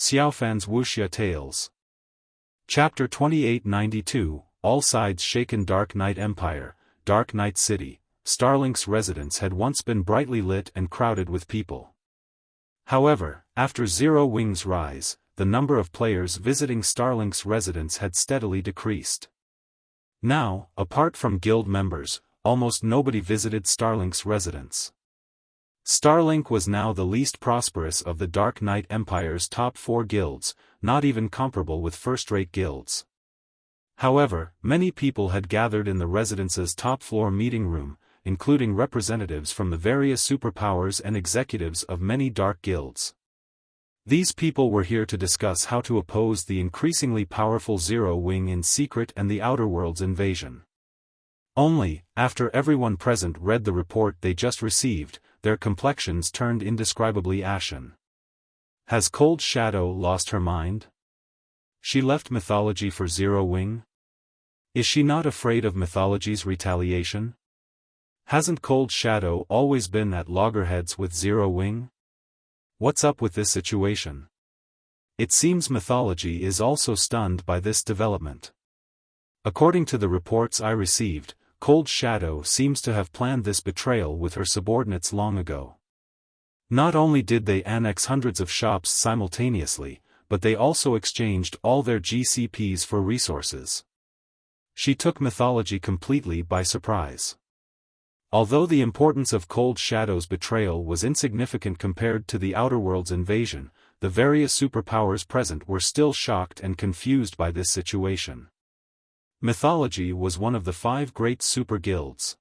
Xiaofan's Wuxia Tales. Chapter 2892, All Sides Shaken. Dark Knight Empire, Dark Knight City. Starlink's residence had once been brightly lit and crowded with people. However, after Zero Wing's rise, the number of players visiting Starlink's residence had steadily decreased. Now, apart from guild members, almost nobody visited Starlink's residence. Starlink was now the least prosperous of the Dark Knight Empire's top 4 guilds, not even comparable with first-rate guilds. However, many people had gathered in the residence's top-floor meeting room, including representatives from the various superpowers and executives of many dark guilds. These people were here to discuss how to oppose the increasingly powerful Zero Wing in secret and the Outer World's invasion. Only, after everyone present read the report they just received, their complexions turned indescribably ashen. Has Cold Shadow lost her mind? She left mythology for Zero Wing? Is she not afraid of mythology's retaliation? Hasn't Cold Shadow always been at loggerheads with Zero Wing? What's up with this situation? It seems mythology is also stunned by this development. According to the reports I received, Cold Shadow seems to have planned this betrayal with her subordinates long ago. Not only did they annex hundreds of shops simultaneously, but they also exchanged all their GCPs for resources. She took mythology completely by surprise. Although the importance of Cold Shadow's betrayal was insignificant compared to the Outer World's invasion, the various superpowers present were still shocked and confused by this situation. Mythology was one of the 5 great super guilds.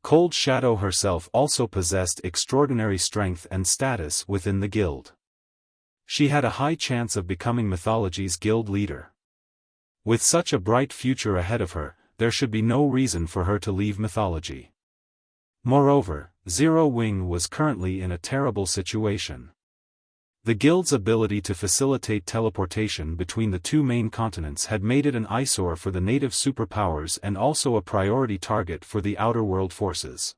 Cold Shadow herself also possessed extraordinary strength and status within the guild. She had a high chance of becoming mythology's guild leader. With such a bright future ahead of her, there should be no reason for her to leave mythology. Moreover, Zero Wing was currently in a terrible situation. The guild's ability to facilitate teleportation between the 2 main continents had made it an eyesore for the native superpowers and also a priority target for the Outer World forces.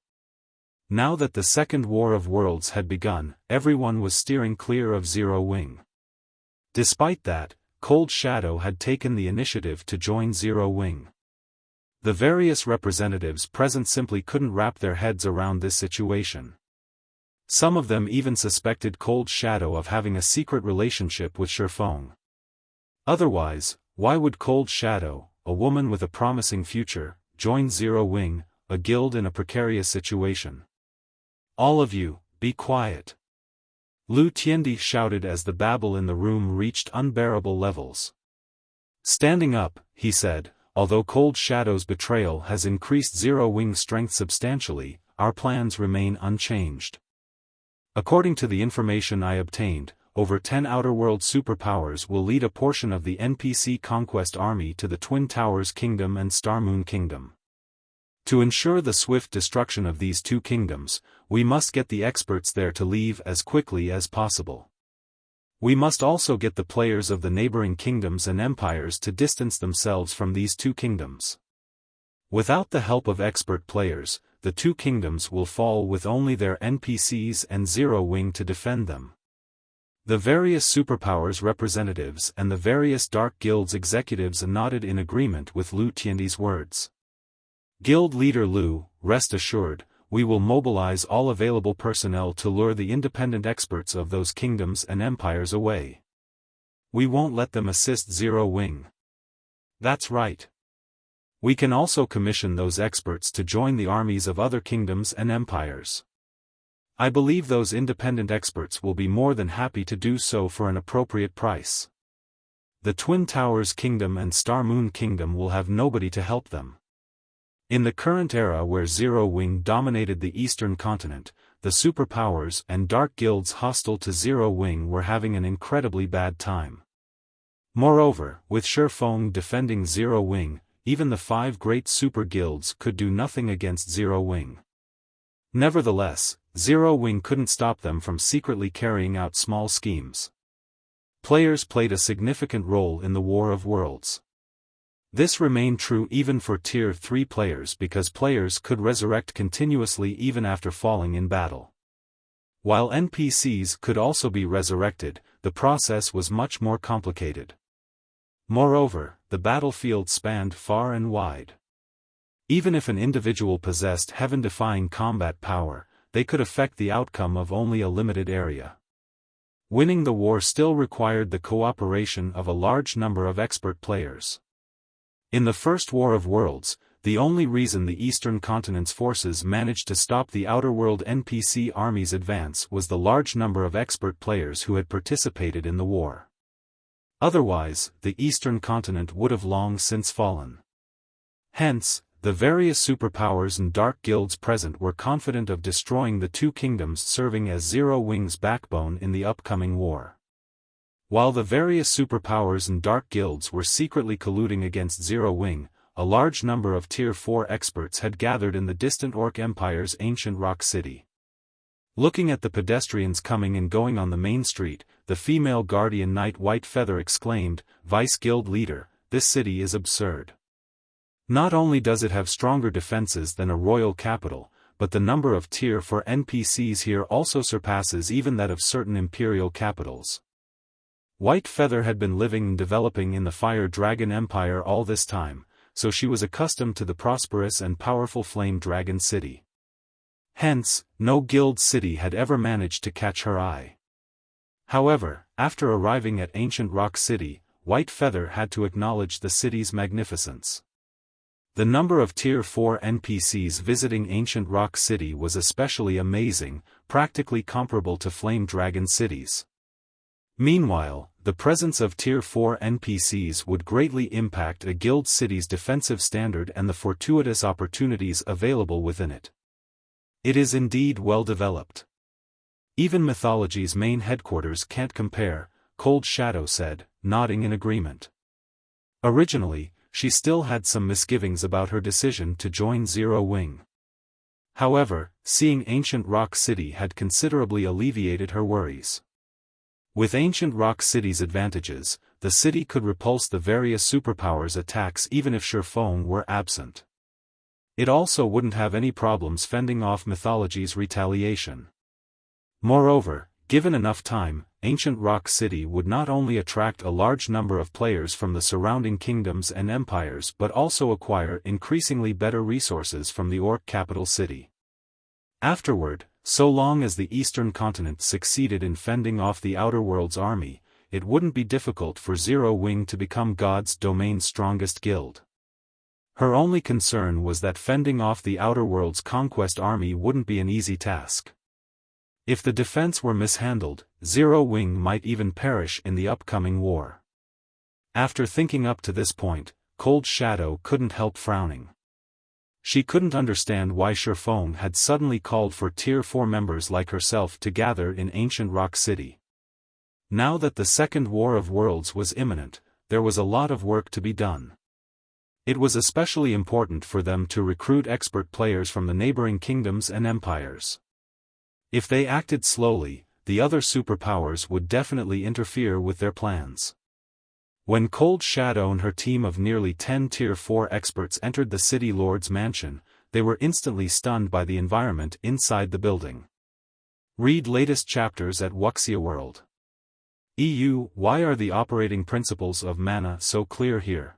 Now that the Second War of Worlds had begun, everyone was steering clear of Zero Wing. Despite that, Cold Shadow had taken the initiative to join Zero Wing. The various representatives present simply couldn't wrap their heads around this situation. Some of them even suspected Cold Shadow of having a secret relationship with Xiaofan. Otherwise, why would Cold Shadow, a woman with a promising future, join Zero Wing, a guild in a precarious situation? All of you, be quiet. Lu Tiandi shouted as the babble in the room reached unbearable levels. Standing up, he said, although Cold Shadow's betrayal has increased Zero Wing's strength substantially, our plans remain unchanged. According to the information I obtained, over 10 Outer World superpowers will lead a portion of the NPC Conquest Army to the Twin Towers Kingdom and Starmoon Kingdom. To ensure the swift destruction of these 2 kingdoms, we must get the experts there to leave as quickly as possible. We must also get the players of the neighboring kingdoms and empires to distance themselves from these 2 kingdoms. Without the help of expert players, the 2 kingdoms will fall with only their NPCs and Zero Wing to defend them. The various superpowers representatives and the various dark guilds executives nodded in agreement with Lu Tiandi's words. Guild leader Lu, rest assured, we will mobilize all available personnel to lure the independent experts of those kingdoms and empires away. We won't let them assist Zero Wing. That's right. We can also commission those experts to join the armies of other kingdoms and empires. I believe those independent experts will be more than happy to do so for an appropriate price. The Twin Towers Kingdom and Starmoon Kingdom will have nobody to help them. In the current era where Zero Wing dominated the eastern continent, the superpowers and dark guilds hostile to Zero Wing were having an incredibly bad time. Moreover, with Xiaofan defending Zero Wing, even the 5 great super guilds could do nothing against Zero Wing. Nevertheless, Zero Wing couldn't stop them from secretly carrying out small schemes. Players played a significant role in the War of Worlds. This remained true even for Tier 3 players because players could resurrect continuously even after falling in battle. While NPCs could also be resurrected, the process was much more complicated. Moreover, the battlefield spanned far and wide. Even if an individual possessed heaven-defying combat power, they could affect the outcome of only a limited area. Winning the war still required the cooperation of a large number of expert players. In the First War of Worlds, the only reason the Eastern Continent's forces managed to stop the Outer World NPC army's advance was the large number of expert players who had participated in the war. Otherwise, the Eastern Continent would have long since fallen. Hence, the various superpowers and dark guilds present were confident of destroying the two kingdoms serving as Zero Wing's backbone in the upcoming war. While the various superpowers and dark guilds were secretly colluding against Zero Wing, a large number of Tier 4 experts had gathered in the distant Orc Empire's ancient rock city. Looking at the pedestrians coming and going on the main street, the female guardian knight White Feather exclaimed, "Vice Guild Leader, this city is absurd. Not only does it have stronger defenses than a royal capital, but the number of Tier 4 NPCs here also surpasses even that of certain imperial capitals." White Feather had been living and developing in the Fire Dragon Empire all this time, so she was accustomed to the prosperous and powerful Flame Dragon City. Hence, no guild city had ever managed to catch her eye. However, after arriving at Ancient Rock City, White Feather had to acknowledge the city's magnificence. The number of Tier 4 NPCs visiting Ancient Rock City was especially amazing, practically comparable to Flame Dragon cities. Meanwhile, the presence of Tier 4 NPCs would greatly impact a guild city's defensive standard and the fortuitous opportunities available within it. It is indeed well developed. Even Mythology's main headquarters can't compare, Cold Shadow said, nodding in agreement. Originally, she still had some misgivings about her decision to join Zero Wing. However, seeing Ancient Rock City had considerably alleviated her worries. With Ancient Rock City's advantages, the city could repulse the various superpowers' attacks even if Xiaofan were absent. It also wouldn't have any problems fending off Mythology's retaliation. Moreover, given enough time, Ancient Rock City would not only attract a large number of players from the surrounding kingdoms and empires but also acquire increasingly better resources from the Orc capital city. Afterward, so long as the Eastern Continent succeeded in fending off the Outer World's army, it wouldn't be difficult for Zero Wing to become God's domain's strongest guild. Her only concern was that fending off the Outer World's conquest army wouldn't be an easy task. If the defense were mishandled, Zero Wing might even perish in the upcoming war. After thinking up to this point, Cold Shadow couldn't help frowning. She couldn't understand why Xiaofan had suddenly called for Tier 4 members like herself to gather in Ancient Rock City. Now that the Second War of Worlds was imminent, there was a lot of work to be done. It was especially important for them to recruit expert players from the neighboring kingdoms and empires. If they acted slowly, the other superpowers would definitely interfere with their plans. When Cold Shadow and her team of nearly 10 Tier 4 experts entered the City Lord's mansion, they were instantly stunned by the environment inside the building. Read latest chapters at Wuxia World. EU. Why are the operating principles of mana so clear here?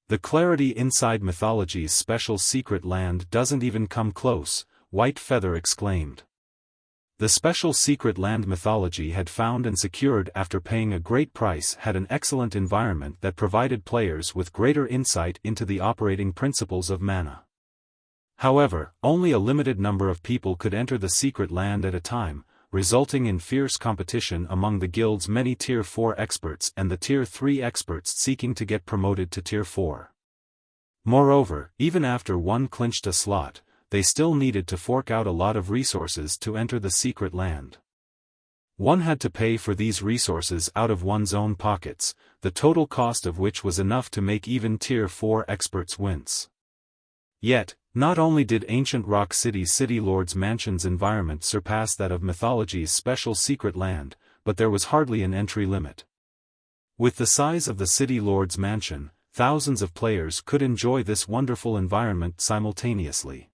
The clarity inside Mythology's special secret land doesn't even come close, White Feather exclaimed. The special secret land Mythology had found and secured after paying a great price had an excellent environment that provided players with greater insight into the operating principles of mana. However, only a limited number of people could enter the secret land at a time, resulting in fierce competition among the guild's many Tier 4 experts and the Tier 3 experts seeking to get promoted to Tier 4. Moreover, even after one clinched a slot, they still needed to fork out a lot of resources to enter the secret land. One had to pay for these resources out of one's own pockets, the total cost of which was enough to make even Tier 4 experts wince. Yet, not only did Ancient Rock City's City Lord's mansion's environment surpass that of Mythology's special secret land, but there was hardly an entry limit. With the size of the City Lord's mansion, thousands of players could enjoy this wonderful environment simultaneously.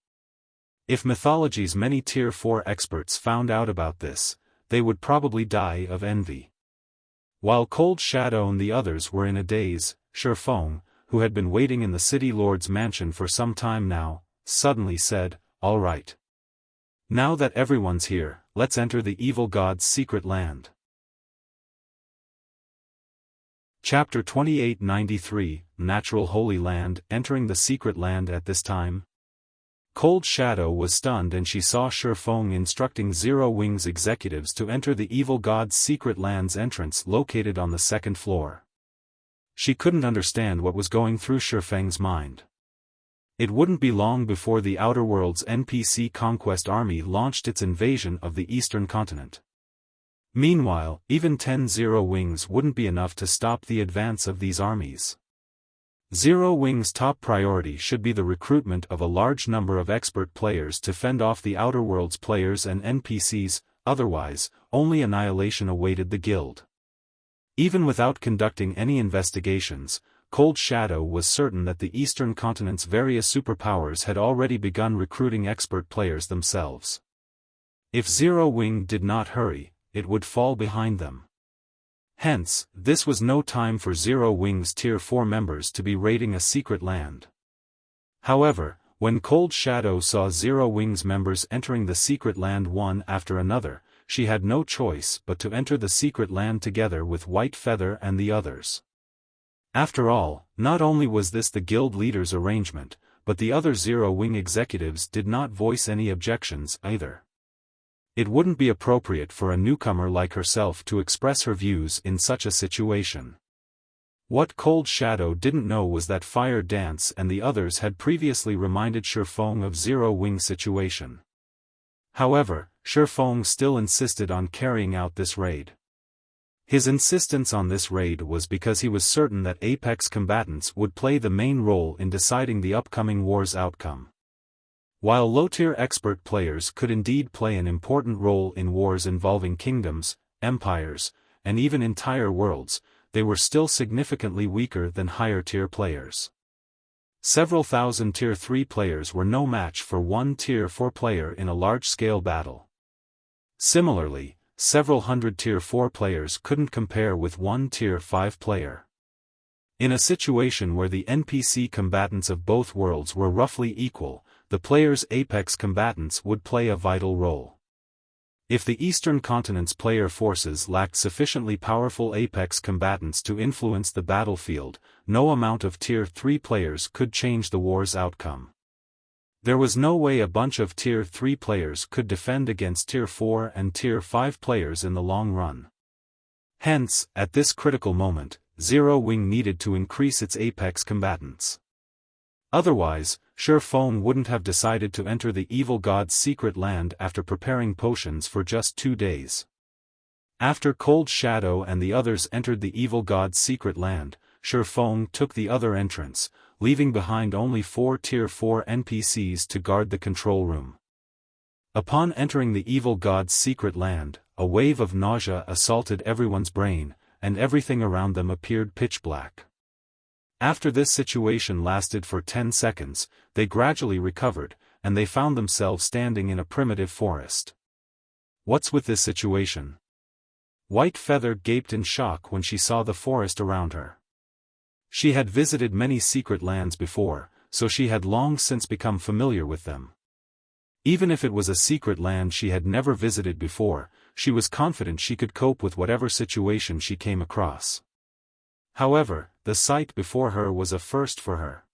If mythology's many Tier 4 experts found out about this, they would probably die of envy. While Cold Shadow and the others were in a daze, Xiaofan, who had been waiting in the city lord's mansion for some time now, suddenly said, "All right. Now that everyone's here, let's enter the evil god's secret land." Chapter 2893, Natural Holy Land. Entering the secret land at this time. Cold Shadow was stunned and she saw Xiaofan instructing Zero Wing's executives to enter the evil god's secret land's entrance located on the second floor. She couldn't understand what was going through Xiaofan's mind. It wouldn't be long before the Outer World's NPC conquest army launched its invasion of the eastern continent. Meanwhile, even 10 Zero Wings wouldn't be enough to stop the advance of these armies. Zero Wing's top priority should be the recruitment of a large number of expert players to fend off the Outer World's players and NPCs, otherwise, only annihilation awaited the guild. Even without conducting any investigations, Cold Shadow was certain that the Eastern continent's various superpowers had already begun recruiting expert players themselves. If Zero Wing did not hurry, it would fall behind them. Hence, this was no time for Zero Wing's Tier 4 members to be raiding a secret land. However, when Cold Shadow saw Zero Wing's members entering the secret land one after another, she had no choice but to enter the secret land together with White Feather and the others. After all, not only was this the guild leader's arrangement, but the other Zero Wing executives did not voice any objections either. It wouldn't be appropriate for a newcomer like herself to express her views in such a situation. What Cold Shadow didn't know was that Fire Dance and the others had previously reminded Xiaofan of Zero Wing's situation. However, Xiaofan still insisted on carrying out this raid. His insistence on this raid was because he was certain that Apex combatants would play the main role in deciding the upcoming war's outcome. While low-tier expert players could indeed play an important role in wars involving kingdoms, empires, and even entire worlds, they were still significantly weaker than higher-tier players. Several thousand Tier 3 players were no match for one Tier 4 player in a large-scale battle. Similarly, several hundred Tier 4 players couldn't compare with one Tier 5 player. In a situation where the NPC combatants of both worlds were roughly equal, the players' Apex combatants would play a vital role. If the Eastern Continent's player forces lacked sufficiently powerful Apex combatants to influence the battlefield, no amount of Tier 3 players could change the war's outcome. There was no way a bunch of Tier 3 players could defend against Tier 4 and Tier 5 players in the long run. Hence, at this critical moment, Zero Wing needed to increase its Apex combatants. Otherwise, Xiaofan wouldn't have decided to enter the evil god's secret land after preparing potions for just 2 days. After Cold Shadow and the others entered the evil god's secret land, Xiaofan took the other entrance, leaving behind only 4 Tier 4 NPCs to guard the control room. Upon entering the evil god's secret land, a wave of nausea assaulted everyone's brain, and everything around them appeared pitch black. After this situation lasted for 10 seconds, they gradually recovered, and they found themselves standing in a primitive forest. What's with this situation? White Feather gaped in shock when she saw the forest around her. She had visited many secret lands before, so she had long since become familiar with them. Even if it was a secret land she had never visited before, she was confident she could cope with whatever situation she came across. However, the sight before her was a first for her.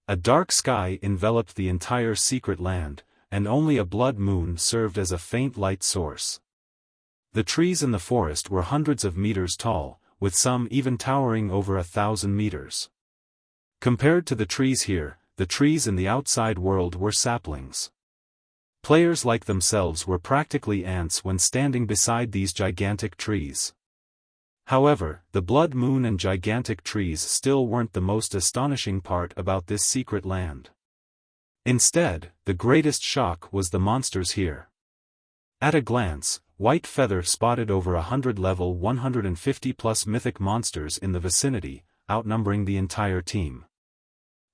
A dark sky enveloped the entire secret land, and only a blood moon served as a faint light source. The trees in the forest were hundreds of meters tall, with some even towering over 1,000 meters. Compared to the trees here, the trees in the outside world were saplings. Players like themselves were practically ants when standing beside these gigantic trees. However, the blood moon and gigantic trees still weren't the most astonishing part about this secret land. Instead, the greatest shock was the monsters here. At a glance, White Feather spotted over 100 level 150+ mythic monsters in the vicinity, outnumbering the entire team.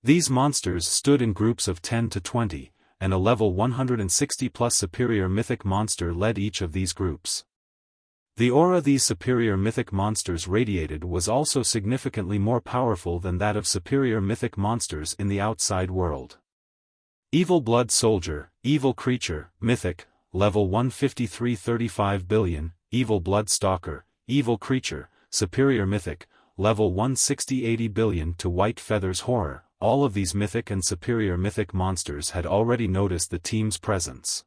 These monsters stood in groups of 10 to 20, and a level 160+ superior mythic monster led each of these groups. The aura these superior mythic monsters radiated was also significantly more powerful than that of superior mythic monsters in the outside world. Evil Blood Soldier, Evil Creature, Mythic, level 153 35 billion, Evil Blood Stalker, Evil Creature, Superior Mythic, level 160 80 billion to White Feather's Horror. All of these mythic and superior mythic monsters had already noticed the team's presence.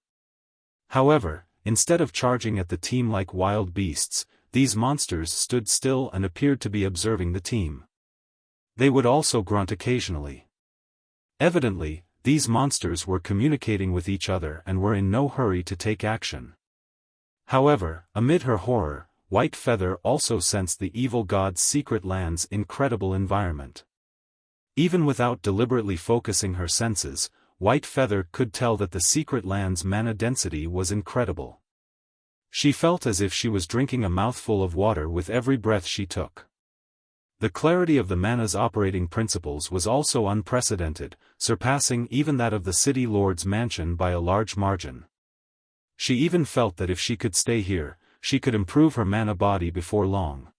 However, instead of charging at the team like wild beasts, these monsters stood still and appeared to be observing the team. They would also grunt occasionally. Evidently, these monsters were communicating with each other and were in no hurry to take action. However, amid her horror, White Feather also sensed the evil god's secret land's incredible environment. Even without deliberately focusing her senses, White Feather could tell that the secret land's mana density was incredible. She felt as if she was drinking a mouthful of water with every breath she took. The clarity of the mana's operating principles was also unprecedented, surpassing even that of the City Lord's mansion by a large margin. She even felt that if she could stay here, she could improve her mana body before long.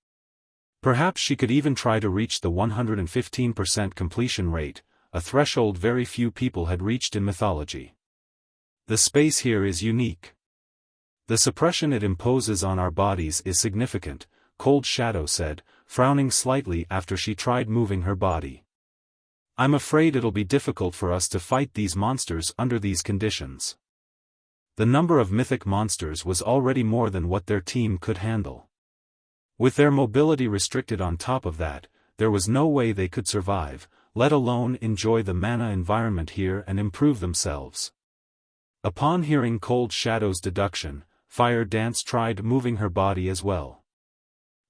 Perhaps she could even try to reach the 115% completion rate, a threshold very few people had reached in mythology. The space here is unique. The suppression it imposes on our bodies is significant, Cold Shadow said, frowning slightly after she tried moving her body. I'm afraid it'll be difficult for us to fight these monsters under these conditions. The number of mythic monsters was already more than what their team could handle. With their mobility restricted on top of that, there was no way they could survive, let alone enjoy the mana environment here and improve themselves. Upon hearing Cold Shadow's deduction, Fire Dance tried moving her body as well.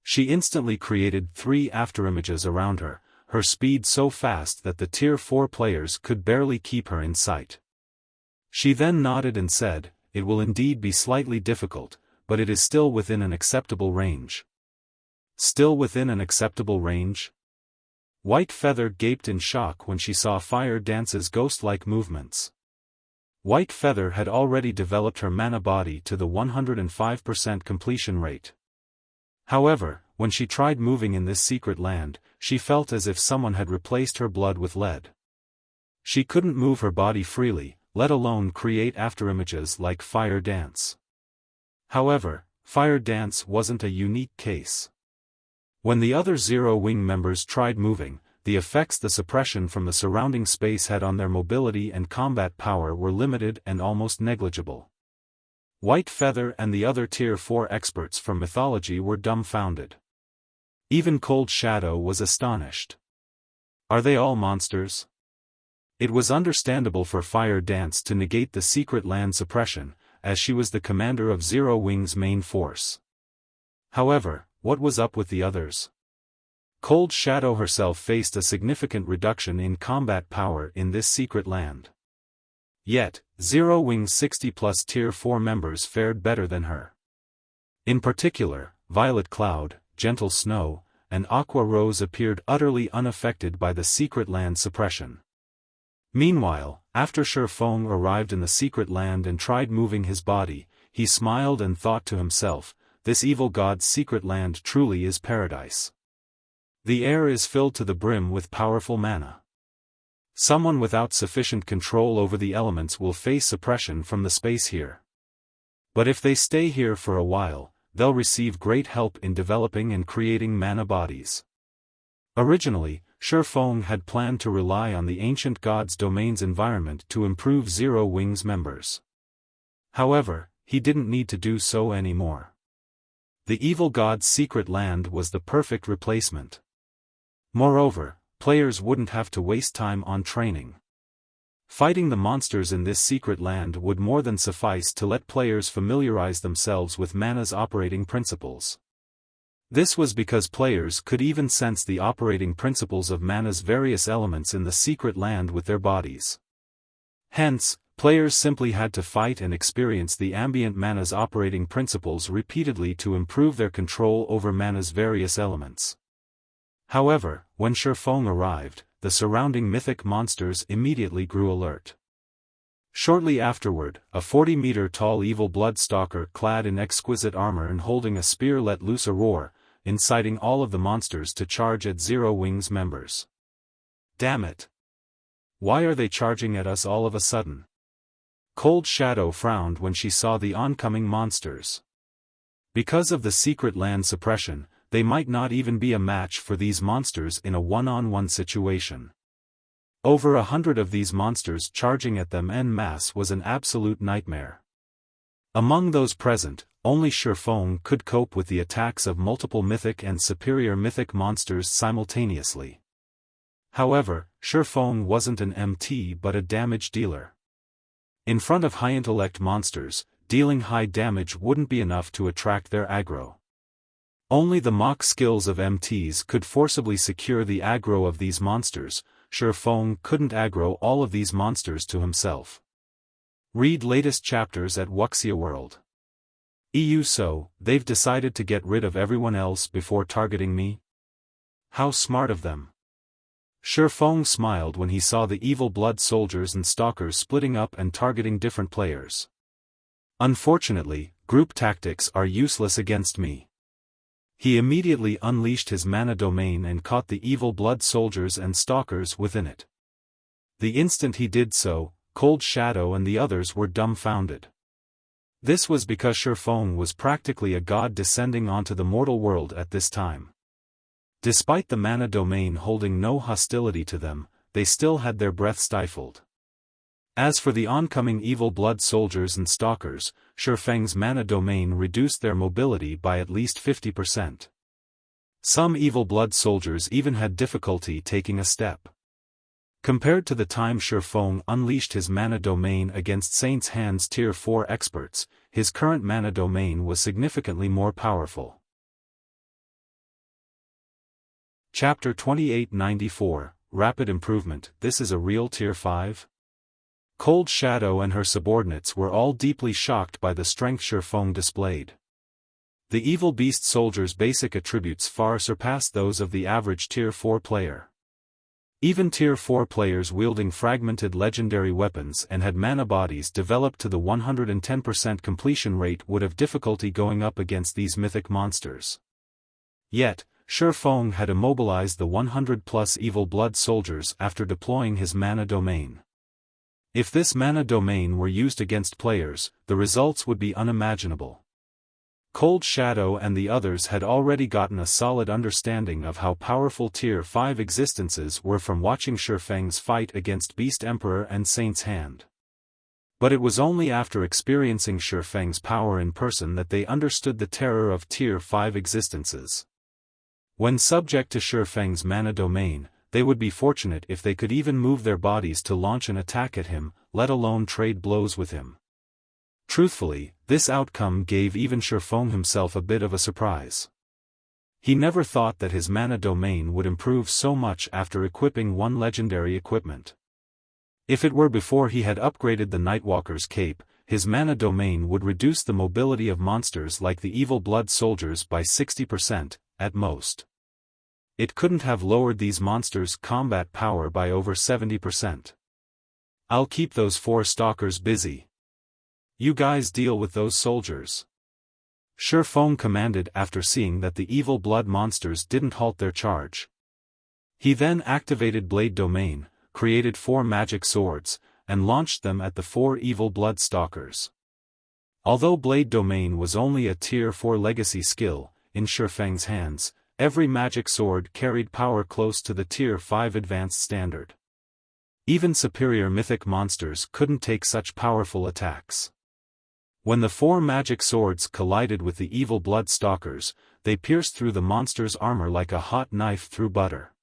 She instantly created 3 afterimages around her, her speed so fast that the Tier 4 players could barely keep her in sight. She then nodded and said, "It will indeed be slightly difficult, but it is still within an acceptable range." Still within an acceptable range? White Feather gaped in shock when she saw Fire Dance's ghost-like movements. White Feather had already developed her mana body to the 105% completion rate. However, when she tried moving in this secret land, she felt as if someone had replaced her blood with lead. She couldn't move her body freely, let alone create afterimages like Fire Dance. However, Fire Dance wasn't a unique case. When the other Zero Wing members tried moving, the effects the suppression from the surrounding space had on their mobility and combat power were limited and almost negligible. White Feather and the other Tier 4 experts from mythology were dumbfounded. Even Cold Shadow was astonished. Are they all monsters? It was understandable for Fire Dance to negate the secret land suppression, as she was the commander of Zero Wing's main force. However, what was up with the others? Cold Shadow herself faced a significant reduction in combat power in this secret land. Yet, Zero Wing's 60+ Tier 4 members fared better than her. In particular, Violet Cloud, Gentle Snow, and Aqua Rose appeared utterly unaffected by the secret land suppression. Meanwhile, after Xiaofan arrived in the secret land and tried moving his body, he smiled and thought to himself, "This evil god's secret land truly is paradise. The air is filled to the brim with powerful mana. Someone without sufficient control over the elements will face suppression from the space here. But if they stay here for a while, they'll receive great help in developing and creating mana bodies." Originally, Xiaofan had planned to rely on the ancient god's domain's environment to improve Zero Wing's members. However, he didn't need to do so anymore. The evil god's secret land was the perfect replacement. Moreover, players wouldn't have to waste time on training. Fighting the monsters in this secret land would more than suffice to let players familiarize themselves with mana's operating principles. This was because players could even sense the operating principles of mana's various elements in the secret land with their bodies. Hence, players simply had to fight and experience the ambient mana's operating principles repeatedly to improve their control over mana's various elements. However, when Xiaofan arrived, the surrounding mythic monsters immediately grew alert. Shortly afterward, a 40-meter-tall evil blood stalker clad in exquisite armor and holding a spear let loose a roar, inciting all of the monsters to charge at Zero Wings members. Damn it! Why are they charging at us all of a sudden? Cold Shadow frowned when she saw the oncoming monsters. Because of the secret land suppression, they might not even be a match for these monsters in a one-on-one situation. Over 100 of these monsters charging at them en masse was an absolute nightmare. Among those present, only Xiaofan could cope with the attacks of multiple mythic and superior mythic monsters simultaneously. However, Xiaofan wasn't an MT but a damage dealer. In front of high-intellect monsters, dealing high damage wouldn't be enough to attract their aggro. Only the mock skills of MTs could forcibly secure the aggro of these monsters. Xiaofan couldn't aggro all of these monsters to himself. Read latest chapters at Wuxia World. So, they've decided to get rid of everyone else before targeting me? How smart of them. Xiaofan smiled when he saw the evil blood soldiers and stalkers splitting up and targeting different players. Unfortunately, group tactics are useless against me. He immediately unleashed his mana domain and caught the evil blood soldiers and stalkers within it. The instant he did so, Cold Shadow and the others were dumbfounded. This was because Xiaofan was practically a god descending onto the mortal world at this time. Despite the mana domain holding no hostility to them, they still had their breath stifled. As for the oncoming evil blood soldiers and stalkers, Xiaofan's mana domain reduced their mobility by at least 50%. Some evil blood soldiers even had difficulty taking a step. Compared to the time Xiaofan unleashed his mana domain against Saint's Hand's Tier 4 experts, his current mana domain was significantly more powerful. Chapter 2894, Rapid Improvement. This is a real Tier 5? Cold Shadow and her subordinates were all deeply shocked by the strength Xiaofan displayed. The evil beast soldier's basic attributes far surpassed those of the average Tier 4 player. Even Tier 4 players wielding fragmented legendary weapons and had mana bodies developed to the 110% completion rate would have difficulty going up against these mythic monsters. Yet, Xiaofan had immobilized the 100+ evil blood soldiers after deploying his mana domain. If this mana domain were used against players, the results would be unimaginable. Cold Shadow and the others had already gotten a solid understanding of how powerful Tier 5 existences were from watching Xiaofan's fight against Beast Emperor and Saint's Hand. But it was only after experiencing Xiaofan's power in person that they understood the terror of Tier 5 existences. When subject to Xiaofan's mana domain, they would be fortunate if they could even move their bodies to launch an attack at him, let alone trade blows with him. Truthfully, this outcome gave even Xiaofan himself a bit of a surprise. He never thought that his mana domain would improve so much after equipping one legendary equipment. If it were before he had upgraded the Nightwalker's cape, his mana domain would reduce the mobility of monsters like the evil blood soldiers by 60%, at most. It couldn't have lowered these monsters' combat power by over 70%. I'll keep those 4 stalkers busy. You guys deal with those soldiers. Xiaofan commanded after seeing that the evil blood monsters didn't halt their charge. He then activated Blade Domain, created 4 magic swords, and launched them at the 4 evil blood stalkers. Although Blade Domain was only a Tier 4 legacy skill, in Xiaofan's hands, every magic sword carried power close to the Tier 5 advanced standard. Even superior mythic monsters couldn't take such powerful attacks. When the 4 magic swords collided with the evil blood stalkers, they pierced through the monster's armor like a hot knife through butter.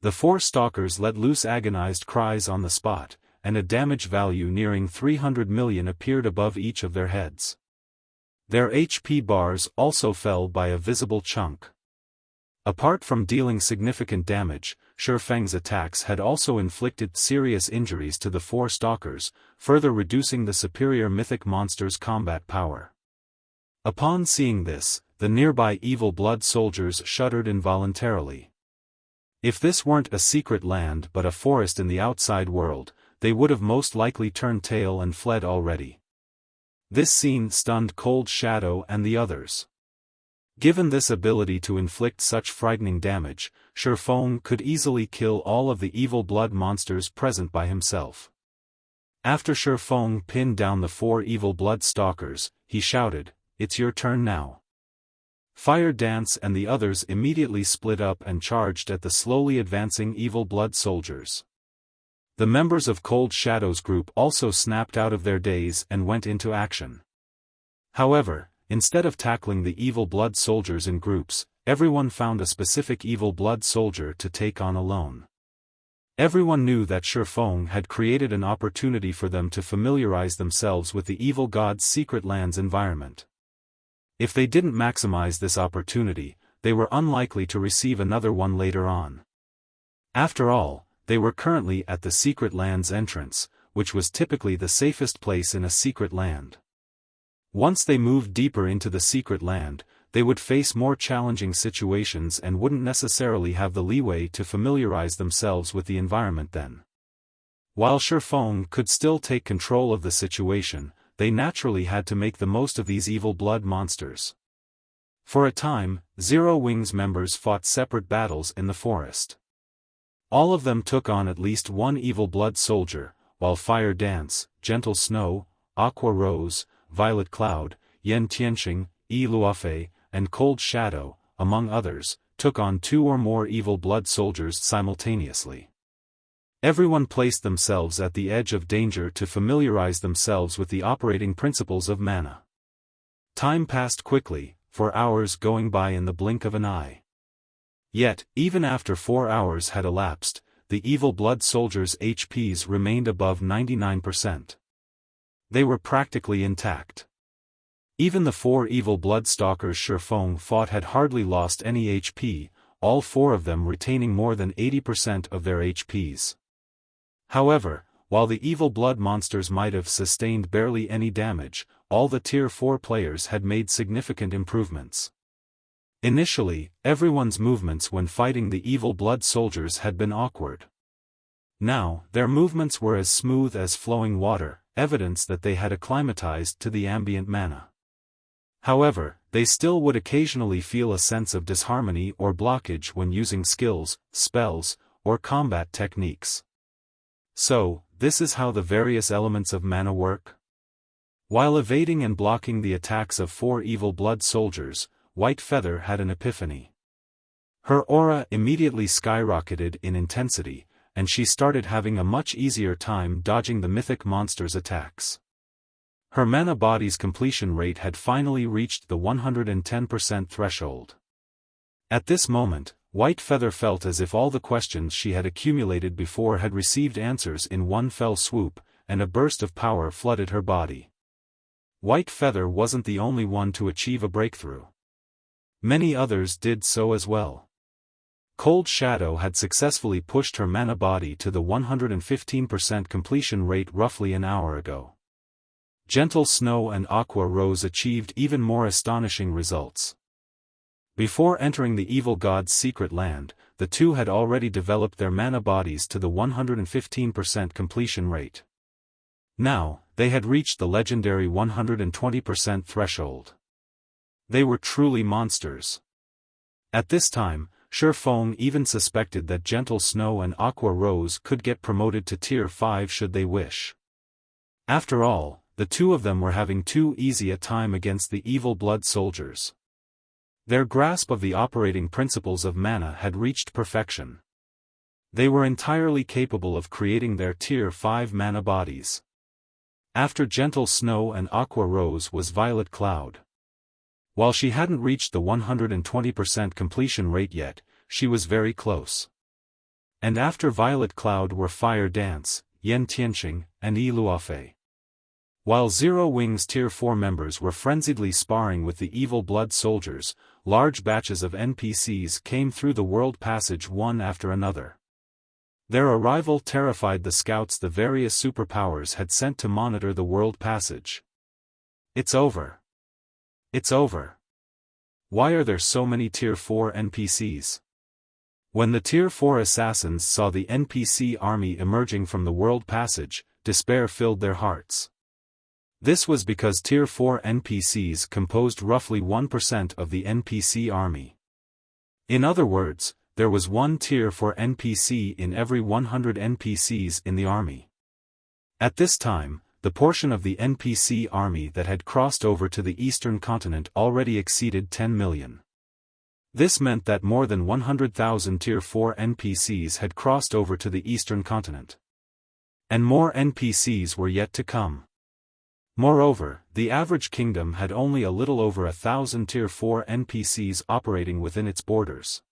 The 4 stalkers let loose agonized cries on the spot, and a damage value nearing 300 million appeared above each of their heads. Their HP bars also fell by a visible chunk. Apart from dealing significant damage, Xiaofan's attacks had also inflicted serious injuries to the 4 stalkers, further reducing the superior mythic monster's combat power. Upon seeing this, the nearby evil blood soldiers shuddered involuntarily. If this weren't a secret land but a forest in the outside world, they would have most likely turned tail and fled already. This scene stunned Cold Shadow and the others. Given this ability to inflict such frightening damage, Xiaofan could easily kill all of the evil blood monsters present by himself. After Xiaofan pinned down the 4 evil blood stalkers, he shouted, "It's your turn now." Fire Dance and the others immediately split up and charged at the slowly advancing evil blood soldiers. The members of Cold Shadow's group also snapped out of their daze and went into action. However, instead of tackling the evil blood soldiers in groups, everyone found a specific evil blood soldier to take on alone. Everyone knew that Xiaofan had created an opportunity for them to familiarize themselves with the evil god's secret land's environment. If they didn't maximize this opportunity, they were unlikely to receive another one later on. After all, they were currently at the secret land's entrance, which was typically the safest place in a secret land. Once they moved deeper into the secret land, they would face more challenging situations and wouldn't necessarily have the leeway to familiarize themselves with the environment then. While Xiaofan could still take control of the situation, they naturally had to make the most of these evil blood monsters. For a time, Zero Wings members fought separate battles in the forest. All of them took on at least one evil blood soldier, while Fire Dance, Gentle Snow, Aqua Rose, Violet Cloud, Yen Tianxing, Yi Luofei, and Cold Shadow, among others, took on 2 or more evil blood soldiers simultaneously. Everyone placed themselves at the edge of danger to familiarize themselves with the operating principles of mana. Time passed quickly, 4 hours going by in the blink of an eye. Yet, even after 4 hours had elapsed, the evil blood soldiers' HPs remained above 99%. They were practically intact. Even the 4 evil blood stalkers Xiaofan fought had hardly lost any HP, all 4 of them retaining more than 80% of their HPs. However, while the evil blood monsters might have sustained barely any damage, all the Tier 4 players had made significant improvements. Initially, everyone's movements when fighting the evil blood soldiers had been awkward. Now, their movements were as smooth as flowing water, evidence that they had acclimatized to the ambient mana. However, they still would occasionally feel a sense of disharmony or blockage when using skills, spells, or combat techniques. So, this is how the various elements of mana work? While evading and blocking the attacks of 4 evil blood soldiers, White Feather had an epiphany. Her aura immediately skyrocketed in intensity, and she started having a much easier time dodging the mythic monster's attacks. Her mana body's completion rate had finally reached the 110% threshold. At this moment, White Feather felt as if all the questions she had accumulated before had received answers in one fell swoop, and a burst of power flooded her body. White Feather wasn't the only one to achieve a breakthrough. Many others did so as well. Cold Shadow had successfully pushed her mana body to the 115% completion rate roughly an hour ago. Gentle Snow and Aqua Rose achieved even more astonishing results. Before entering the evil god's secret land, the 2 had already developed their mana bodies to the 115% completion rate. Now, they had reached the legendary 120% threshold. They were truly monsters. At this time, Xiaofan even suspected that Gentle Snow and Aqua Rose could get promoted to Tier 5 should they wish. After all, the 2 of them were having too easy a time against the evil blood soldiers. Their grasp of the operating principles of mana had reached perfection. They were entirely capable of creating their Tier 5 mana bodies. After Gentle Snow and Aqua Rose was Violet Cloud. While she hadn't reached the 120% completion rate yet, she was very close. And after Violet Cloud were Fire Dance, Yen Tianxing, and Yi Luofei. While Zero Wings Tier 4 members were frenziedly sparring with the evil blood soldiers, large batches of NPCs came through the world passage one after another. Their arrival terrified the scouts the various superpowers had sent to monitor the world passage. It's over. It's over. Why are there so many Tier 4 NPCs? When the Tier 4 assassins saw the NPC army emerging from the world passage, despair filled their hearts. This was because Tier 4 NPCs composed roughly 1% of the NPC army. In other words, there was one Tier 4 NPC in every 100 NPCs in the army. At this time, the portion of the NPC army that had crossed over to the eastern continent already exceeded 10 million. This meant that more than 100,000 Tier 4 NPCs had crossed over to the eastern continent. And more NPCs were yet to come. Moreover, the average kingdom had only a little over 1,000 Tier 4 NPCs operating within its borders.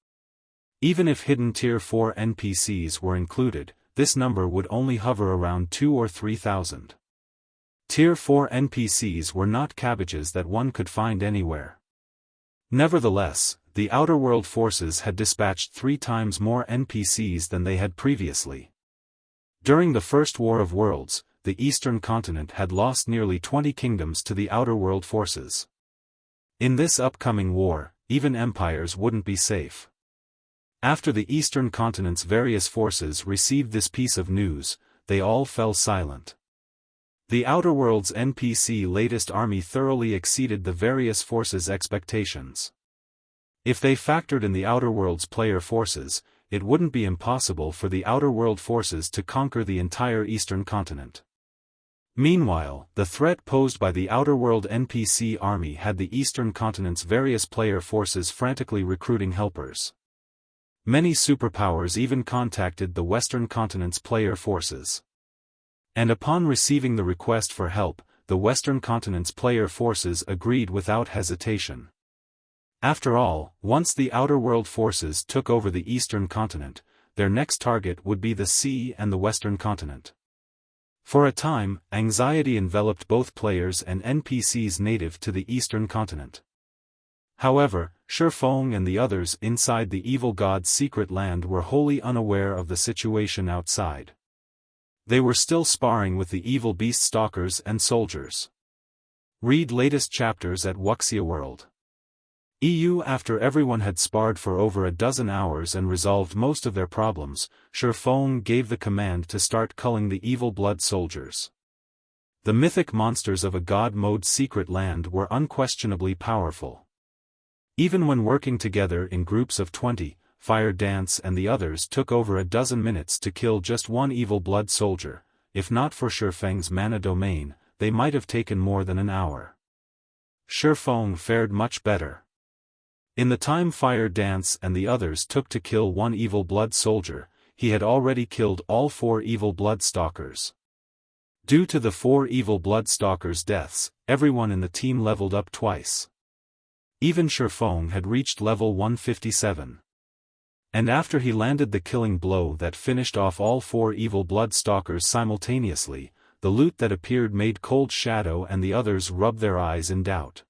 Even if hidden Tier 4 NPCs were included, this number would only hover around 2,000 or 3,000. Tier 4 NPCs were not cabbages that one could find anywhere. Nevertheless, the outerworld forces had dispatched 3 times more NPCs than they had previously. During the First War of Worlds, the Eastern Continent had lost nearly 20 kingdoms to the outerworld forces. In this upcoming war, even empires wouldn't be safe. After the Eastern Continent's various forces received this piece of news, they all fell silent. The outerworld's NPC latest army thoroughly exceeded the various forces' expectations. If they factored in the outerworld's player forces, it wouldn't be impossible for the outerworld forces to conquer the entire Eastern Continent. Meanwhile, the threat posed by the outerworld NPC army had the Eastern Continent's various player forces frantically recruiting helpers. Many superpowers even contacted the Western Continent's player forces. And upon receiving the request for help, the Western Continent's player forces agreed without hesitation. After all, once the outerworld forces took over the Eastern Continent, their next target would be the sea and the Western Continent. For a time, anxiety enveloped both players and NPCs native to the Eastern Continent. However, Xiaofan and the others inside the evil god's secret land were wholly unaware of the situation outside. They were still sparring with the evil beast stalkers and soldiers. Read latest chapters at Wuxia World. EU. After everyone had sparred for over a dozen hours and resolved most of their problems, Xiaofan gave the command to start culling the evil blood soldiers. The mythic monsters of a god mode secret land were unquestionably powerful. Even when working together in groups of 20, Fire Dance and the others took over a dozen minutes to kill just one evil blood soldier. If not for Xiaofang's mana domain, they might have taken more than an hour. Xiaofan fared much better. In the time Fire Dance and the others took to kill one evil blood soldier, he had already killed all 4 evil blood stalkers. Due to the 4 evil blood stalkers' deaths, everyone in the team leveled up twice. Even Xiaofan had reached level 157. And after he landed the killing blow that finished off all 4 evil blood stalkers simultaneously, the loot that appeared made Cold Shadow and the others rub their eyes in doubt.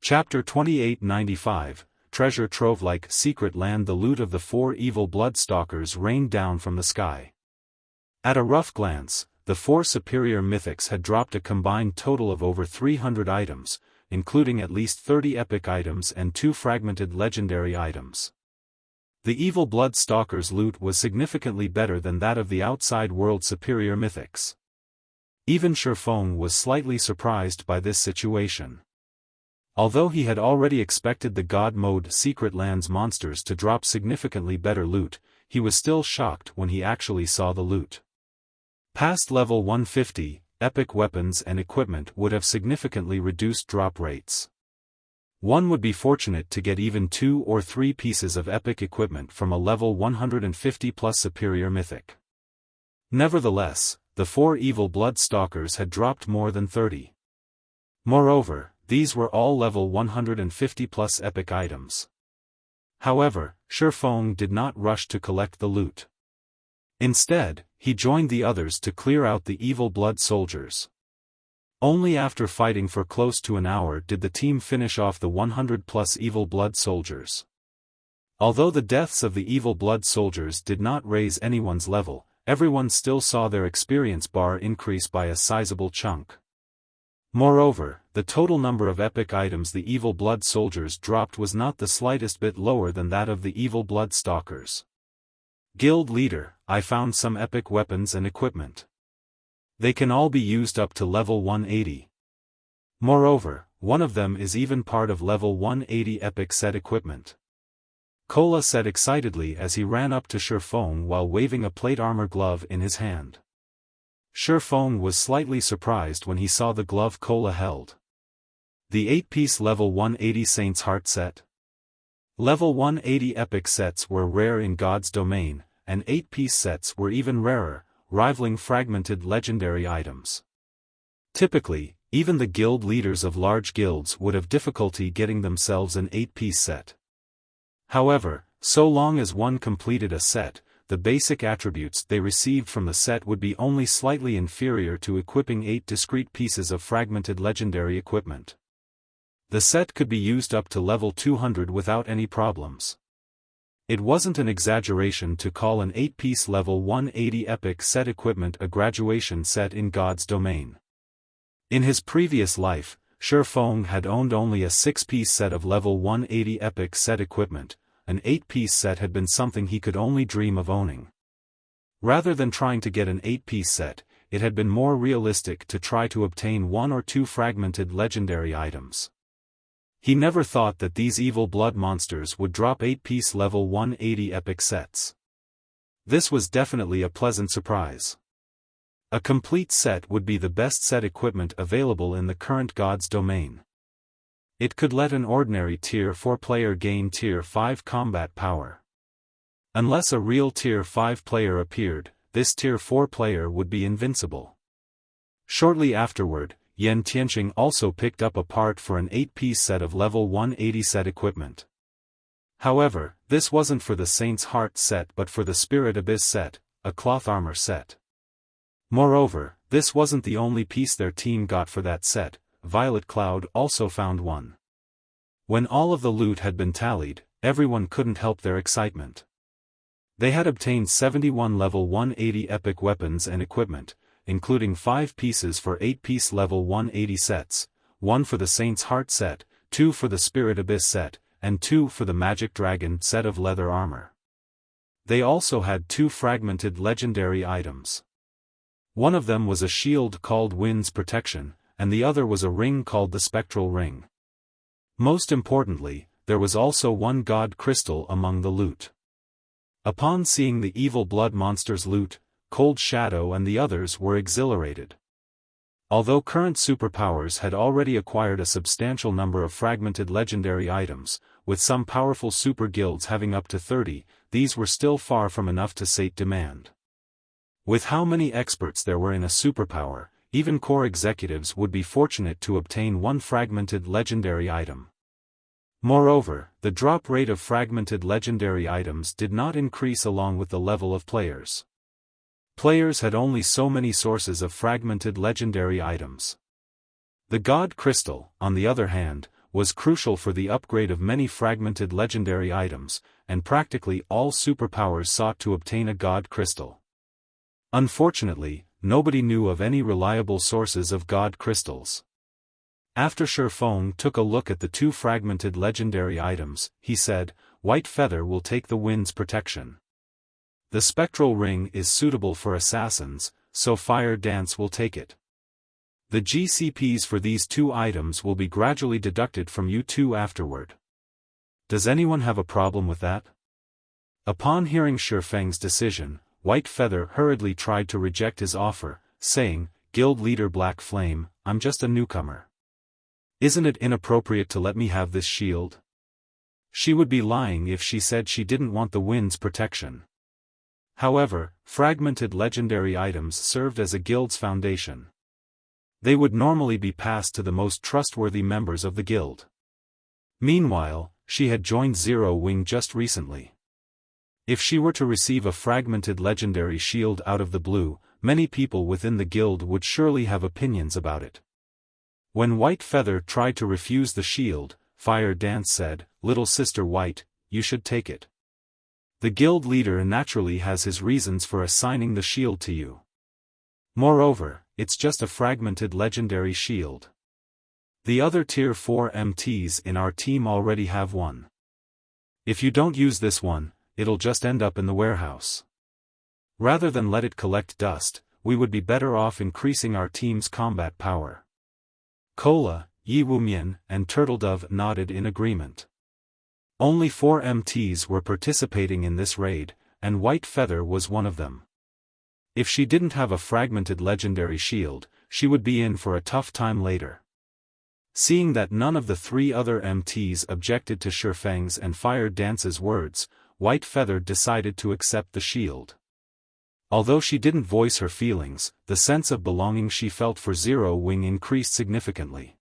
Chapter 2895, Treasure Trove-like Secret Land. The loot of the 4 evil blood stalkers rained down from the sky. At a rough glance, the 4 superior mythics had dropped a combined total of over 300 items, including at least 30 epic items and 2 fragmented legendary items. The evil blood stalkers' loot was significantly better than that of the outside world superior mythics. Even Xiaofan was slightly surprised by this situation. Although he had already expected the God mode secret lands monsters to drop significantly better loot, he was still shocked when he actually saw the loot. Past level 150, epic weapons and equipment would have significantly reduced drop rates. One would be fortunate to get even 2 or 3 pieces of epic equipment from a level 150 plus superior mythic. Nevertheless, the 4 evil blood stalkers had dropped more than 30. Moreover, these were all level 150 plus epic items. However, Xiaofan did not rush to collect the loot. Instead, he joined the others to clear out the evil blood soldiers. Only after fighting for close to an hour did the team finish off the 100 plus evil blood soldiers. Although the deaths of the evil blood soldiers did not raise anyone's level, everyone still saw their experience bar increase by a sizable chunk. Moreover, the total number of epic items the Evil Blood soldiers dropped was not the slightest bit lower than that of the Evil Blood stalkers. Guild leader, I found some epic weapons and equipment. They can all be used up to level 180. Moreover, one of them is even part of level 180 epic set equipment. Cola said excitedly as he ran up to Xiaofan while waving a plate armor glove in his hand. Xiaofan was slightly surprised when he saw the glove Cola held. The 8-piece level 180 Saint's Heart set. Level 180 epic sets were rare in God's domain, and 8-piece sets were even rarer, rivaling fragmented legendary items. Typically, even the guild leaders of large guilds would have difficulty getting themselves an 8-piece set. However, so long as one completed a set, the basic attributes they received from the set would be only slightly inferior to equipping 8 discrete pieces of fragmented legendary equipment. The set could be used up to level 200 without any problems. It wasn't an exaggeration to call an 8-piece level 180 epic set equipment a graduation set in God's domain. In his previous life, Xiaofan had owned only a 6-piece set of level 180 epic set equipment. An 8-piece set had been something he could only dream of owning. Rather than trying to get an 8-piece set, it had been more realistic to try to obtain 1 or 2 fragmented legendary items. He never thought that these evil blood monsters would drop 8-piece level 180 epic sets. This was definitely a pleasant surprise. A complete set would be the best set equipment available in the current God's domain. It could let an ordinary Tier 4 player gain Tier 5 combat power. Unless a real Tier 5 player appeared, this Tier 4 player would be invincible. Shortly afterward, Yan Tianqing also picked up a part for an 8-piece set of level 180 set equipment. However, this wasn't for the Saint's Heart set but for the Spirit Abyss set, a cloth armor set. Moreover, this wasn't the only piece their team got for that set. Violet Cloud also found one. When all of the loot had been tallied, everyone couldn't help their excitement. They had obtained 71 level 180 epic weapons and equipment, including 5 pieces for 8-piece level 180 sets, 1 for the Saint's Heart set, 2 for the Spirit Abyss set, and 2 for the Magic Dragon set of leather armor. They also had 2 fragmented legendary items. One of them was a shield called Wind's Protection, and the other was a ring called the Spectral Ring. Most importantly, there was also 1 god crystal among the loot. Upon seeing the evil blood monster's loot, Cold Shadow and the others were exhilarated. Although current superpowers had already acquired a substantial number of fragmented legendary items, with some powerful super guilds having up to 30, these were still far from enough to sate demand. With how many experts there were in a superpower, even core executives would be fortunate to obtain 1 fragmented legendary item. Moreover, the drop rate of fragmented legendary items did not increase along with the level of players. Players had only so many sources of fragmented legendary items. The God Crystal, on the other hand, was crucial for the upgrade of many fragmented legendary items, and practically all superpowers sought to obtain a God Crystal. Unfortunately, nobody knew of any reliable sources of God Crystals. After Xiaofan took a look at the 2 fragmented legendary items, he said, "White Feather will take the Wind's Protection. The Spectral Ring is suitable for assassins, so Fire Dance will take it. The GCPs for these 2 items will be gradually deducted from you 2 afterward. Does anyone have a problem with that?" Upon hearing Xiaofang's decision, White Feather hurriedly tried to reject his offer, saying, "Guild leader Black Flame, I'm just a newcomer. Isn't it inappropriate to let me have this shield?" She would be lying if she said she didn't want the Wind's Protection. However, fragmented legendary items served as a guild's foundation. They would normally be passed to the most trustworthy members of the guild. Meanwhile, she had joined Zero Wing just recently. If she were to receive a fragmented legendary shield out of the blue, many people within the guild would surely have opinions about it. When White Feather tried to refuse the shield, Fire Dance said, "Little Sister White, you should take it. The guild leader naturally has his reasons for assigning the shield to you. Moreover, it's just a fragmented legendary shield. The other Tier 4 MTs in our team already have one. If you don't use this one, it'll just end up in the warehouse. Rather than let it collect dust, we would be better off increasing our team's combat power. Cola, Yi Wumian, and Turtledove nodded in agreement. Only 4 MTs were participating in this raid, and White Feather was one of them. If she didn't have a fragmented legendary shield, she would be in for a tough time later. Seeing that none of the 3 other MTs objected to Xiaofan's and Fire Dance's words, White Feather decided to accept the shield. Although she didn't voice her feelings, the sense of belonging she felt for Zero Wing increased significantly.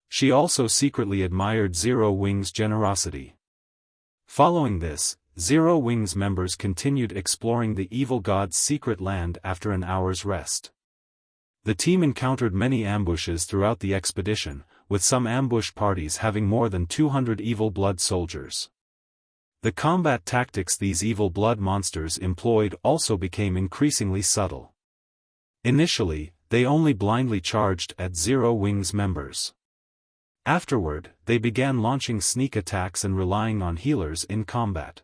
She also secretly admired Zero Wing's generosity. Following this, Zero Wing's members continued exploring the evil god's secret land after an hour's rest. The team encountered many ambushes throughout the expedition, with some ambush parties having more than 200 evil blood soldiers. The combat tactics these evil blood monsters employed also became increasingly subtle. Initially, they only blindly charged at Zero Wing's members. Afterward, they began launching sneak attacks and relying on healers in combat.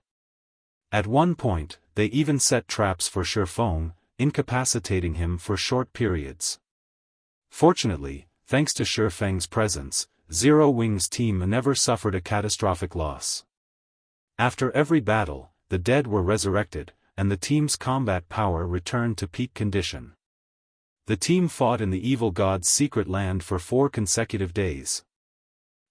At one point, they even set traps for Xiaofan, incapacitating him for short periods. Fortunately, thanks to Xiaofan's presence, Zero Wing's team never suffered a catastrophic loss. After every battle, the dead were resurrected, and the team's combat power returned to peak condition. The team fought in the evil god's secret land for 4 consecutive days.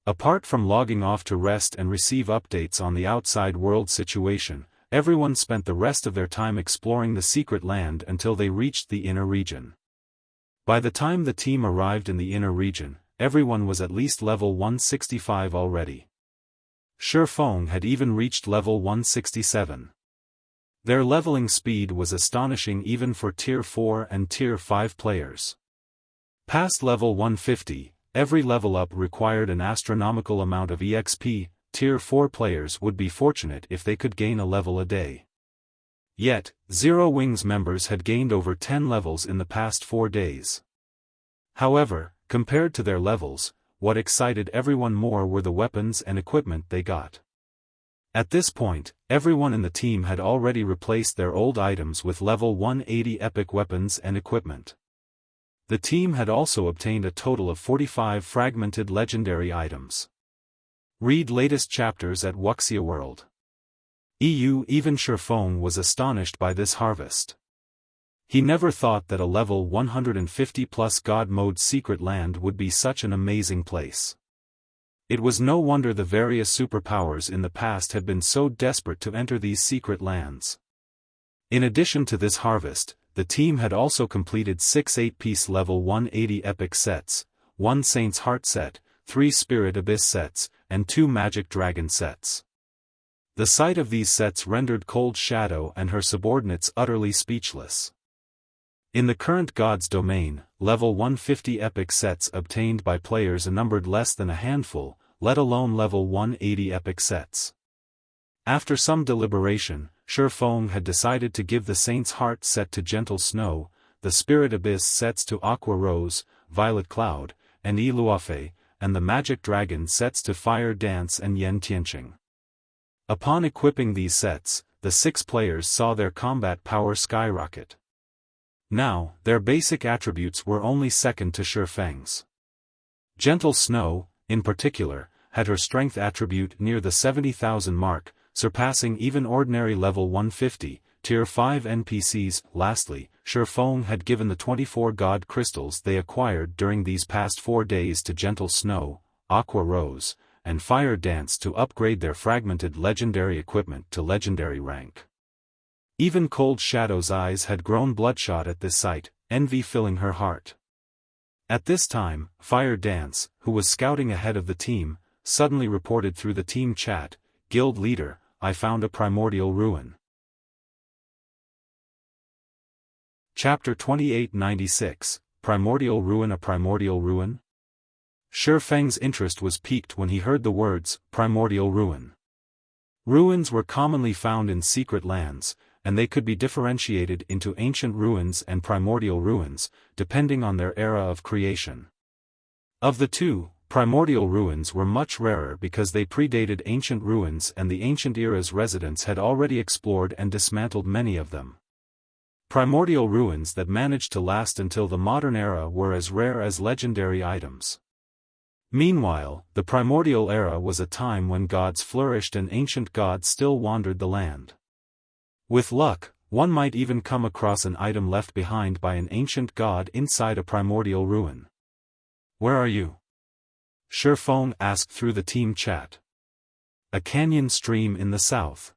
Apart from logging off to rest and receive updates on the outside world situation, everyone spent the rest of their time exploring the secret land until they reached the inner region. By the time the team arrived in the inner region, everyone was at least level 165 already. Xiaofan had even reached level 167. Their leveling speed was astonishing even for Tier 4 and Tier 5 players. Past level 150, every level up required an astronomical amount of EXP. Tier 4 players would be fortunate if they could gain a level a day. Yet, Zero Wing's members had gained over 10 levels in the past 4 days. However, compared to their levels, what excited everyone more were the weapons and equipment they got. At this point, everyone in the team had already replaced their old items with level 180 epic weapons and equipment. The team had also obtained a total of 45 fragmented legendary items. Read latest chapters at Wuxia World. Even Xiaofan was astonished by this harvest. He never thought that a level 150+ God mode secret land would be such an amazing place. It was no wonder the various superpowers in the past had been so desperate to enter these secret lands. In addition to this harvest, the team had also completed 6 8-piece level 180 epic sets, 1 Saint's Heart set, 3 Spirit Abyss sets, and 2 Magic Dragon sets. The sight of these sets rendered Cold Shadow and her subordinates utterly speechless. In the current God's domain, level 150 epic sets obtained by players numbered less than a handful, let alone level 180 epic sets. After some deliberation, Xiaofan had decided to give the Saint's Heart set to Gentle Snow, the Spirit Abyss sets to Aqua Rose, Violet Cloud, and Luofe, and the Magic Dragon sets to Fire Dance and Yen Tianqing. Upon equipping these sets, the 6 players saw their combat power skyrocket. Now, their basic attributes were only second to Xiaofan's. Gentle Snow, in particular, had her strength attribute near the 70,000 mark, surpassing even ordinary level 150, Tier 5 NPCs. Lastly, Xiaofan had given the 24 God crystals they acquired during these past 4 days to Gentle Snow, Aqua Rose, and Fire Dance to upgrade their fragmented legendary equipment to legendary rank. Even Cold Shadow's eyes had grown bloodshot at this sight, envy filling her heart. At this time, Fire Dance, who was scouting ahead of the team, suddenly reported through the team chat, "Guild leader, I found a primordial ruin." Chapter 2896, Primordial Ruin. A primordial ruin? Xiaofang's interest was piqued when he heard the words, primordial ruin. Ruins were commonly found in secret lands, and they could be differentiated into ancient ruins and primordial ruins, depending on their era of creation. Of the two, primordial ruins were much rarer because they predated ancient ruins and the ancient era's residents had already explored and dismantled many of them. Primordial ruins that managed to last until the modern era were as rare as legendary items. Meanwhile, the primordial era was a time when gods flourished and ancient gods still wandered the land. With luck, one might even come across an item left behind by an ancient god inside a primordial ruin. "Where are you?" Xiaofan asked through the team chat. "A canyon stream in the south.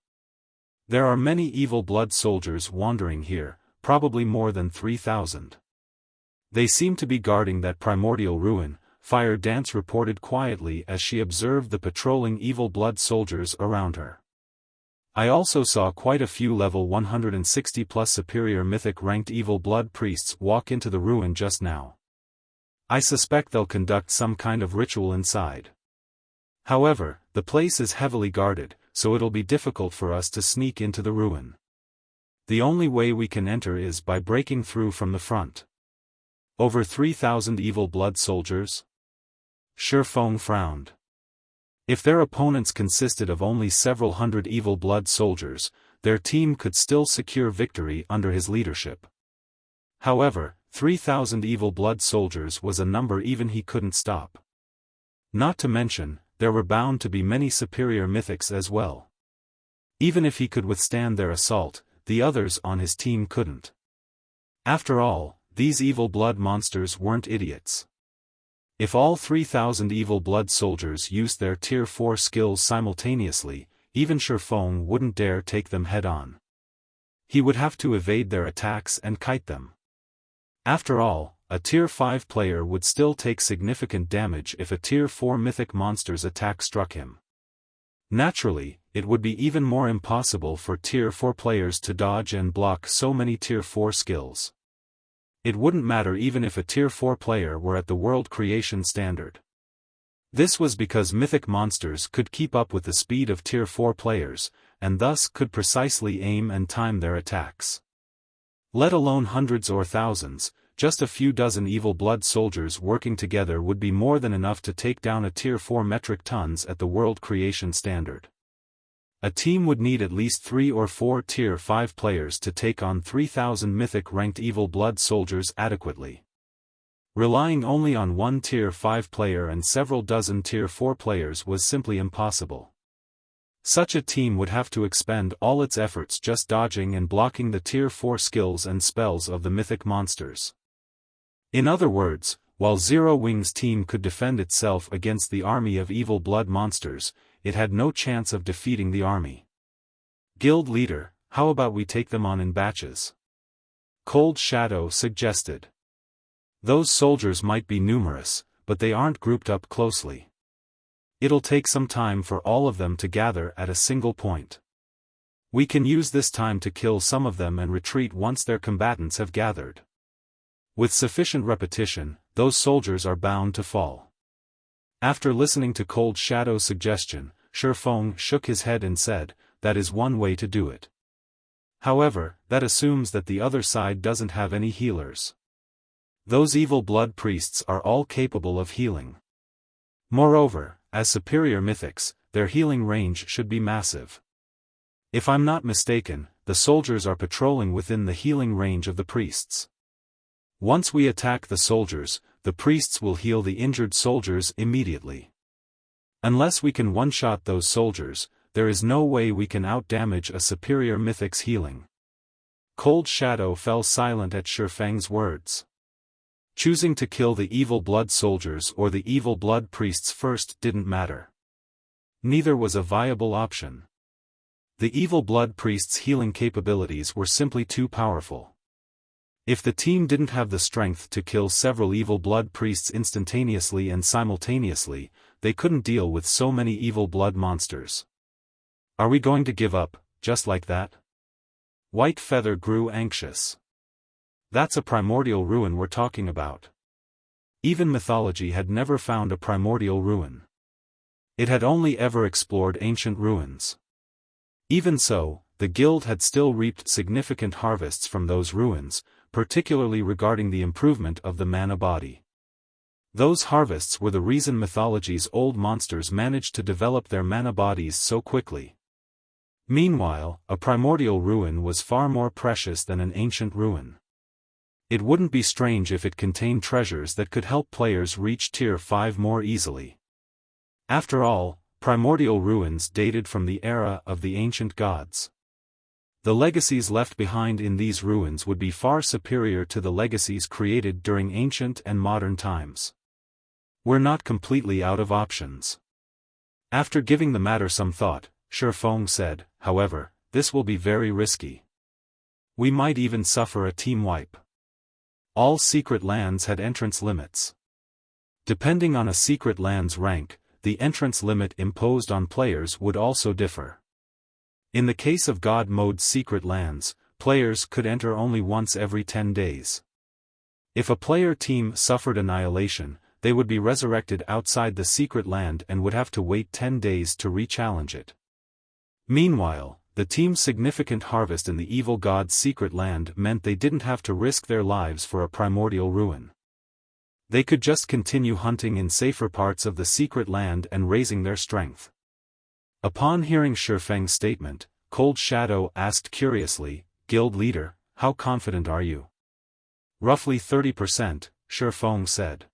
There are many evil blood soldiers wandering here, probably more than 3,000. They seem to be guarding that primordial ruin," Fire Dance reported quietly as she observed the patrolling evil blood soldiers around her. "I also saw quite a few level 160+ superior mythic ranked evil blood priests walk into the ruin just now. I suspect they'll conduct some kind of ritual inside. However, the place is heavily guarded, so it'll be difficult for us to sneak into the ruin. The only way we can enter is by breaking through from the front." "Over 3,000 evil blood soldiers?" Xiaofan frowned. If their opponents consisted of only several hundred evil blood soldiers, their team could still secure victory under his leadership. However, 3,000 evil blood soldiers was a number even he couldn't stop. Not to mention, there were bound to be many superior mythics as well. Even if he could withstand their assault, the others on his team couldn't. After all, these evil blood monsters weren't idiots. If all 3,000 evil blood soldiers used their tier 4 skills simultaneously, even Xiaofan wouldn't dare take them head-on. He would have to evade their attacks and kite them. After all, a tier 5 player would still take significant damage if a tier 4 mythic monster's attack struck him. Naturally, it would be even more impossible for tier 4 players to dodge and block so many tier 4 skills. It wouldn't matter even if a tier 4 player were at the world creation standard. This was because mythic monsters could keep up with the speed of tier 4 players, and thus could precisely aim and time their attacks. Let alone hundreds or thousands, just a few dozen evil blood soldiers working together would be more than enough to take down a tier 4 metric tons at the world creation standard. A team would need at least 3 or 4 tier 5 players to take on 3,000 mythic ranked evil blood soldiers adequately. Relying only on one tier 5 player and several dozen tier 4 players was simply impossible. Such a team would have to expend all its efforts just dodging and blocking the tier 4 skills and spells of the mythic monsters. In other words, while Zero Wing's team could defend itself against the army of evil blood monsters, it had no chance of defeating the army. "Guild leader, how about we take them on in batches?" Cold Shadow suggested. "Those soldiers might be numerous, but they aren't grouped up closely. It'll take some time for all of them to gather at a single point. We can use this time to kill some of them and retreat once their combatants have gathered. With sufficient repetition, those soldiers are bound to fall." After listening to Cold Shadow's suggestion, Xiaofan shook his head and said, "That is one way to do it. However, that assumes that the other side doesn't have any healers. Those evil blood priests are all capable of healing. Moreover, as superior mythics, their healing range should be massive. If I'm not mistaken, the soldiers are patrolling within the healing range of the priests. Once we attack the soldiers, the priests will heal the injured soldiers immediately. Unless we can one-shot those soldiers, there is no way we can outdamage a superior mythic's healing." Cold Shadow fell silent at Xiaofan's words. Choosing to kill the evil blood soldiers or the evil blood priests first didn't matter. Neither was a viable option. The evil blood priests' healing capabilities were simply too powerful. If the team didn't have the strength to kill several evil blood priests instantaneously and simultaneously, they couldn't deal with so many evil blood monsters. "Are we going to give up, just like that?" White Feather grew anxious. "That's a primordial ruin we're talking about." Even mythology had never found a primordial ruin. It had only ever explored ancient ruins. Even so, the guild had still reaped significant harvests from those ruins, particularly regarding the improvement of the mana body. Those harvests were the reason mythology's old monsters managed to develop their mana bodies so quickly. Meanwhile, a primordial ruin was far more precious than an ancient ruin. It wouldn't be strange if it contained treasures that could help players reach Tier 5 more easily. After all, primordial ruins dated from the era of the ancient gods. The legacies left behind in these ruins would be far superior to the legacies created during ancient and modern times. We're not completely out of options. After giving the matter some thought, Xiaofan said, however, this will be very risky. We might even suffer a team wipe. All secret lands had entrance limits. Depending on a secret land's rank, the entrance limit imposed on players would also differ. In the case of God Mode secret lands, players could enter only once every 10 days. If a player team suffered annihilation, they would be resurrected outside the secret land and would have to wait 10 days to re-challenge it. Meanwhile, the team's significant harvest in the evil god's secret land meant they didn't have to risk their lives for a primordial ruin. They could just continue hunting in safer parts of the secret land and raising their strength. Upon hearing Xiaofan's statement, Cold Shadow asked curiously, Guild leader, how confident are you? Roughly 30%, Xiaofan said.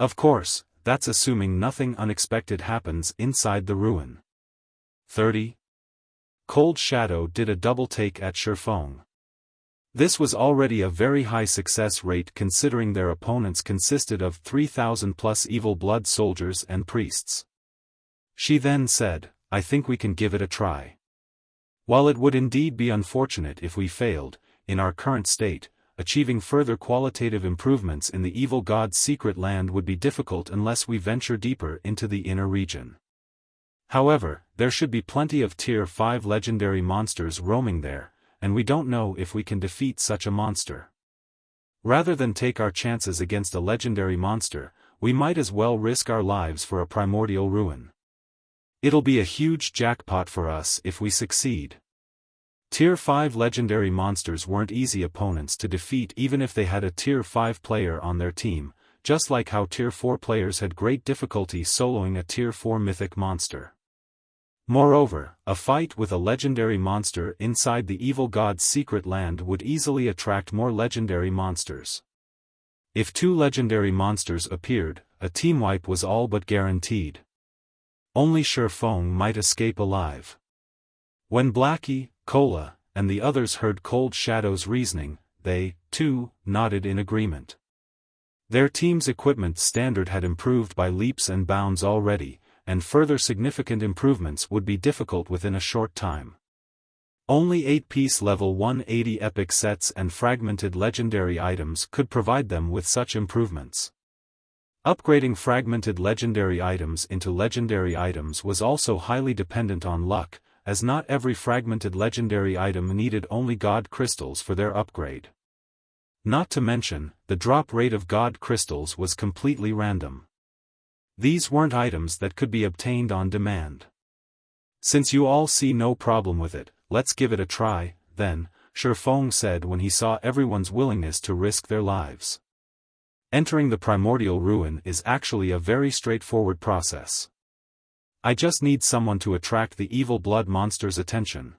Of course, that's assuming nothing unexpected happens inside the ruin. 30? Cold Shadow did a double take at Xiaofan. This was already a very high success rate considering their opponents consisted of 3,000 plus evil blood soldiers and priests. She then said, I think we can give it a try. While it would indeed be unfortunate if we failed, in our current state, achieving further qualitative improvements in the evil god's secret land would be difficult unless we venture deeper into the inner region. However, there should be plenty of Tier 5 legendary monsters roaming there, and we don't know if we can defeat such a monster. Rather than take our chances against a legendary monster, we might as well risk our lives for a primordial ruin. It'll be a huge jackpot for us if we succeed. Tier 5 legendary monsters weren't easy opponents to defeat even if they had a Tier 5 player on their team, just like how Tier 4 players had great difficulty soloing a Tier 4 mythic monster. Moreover, a fight with a legendary monster inside the evil god's secret land would easily attract more legendary monsters. If 2 legendary monsters appeared, a team wipe was all but guaranteed. Only Xiaofan might escape alive. When Blackie, Cola, and the others heard Cold Shadow's reasoning, they, too, nodded in agreement. Their team's equipment standard had improved by leaps and bounds already, and further significant improvements would be difficult within a short time. Only 8-piece level 180 epic sets and fragmented legendary items could provide them with such improvements. Upgrading fragmented legendary items into legendary items was also highly dependent on luck, as not every fragmented legendary item needed only god crystals for their upgrade. Not to mention, the drop rate of god crystals was completely random. These weren't items that could be obtained on demand. Since you all see no problem with it, let's give it a try, then, Xiaofan said when he saw everyone's willingness to risk their lives. Entering the primordial ruin is actually a very straightforward process. I just need someone to attract the evil blood monster's attention.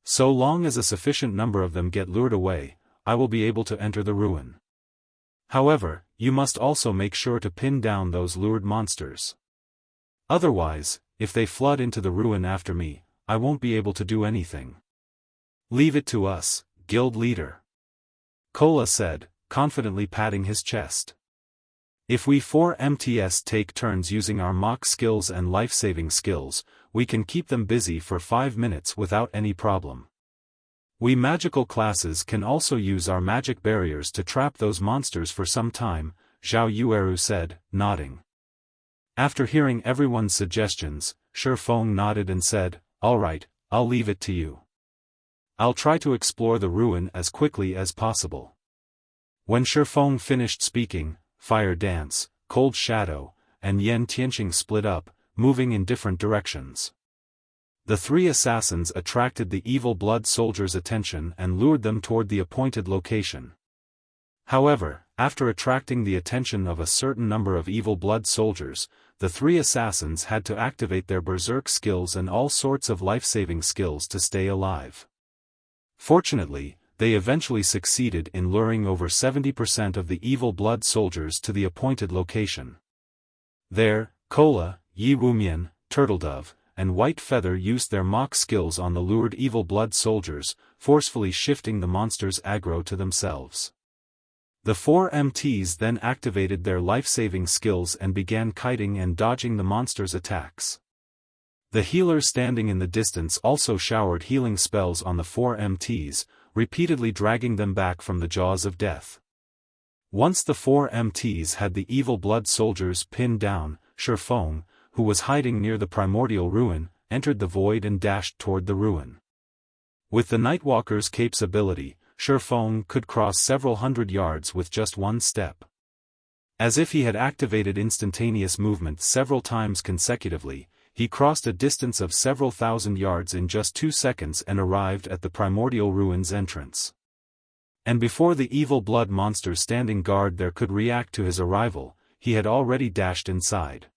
So long as a sufficient number of them get lured away, I will be able to enter the ruin. However, you must also make sure to pin down those lured monsters. Otherwise, if they flood into the ruin after me, I won't be able to do anything. Leave it to us, guild leader. Cola said, confidently patting his chest. If we 4 MTS take turns using our mock skills and life-saving skills, we can keep them busy for 5 minutes without any problem. We magical classes can also use our magic barriers to trap those monsters for some time, Zhao Yueru said, nodding. After hearing everyone's suggestions, Xiaofan nodded and said, alright, I'll leave it to you. I'll try to explore the ruin as quickly as possible. When Xiaofan finished speaking, Fire Dance, Cold Shadow, and Yan Tianqing split up, moving in different directions. The 3 assassins attracted the evil blood soldiers' attention and lured them toward the appointed location. However, after attracting the attention of a certain number of evil blood soldiers, the three assassins had to activate their berserk skills and all sorts of life-saving skills to stay alive. Fortunately, they eventually succeeded in luring over 70% of the evil blood soldiers to the appointed location. There, Kola, Yi Wumian, Turtledove, and White Feather used their mock skills on the lured evil blood soldiers, forcefully shifting the monsters' aggro to themselves. The four MTs then activated their life-saving skills and began kiting and dodging the monsters' attacks. The healers standing in the distance also showered healing spells on the four MTs, repeatedly dragging them back from the jaws of death. Once the four MTs had the evil blood soldiers pinned down, Xiaofan, who was hiding near the primordial ruin, entered the void and dashed toward the ruin. With the Nightwalker's cape's ability, Xiaofan could cross several hundred yards with just one step. As if he had activated instantaneous movement several times consecutively, he crossed a distance of several thousand yards in just 2 seconds and arrived at the primordial ruins entrance. And before the evil blood monsters standing guard there could react to his arrival, he had already dashed inside.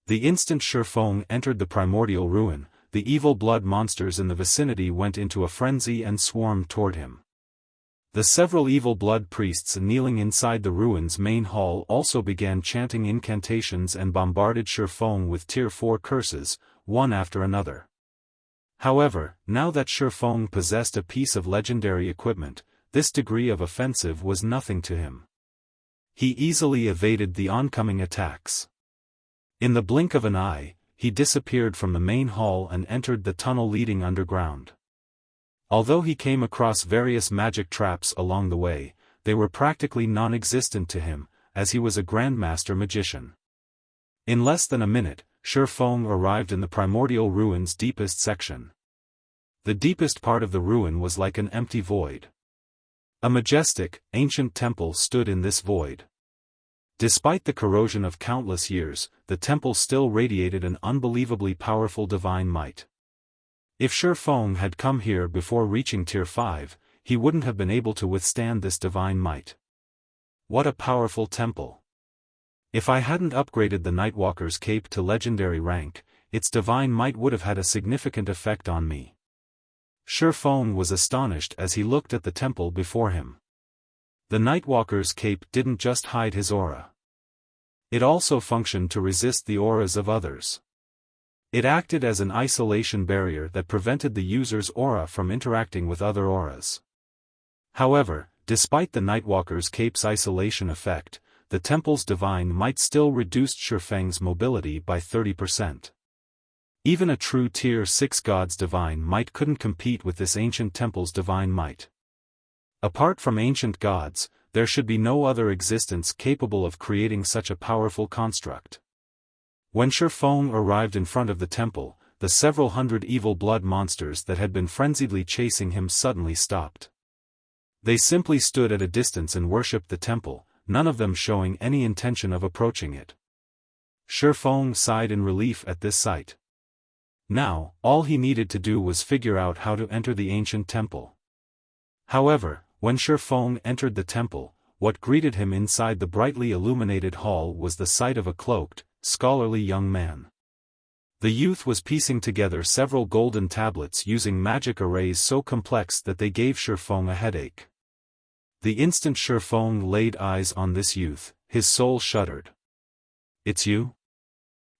The instant Xiaofan entered the primordial ruin, the evil blood monsters in the vicinity went into a frenzy and swarmed toward him. The several evil blood priests kneeling inside the ruins' main hall also began chanting incantations and bombarded Xiaofan with Tier 4 curses, one after another. However, now that Xiaofan possessed a piece of legendary equipment, this degree of offensive was nothing to him. He easily evaded the oncoming attacks. In the blink of an eye, he disappeared from the main hall and entered the tunnel leading underground. Although he came across various magic traps along the way, they were practically non-existent to him, as he was a grandmaster magician. In less than a minute, Xiaofan arrived in the primordial ruin's deepest section. The deepest part of the ruin was like an empty void. A majestic, ancient temple stood in this void. Despite the corrosion of countless years, the temple still radiated an unbelievably powerful divine might. If Xiaofan had come here before reaching Tier 5, he wouldn't have been able to withstand this divine might. What a powerful temple! If I hadn't upgraded the Nightwalker's cape to legendary rank, its divine might would have had a significant effect on me. Xiaofan was astonished as he looked at the temple before him. The Nightwalker's cape didn't just hide his aura. It also functioned to resist the auras of others. It acted as an isolation barrier that prevented the user's aura from interacting with other auras. However, despite the Nightwalker's cape's isolation effect, the temple's divine might still reduced Xiaofan's mobility by 30%. Even a true Tier 6 god's divine might couldn't compete with this ancient temple's divine might. Apart from ancient gods, there should be no other existence capable of creating such a powerful construct. When Xiaofan arrived in front of the temple, the several hundred evil blood monsters that had been frenziedly chasing him suddenly stopped. They simply stood at a distance and worshipped the temple, none of them showing any intention of approaching it. Xiaofan sighed in relief at this sight. Now, all he needed to do was figure out how to enter the ancient temple. However, when Xiaofan entered the temple, what greeted him inside the brightly illuminated hall was the sight of a cloaked, scholarly young man. The youth was piecing together several golden tablets using magic arrays so complex that they gave Xiaofan a headache. The instant Xiaofan laid eyes on this youth, his soul shuddered. "It's you?"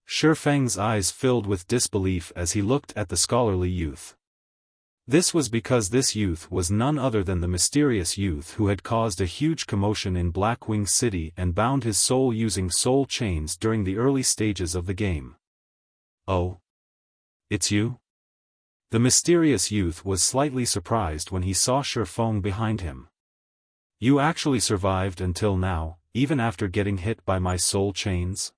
Xiaofan's eyes filled with disbelief as he looked at the scholarly youth. This was because this youth was none other than the mysterious youth who had caused a huge commotion in Blackwing City and bound his soul using soul chains during the early stages of the game. "Oh? It's you?" The mysterious youth was slightly surprised when he saw Xiaofan behind him. "You actually survived until now, even after getting hit by my soul chains?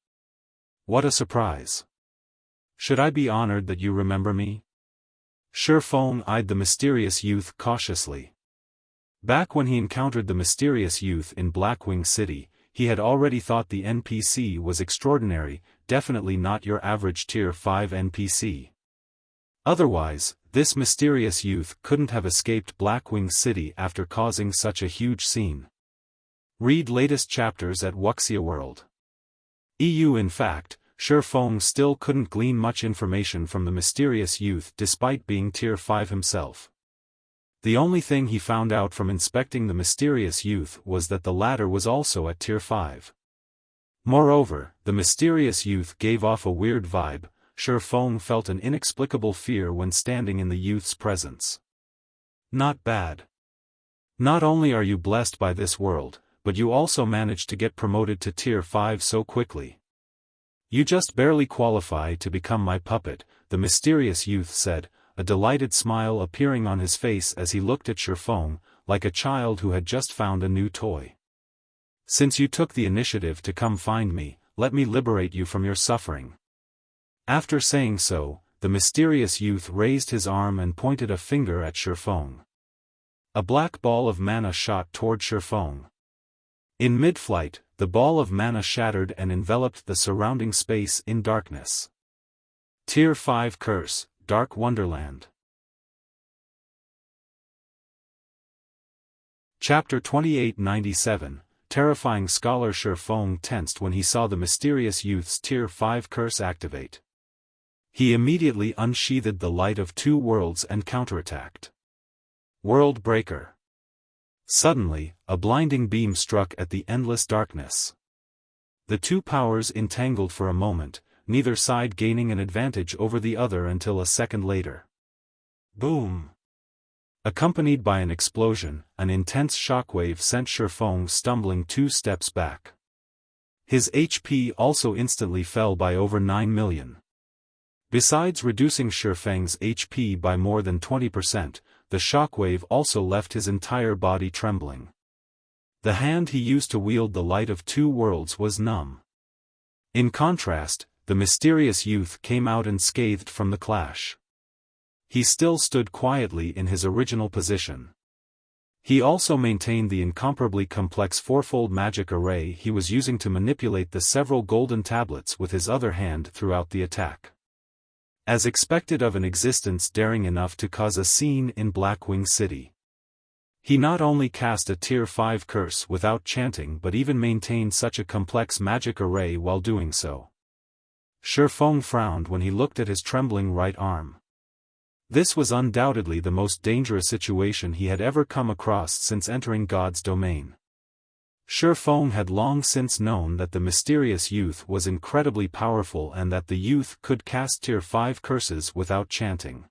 What a surprise. Should I be honored that you remember me?" Xiaofan eyed the mysterious youth cautiously. Back when he encountered the mysterious youth in Blackwing City, he had already thought the NPC was extraordinary, definitely not your average Tier 5 NPC. Otherwise, this mysterious youth couldn't have escaped Blackwing City after causing such a huge scene. Read latest chapters at Wuxia World. EU. In fact, Xiaofan still couldn't glean much information from the mysterious youth despite being Tier 5 himself. The only thing he found out from inspecting the mysterious youth was that the latter was also at Tier 5. Moreover, the mysterious youth gave off a weird vibe. Xiaofan felt an inexplicable fear when standing in the youth's presence. Not bad. Not only are you blessed by this world, but you also managed to get promoted to Tier 5 so quickly. You just barely qualify to become my puppet, the mysterious youth said, a delighted smile appearing on his face as he looked at Xiaofan, like a child who had just found a new toy. Since you took the initiative to come find me, let me liberate you from your suffering. After saying so, the mysterious youth raised his arm and pointed a finger at Xiaofan. A black ball of mana shot toward Xiaofan. In mid-flight, the ball of mana shattered and enveloped the surrounding space in darkness. Tier 5 Curse, Dark Wonderland. Chapter 2897, Terrifying Scholar. Xiaofan tensed when he saw the mysterious youth's Tier 5 curse activate. He immediately unsheathed the Light of Two Worlds and counterattacked. World Breaker. Suddenly, a blinding beam struck at the endless darkness. The two powers entangled for a moment, neither side gaining an advantage over the other until a second later. Boom! Accompanied by an explosion, an intense shockwave sent Xiaofan stumbling 2 steps back. His HP also instantly fell by over 9 million. Besides reducing Xiaofan's HP by more than 20%, the shockwave also left his entire body trembling. The hand he used to wield the Light of Two Worlds was numb. In contrast, the mysterious youth came out unscathed from the clash. He still stood quietly in his original position. He also maintained the incomparably complex fourfold magic array he was using to manipulate the several golden tablets with his other hand throughout the attack. As expected of an existence daring enough to cause a scene in Blackwing City. He not only cast a Tier 5 curse without chanting but even maintained such a complex magic array while doing so. Xiaofan frowned when he looked at his trembling right arm. This was undoubtedly the most dangerous situation he had ever come across since entering God's domain. Xiaofan had long since known that the mysterious youth was incredibly powerful and that the youth could cast Tier 5 curses without chanting.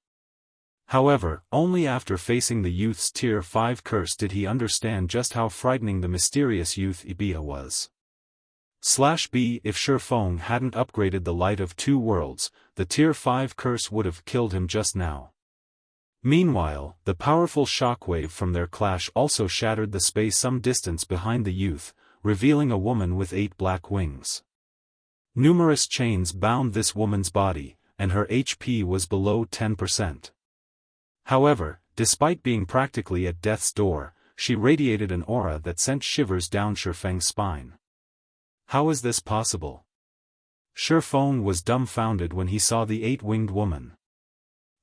However, only after facing the youth's Tier 5 curse did he understand just how frightening the mysterious youth Ibia was. /B If Xiaofan hadn't upgraded the Light of Two Worlds, the Tier 5 curse would have killed him just now. Meanwhile, the powerful shockwave from their clash also shattered the space some distance behind the youth, revealing a woman with 8 black wings. Numerous chains bound this woman's body, and her HP was below 10%. However, despite being practically at death's door, she radiated an aura that sent shivers down Xiaofan's spine. How is this possible? Xiaofan was dumbfounded when he saw the 8-winged woman.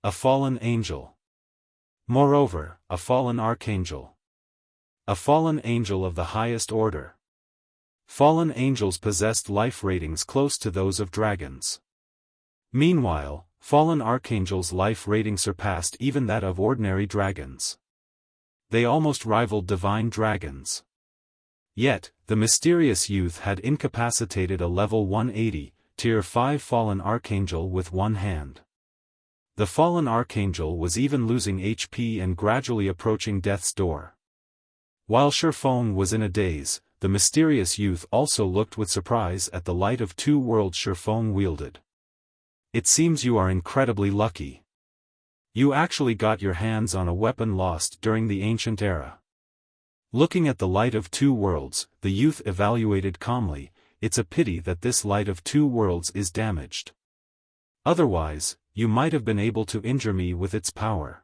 A fallen angel. Moreover, a fallen archangel. A fallen angel of the highest order. Fallen angels possessed life ratings close to those of dragons. Meanwhile, fallen archangels' life rating surpassed even that of ordinary dragons. They almost rivaled divine dragons. Yet, the mysterious youth had incapacitated a level 180, Tier 5 fallen archangel with one hand. The fallen archangel was even losing HP and gradually approaching death's door. While Xiaofan was in a daze, the mysterious youth also looked with surprise at the Light of Two Worlds Xiaofan wielded. It seems you are incredibly lucky. You actually got your hands on a weapon lost during the ancient era. Looking at the Light of Two Worlds, the youth evaluated calmly, it's a pity that this Light of Two Worlds is damaged. Otherwise, you might have been able to injure me with its power.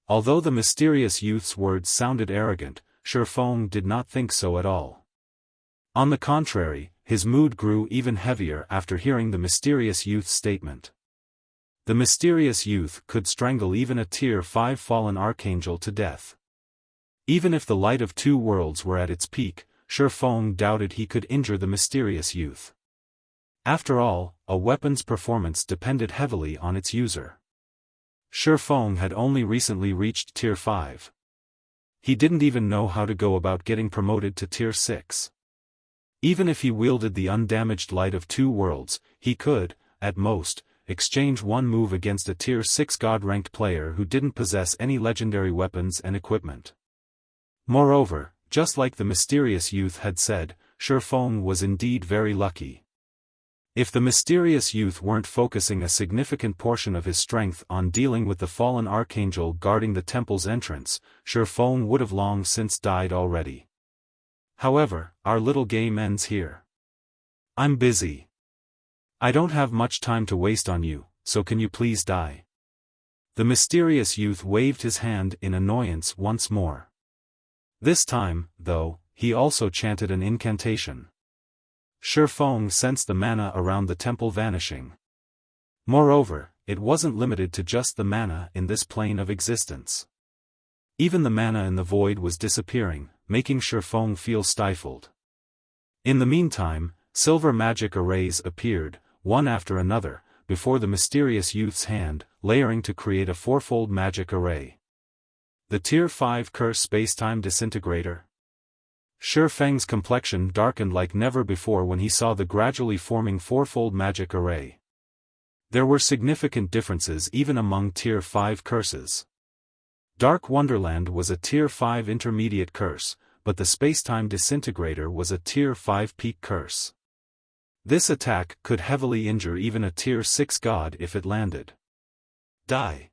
Although the mysterious youth's words sounded arrogant, Xiaofan did not think so at all. On the contrary, his mood grew even heavier after hearing the mysterious youth's statement. The mysterious youth could strangle even a Tier 5 fallen archangel to death. Even if the Light of Two Worlds were at its peak, Xiaofan doubted he could injure the mysterious youth. After all, a weapon's performance depended heavily on its user. Xiaofan had only recently reached Tier 5. He didn't even know how to go about getting promoted to Tier 6. Even if he wielded the undamaged light of two worlds, he could, at most, exchange one move against a Tier 6 god-ranked player who didn't possess any legendary weapons and equipment. Moreover, just like the mysterious youth had said, Xiaofan was indeed very lucky. If the mysterious youth weren't focusing a significant portion of his strength on dealing with the fallen archangel guarding the temple's entrance, Xiaofan would have long since died already. However, our little game ends here. I'm busy. I don't have much time to waste on you, so can you please die? The mysterious youth waved his hand in annoyance once more. This time, though, he also chanted an incantation. Xiaofan sensed the mana around the temple vanishing. Moreover, it wasn't limited to just the mana in this plane of existence. Even the mana in the void was disappearing, making Xiaofan feel stifled. In the meantime, silver magic arrays appeared, one after another, before the mysterious youth's hand, layering to create a fourfold magic array. The Tier 5 Curse Spacetime Disintegrator. Xiaofang's complexion darkened like never before when he saw the gradually forming fourfold magic array. There were significant differences even among Tier 5 curses. Dark Wonderland was a Tier 5 intermediate curse, but the Spacetime Disintegrator was a Tier 5 peak curse. This attack could heavily injure even a Tier 6 god if it landed. Die.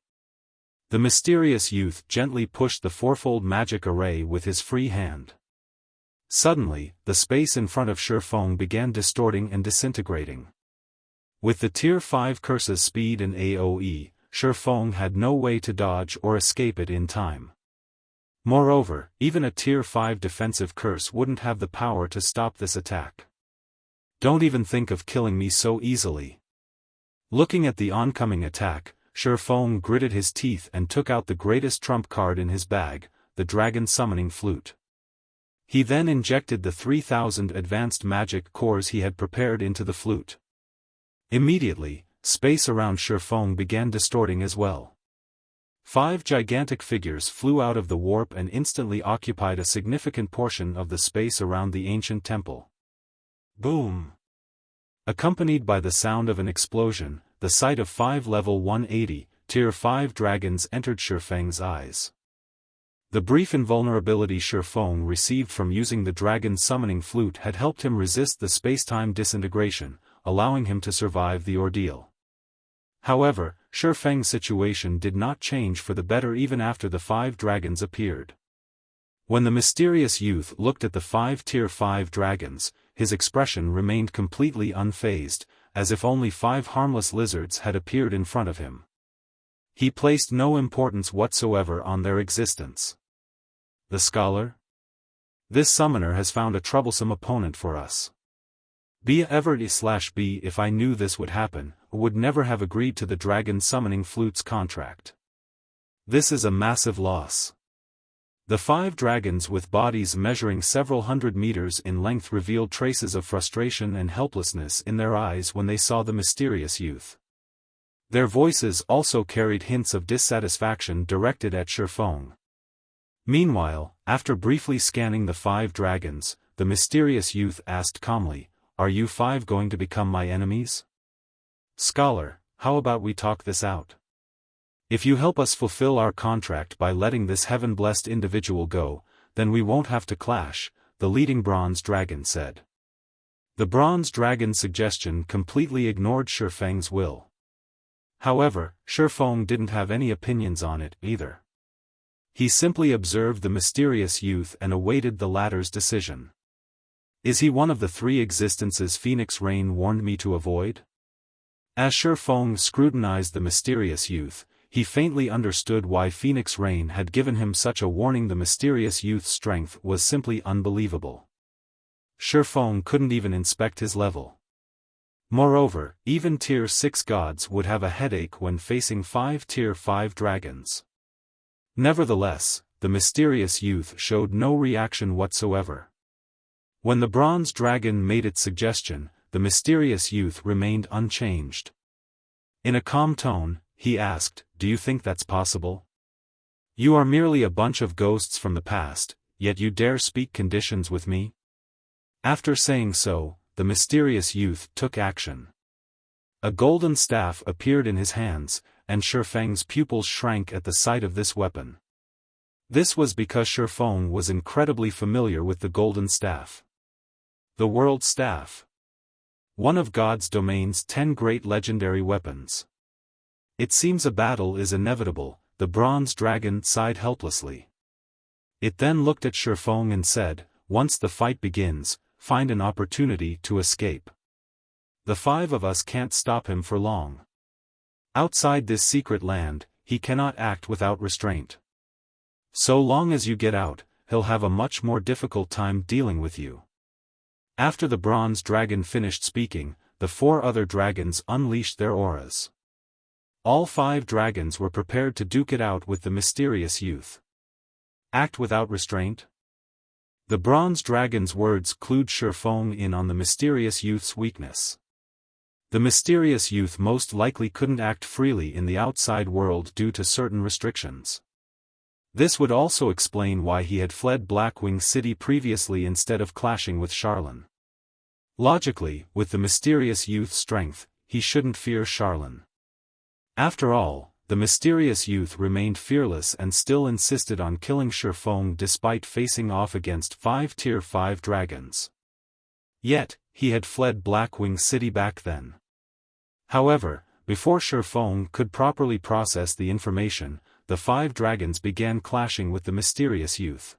The mysterious youth gently pushed the fourfold magic array with his free hand. Suddenly, the space in front of Xiaofan began distorting and disintegrating. With the Tier 5 curse's speed and AoE, Xiaofan had no way to dodge or escape it in time. Moreover, even a Tier 5 defensive curse wouldn't have the power to stop this attack. Don't even think of killing me so easily. Looking at the oncoming attack, Xiaofan gritted his teeth and took out the greatest trump card in his bag, the Dragon Summoning Flute. He then injected the 3,000 advanced magic cores he had prepared into the flute. Immediately, space around Xiaofan began distorting as well. 5 gigantic figures flew out of the warp and instantly occupied a significant portion of the space around the ancient temple. Boom! Accompanied by the sound of an explosion, the sight of 5 level 180, Tier 5 dragons entered Xiaofang's eyes. The brief invulnerability Xiaofan received from using the Dragon Summoning Flute had helped him resist the spacetime disintegration, allowing him to survive the ordeal. However, Xiaofang's situation did not change for the better even after the 5 dragons appeared. When the mysterious youth looked at the 5 Tier 5 dragons, his expression remained completely unfazed, as if only 5 harmless lizards had appeared in front of him. He placed no importance whatsoever on their existence. The scholar? This summoner has found a troublesome opponent for us. B if I knew this would happen, would never have agreed to the Dragon Summoning Flute's contract. This is a massive loss. The 5 dragons with bodies measuring several hundred meters in length revealed traces of frustration and helplessness in their eyes when they saw the mysterious youth. Their voices also carried hints of dissatisfaction directed at Xiaofan. Meanwhile, after briefly scanning the 5 dragons, the mysterious youth asked calmly, "Are you 5 going to become my enemies? Scholar, how about we talk this out? If you help us fulfill our contract by letting this heaven-blessed individual go, then we won't have to clash," the leading bronze dragon said. The bronze dragon's suggestion completely ignored Xiaofang's will. However, Xiaofan didn't have any opinions on it either. He simply observed the mysterious youth and awaited the latter's decision. Is he one of the 3 existences Phoenix Rain warned me to avoid? As Xiaofan scrutinized the mysterious youth, he faintly understood why Phoenix Rain had given him such a warning. The mysterious youth's strength was simply unbelievable. Xiaofan couldn't even inspect his level. Moreover, even Tier 6 gods would have a headache when facing 5 Tier 5 dragons. Nevertheless, the mysterious youth showed no reaction whatsoever. When the bronze dragon made its suggestion, the mysterious youth remained unchanged. In a calm tone, he asked, "Do you think that's possible? You are merely a bunch of ghosts from the past, yet you dare speak conditions with me?" After saying so, the mysterious youth took action. A golden staff appeared in his hands, and Xiaofan's pupils shrank at the sight of this weapon. This was because Xiaofan was incredibly familiar with the golden staff. The World Staff. One of God's domain's 10 great legendary weapons. It seems a battle is inevitable, the bronze dragon sighed helplessly. It then looked at Xiaofan and said, "Once the fight begins, find an opportunity to escape. The 5 of us can't stop him for long. Outside this secret land, he cannot act without restraint. So long as you get out, he'll have a much more difficult time dealing with you." After the bronze dragon finished speaking, the 4 other dragons unleashed their auras. All 5 dragons were prepared to duke it out with the mysterious youth. Act without restraint? The bronze dragon's words clued Xiaofan in on the mysterious youth's weakness. The mysterious youth most likely couldn't act freely in the outside world due to certain restrictions. This would also explain why he had fled Blackwing City previously instead of clashing with Charlene. Logically, with the mysterious youth's strength, he shouldn't fear Charlene. After all, the mysterious youth remained fearless and still insisted on killing Xiaofan despite facing off against 5 Tier 5 dragons. Yet, he had fled Blackwing City back then. However, before Xiaofan could properly process the information, the 5 dragons began clashing with the mysterious youth.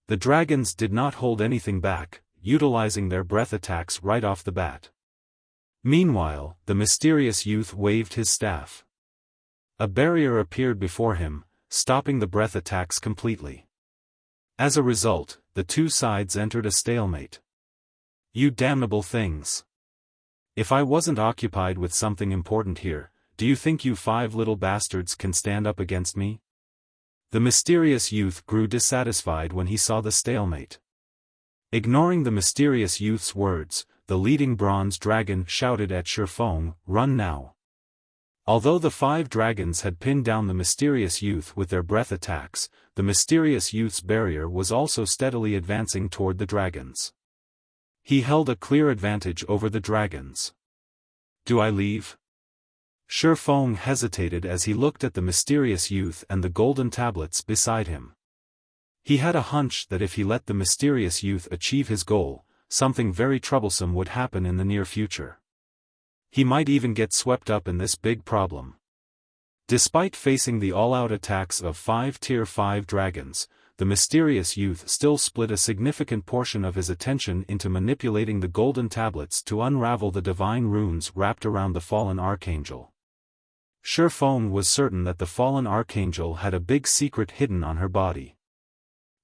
The dragons did not hold anything back, utilizing their breath attacks right off the bat. Meanwhile, the mysterious youth waved his staff. A barrier appeared before him, stopping the breath attacks completely. As a result, the 2 sides entered a stalemate. "You damnable things! If I wasn't occupied with something important here, do you think you 5 little bastards can stand up against me?" The mysterious youth grew dissatisfied when he saw the stalemate. Ignoring the mysterious youth's words, the leading bronze dragon shouted at Xiaofan, "Run now!" Although the 5 dragons had pinned down the mysterious youth with their breath attacks, the mysterious youth's barrier was also steadily advancing toward the dragons. He held a clear advantage over the dragons. "Do I leave?" Xiaofan hesitated as he looked at the mysterious youth and the golden tablets beside him. He had a hunch that if he let the mysterious youth achieve his goal, something very troublesome would happen in the near future. He might even get swept up in this big problem. Despite facing the all-out attacks of 5 Tier 5 dragons, the mysterious youth still split a significant portion of his attention into manipulating the golden tablets to unravel the divine runes wrapped around the fallen archangel. Xiaofan was certain that the fallen archangel had a big secret hidden on her body.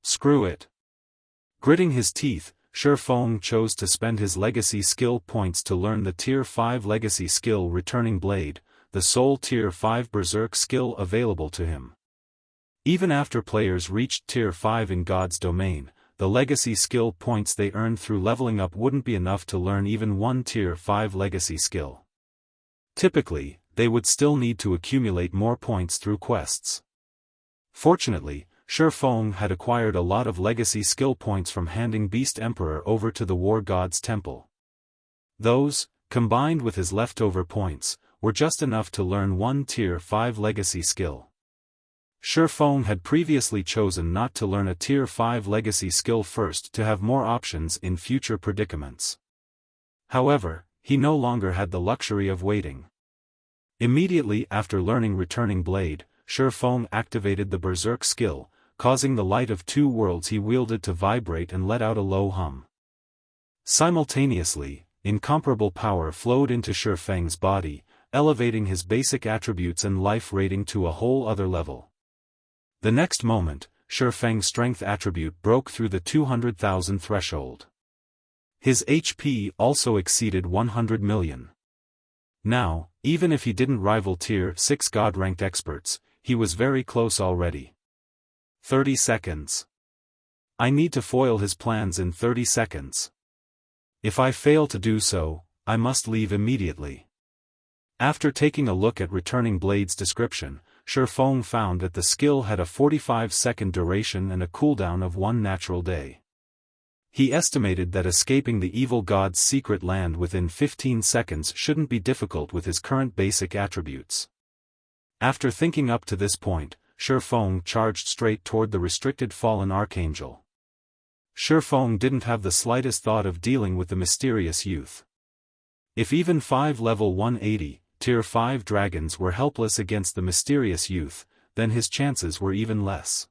Screw it. Gritting his teeth, Xiaofan chose to spend his legacy skill points to learn the Tier 5 legacy skill Returning Blade, the sole Tier 5 Berserk skill available to him. Even after players reached Tier 5 in God's domain, the legacy skill points they earned through leveling up wouldn't be enough to learn even one Tier 5 legacy skill. Typically, they would still need to accumulate more points through quests. Fortunately, Xiaofan had acquired a lot of legacy skill points from handing Beast Emperor over to the War God's temple. Those, combined with his leftover points, were just enough to learn one Tier 5 legacy skill. Xiaofan had previously chosen not to learn a Tier 5 legacy skill first to have more options in future predicaments. However, he no longer had the luxury of waiting. Immediately after learning Returning Blade, Xiaofan activated the Berserk skill, causing the light of 2 worlds he wielded to vibrate and let out a low hum. Simultaneously, incomparable power flowed into Xiaofan's body, elevating his basic attributes and life rating to a whole other level. The next moment, Xiaofang's strength attribute broke through the 200,000 threshold. His HP also exceeded 100 million. Now, even if he didn't rival Tier 6 God-ranked experts, he was very close already. 30 seconds. I need to foil his plans in 30 seconds. If I fail to do so, I must leave immediately. After taking a look at Returning Blade's description, Xiaofan found that the skill had a 45-second duration and a cooldown of 1 natural day. He estimated that escaping the evil god's secret land within 15 seconds shouldn't be difficult with his current basic attributes. After thinking up to this point, Xiaofan charged straight toward the restricted fallen archangel. Xiaofan didn't have the slightest thought of dealing with the mysterious youth. If even 5 level 180, tier 5 dragons were helpless against the mysterious youth, then his chances were even less.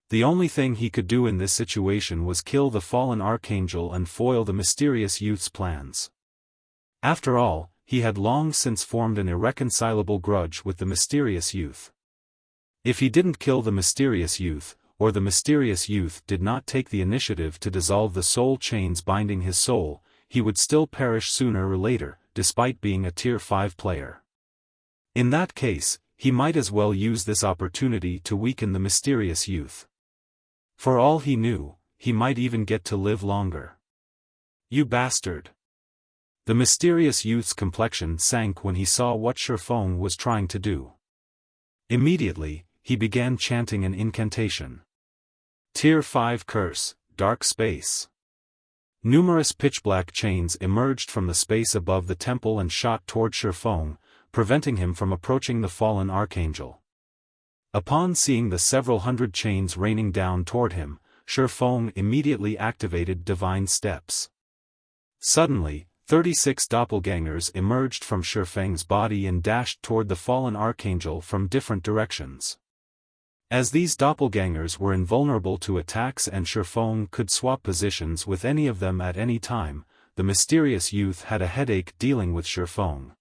The only thing he could do in this situation was kill the fallen archangel and foil the mysterious youth's plans. After all, he had long since formed an irreconcilable grudge with the mysterious youth. If he didn't kill the mysterious youth, or the mysterious youth did not take the initiative to dissolve the soul chains binding his soul, he would still perish sooner or later, despite being a tier 5 player. In that case, he might as well use this opportunity to weaken the mysterious youth. For all he knew, he might even get to live longer. You bastard! The mysterious youth's complexion sank when he saw what Xiaofan was trying to do. Immediately, he began chanting an incantation. Tier 5 Curse, Dark Space. Numerous pitch-black chains emerged from the space above the temple and shot toward Xiaofan, preventing him from approaching the fallen archangel. Upon seeing the several hundred chains raining down toward him, Xiaofan immediately activated Divine Steps. Suddenly, 36 doppelgangers emerged from Xiaofan's body and dashed toward the fallen archangel from different directions. As these doppelgangers were invulnerable to attacks and Xiaofan could swap positions with any of them at any time, the mysterious youth had a headache dealing with Xiaofan.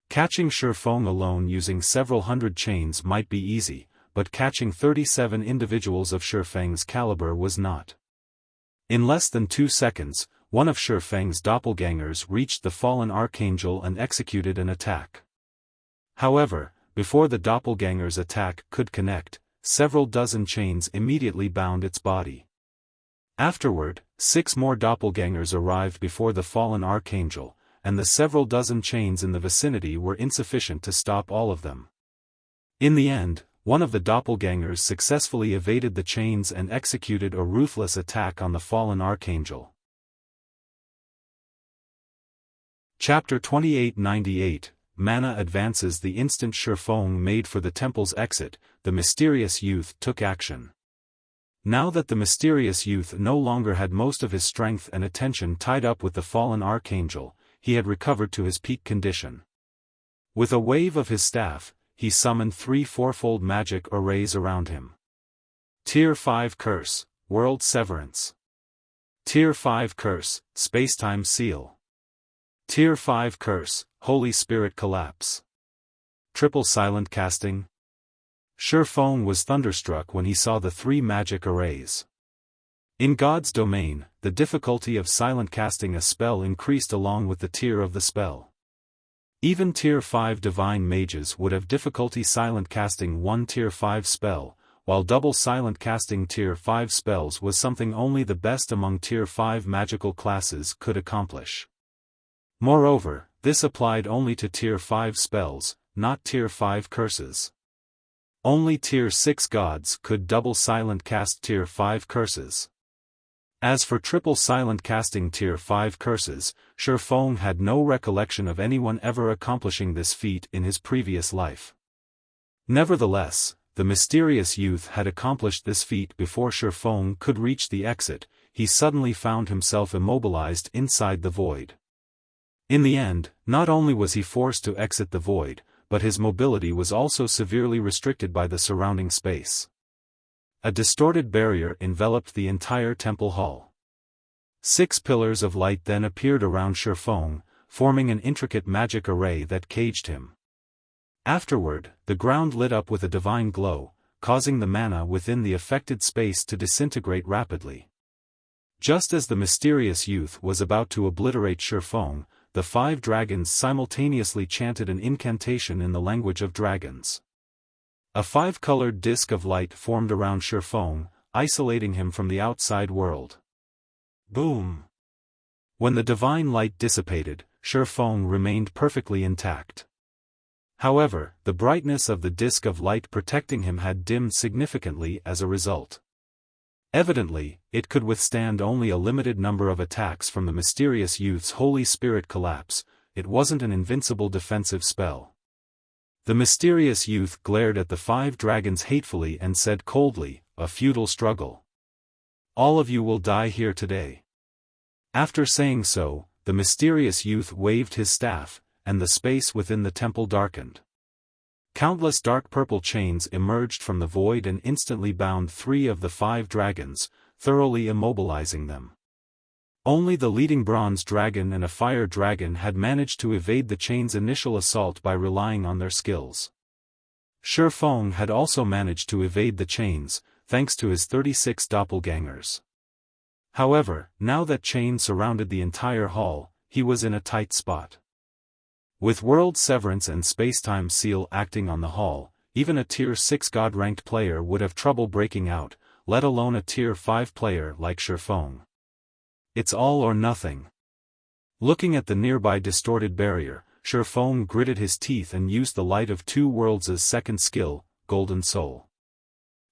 Catching Xiaofan alone using several hundred chains might be easy, but catching 37 individuals of Xiaofan's caliber was not. In less than 2 seconds, one of Xiaofan's doppelgangers reached the fallen archangel and executed an attack. However, before the doppelganger's attack could connect, several dozen chains immediately bound its body. Afterward, 6 more doppelgangers arrived before the fallen archangel, and the several dozen chains in the vicinity were insufficient to stop all of them. In the end, one of the doppelgangers successfully evaded the chains and executed a ruthless attack on the fallen archangel. Chapter 2898, Mana advances. The instant Xiaofan made for the temple's exit, the mysterious youth took action. Now that the mysterious youth no longer had most of his strength and attention tied up with the fallen archangel, he had recovered to his peak condition. With a wave of his staff, he summoned 3 fourfold magic arrays around him. Tier 5 Curse, World Severance. Tier 5 Curse, Spacetime Seal. Tier 5 Curse, Holy Spirit Collapse. Triple Silent Casting. Xiaofan was thunderstruck when he saw the 3 magic arrays. In God's domain, the difficulty of silent casting a spell increased along with the tier of the spell. Even tier 5 divine mages would have difficulty silent casting one tier 5 spell, while double silent casting tier 5 spells was something only the best among tier 5 magical classes could accomplish. Moreover, this applied only to tier 5 spells, not tier 5 curses. Only tier 6 gods could double silent cast tier 5 curses. As for triple silent casting tier 5 curses, Xiaofan had no recollection of anyone ever accomplishing this feat in his previous life. Nevertheless, the mysterious youth had accomplished this feat before Xiaofan could reach the exit. He suddenly found himself immobilized inside the void. In the end, not only was he forced to exit the void, but his mobility was also severely restricted by the surrounding space. A distorted barrier enveloped the entire temple hall. 6 pillars of light then appeared around Xiaofan, forming an intricate magic array that caged him. Afterward, the ground lit up with a divine glow, causing the mana within the affected space to disintegrate rapidly. Just as the mysterious youth was about to obliterate Xiaofan, the 5 dragons simultaneously chanted an incantation in the language of dragons. A 5-colored disk of light formed around Xiaofan, isolating him from the outside world. Boom! When the divine light dissipated, Xiaofan remained perfectly intact. However, the brightness of the disk of light protecting him had dimmed significantly as a result. Evidently, it could withstand only a limited number of attacks from the mysterious youth's holy spirit collapse. It wasn't an invincible defensive spell. The mysterious youth glared at the 5 dragons hatefully and said coldly, "A futile struggle. All of you will die here today." After saying so, the mysterious youth waved his staff, and the space within the temple darkened. Countless dark purple chains emerged from the void and instantly bound 3 of the 5 dragons, thoroughly immobilizing them. Only the leading bronze dragon and a fire dragon had managed to evade the chain's initial assault by relying on their skills. Xiaofan had also managed to evade the chains, thanks to his 36 doppelgangers. However, now that chain surrounded the entire hall, he was in a tight spot. With World Severance and Spacetime Seal acting on the hall, even a Tier 6 God-ranked player would have trouble breaking out, let alone a Tier 5 player like Xiaofan. It's all or nothing. Looking at the nearby distorted barrier, Xiaofan gritted his teeth and used the light of 2 worlds' second skill, Golden Soul.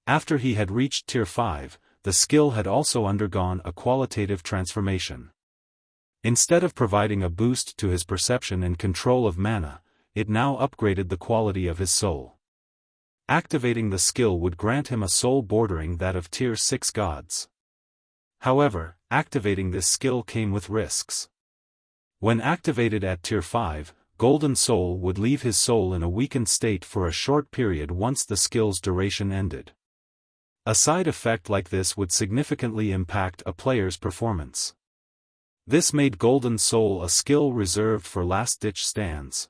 After he had reached Tier 5, the skill had also undergone a qualitative transformation. Instead of providing a boost to his perception and control of mana, it now upgraded the quality of his soul. Activating the skill would grant him a soul bordering that of Tier 6 gods. However, activating this skill came with risks. When activated at Tier 5, Golden Soul would leave his soul in a weakened state for a short period once the skill's duration ended. A side effect like this would significantly impact a player's performance. This made Golden Soul a skill reserved for last-ditch stands.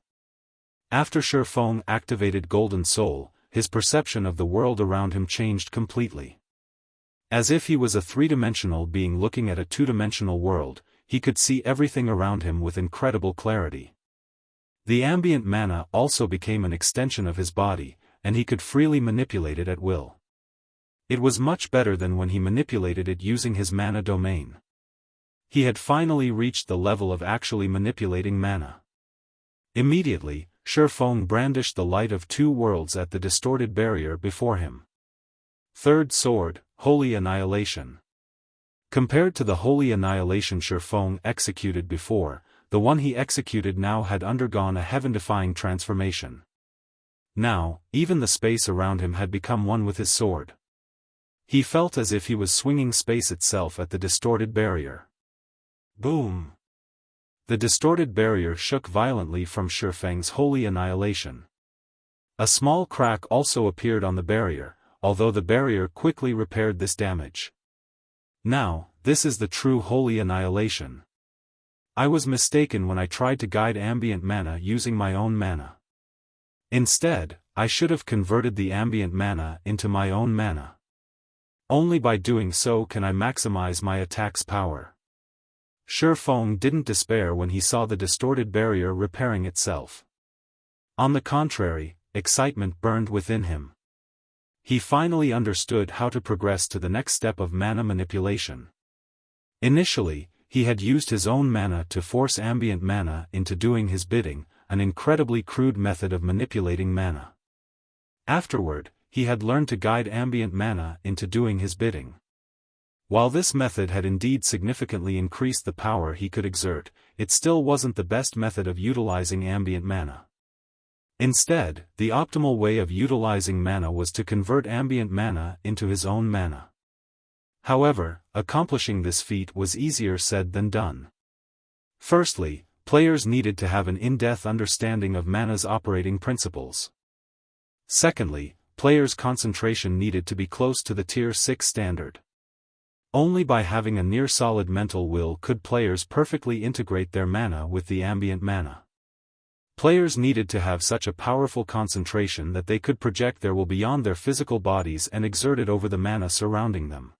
After Xiaofan activated Golden Soul, his perception of the world around him changed completely. As if he was a 3-dimensional being looking at a 2-dimensional world, he could see everything around him with incredible clarity. The ambient mana also became an extension of his body, and he could freely manipulate it at will. It was much better than when he manipulated it using his mana domain. He had finally reached the level of actually manipulating mana. Immediately, Xiaofan brandished the light of 2 worlds at the distorted barrier before him. Third sword, Holy Annihilation. Compared to the Holy Annihilation Xiaofan executed before, the one he executed now had undergone a heaven-defying transformation. Now, even the space around him had become one with his sword. He felt as if he was swinging space itself at the distorted barrier. Boom! The distorted barrier shook violently from Xiaofan's Holy Annihilation. A small crack also appeared on the barrier, although the barrier quickly repaired this damage. Now, this is the true Holy Annihilation. I was mistaken when I tried to guide ambient mana using my own mana. Instead, I should have converted the ambient mana into my own mana. Only by doing so can I maximize my attack's power. Xiaofan didn't despair when he saw the distorted barrier repairing itself. On the contrary, excitement burned within him. He finally understood how to progress to the next step of mana manipulation. Initially, he had used his own mana to force ambient mana into doing his bidding, an incredibly crude method of manipulating mana. Afterward, he had learned to guide ambient mana into doing his bidding. While this method had indeed significantly increased the power he could exert, it still wasn't the best method of utilizing ambient mana. Instead, the optimal way of utilizing mana was to convert ambient mana into his own mana. However, accomplishing this feat was easier said than done. Firstly, players needed to have an in-depth understanding of mana's operating principles. Secondly, players' concentration needed to be close to the Tier 6 standard. Only by having a near-solid mental will could players perfectly integrate their mana with the ambient mana. Players needed to have such a powerful concentration that they could project their will beyond their physical bodies and exert it over the mana surrounding them.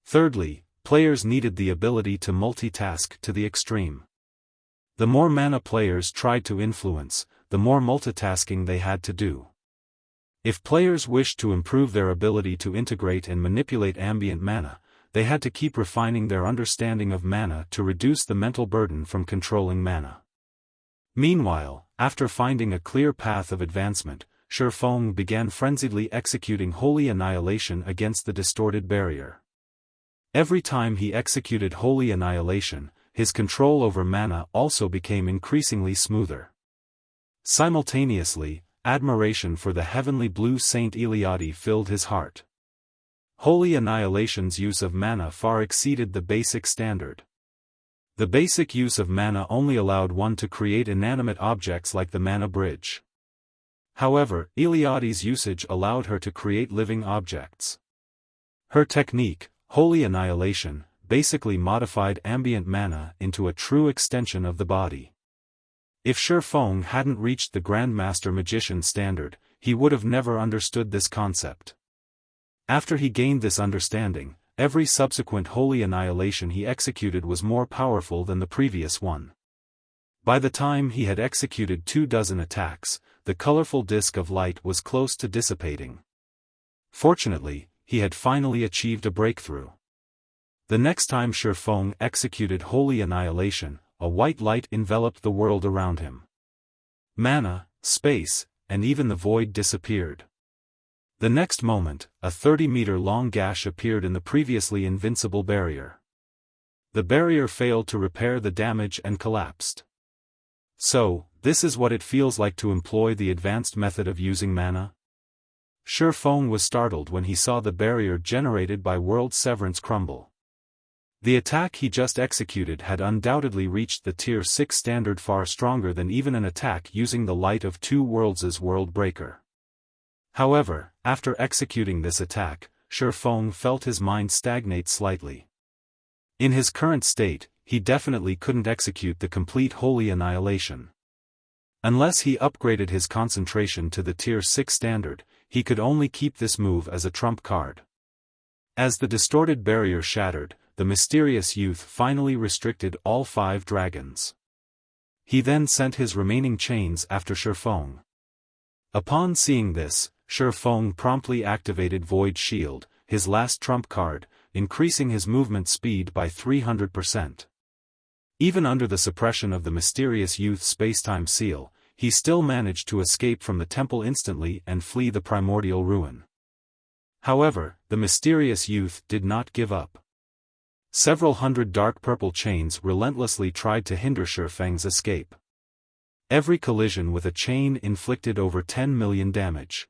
Thirdly, players needed the ability to multitask to the extreme. The more mana players tried to influence, the more multitasking they had to do. If players wished to improve their ability to integrate and manipulate ambient mana, they had to keep refining their understanding of mana to reduce the mental burden from controlling mana. Meanwhile, after finding a clear path of advancement, Xiaofan began frenziedly executing Holy Annihilation against the distorted barrier. Every time he executed Holy Annihilation, his control over mana also became increasingly smoother. Simultaneously, admiration for the heavenly blue Saint Eliade filled his heart. Holy Annihilation's use of mana far exceeded the basic standard. The basic use of mana only allowed one to create inanimate objects like the mana bridge. However, Eliade's usage allowed her to create living objects. Her technique, Holy Annihilation, basically modified ambient mana into a true extension of the body. If Xiaofan hadn't reached the Grandmaster Magician standard, he would have never understood this concept. After he gained this understanding, every subsequent Holy Annihilation he executed was more powerful than the previous one. By the time he had executed 24 attacks, the colorful disk of light was close to dissipating. Fortunately, he had finally achieved a breakthrough. The next time Xiaofan executed Holy Annihilation, a white light enveloped the world around him. Mana, space, and even the void disappeared. The next moment, a 30-meter-long gash appeared in the previously invincible barrier. The barrier failed to repair the damage and collapsed. So, this is what it feels like to employ the advanced method of using mana? Xiaofan was startled when he saw the barrier generated by World Severance crumble. The attack he just executed had undoubtedly reached the Tier 6 standard, far stronger than even an attack using the Light of Two Worlds' World Breaker. However, after executing this attack, Xiaofan felt his mind stagnate slightly. In his current state, he definitely couldn't execute the complete Holy Annihilation. Unless he upgraded his concentration to the Tier 6 standard, he could only keep this move as a trump card. As the distorted barrier shattered, the mysterious youth finally restricted all 5 dragons. He then sent his remaining chains after Xiaofan. Upon seeing this, Xiaofan promptly activated Void Shield, his last trump card, increasing his movement speed by 300%. Even under the suppression of the mysterious youth's spacetime seal, he still managed to escape from the temple instantly and flee the Primordial ruin. However, the mysterious youth did not give up. Several hundred dark purple chains relentlessly tried to hinder Xiaofan's escape. Every collision with a chain inflicted over 10 million damage.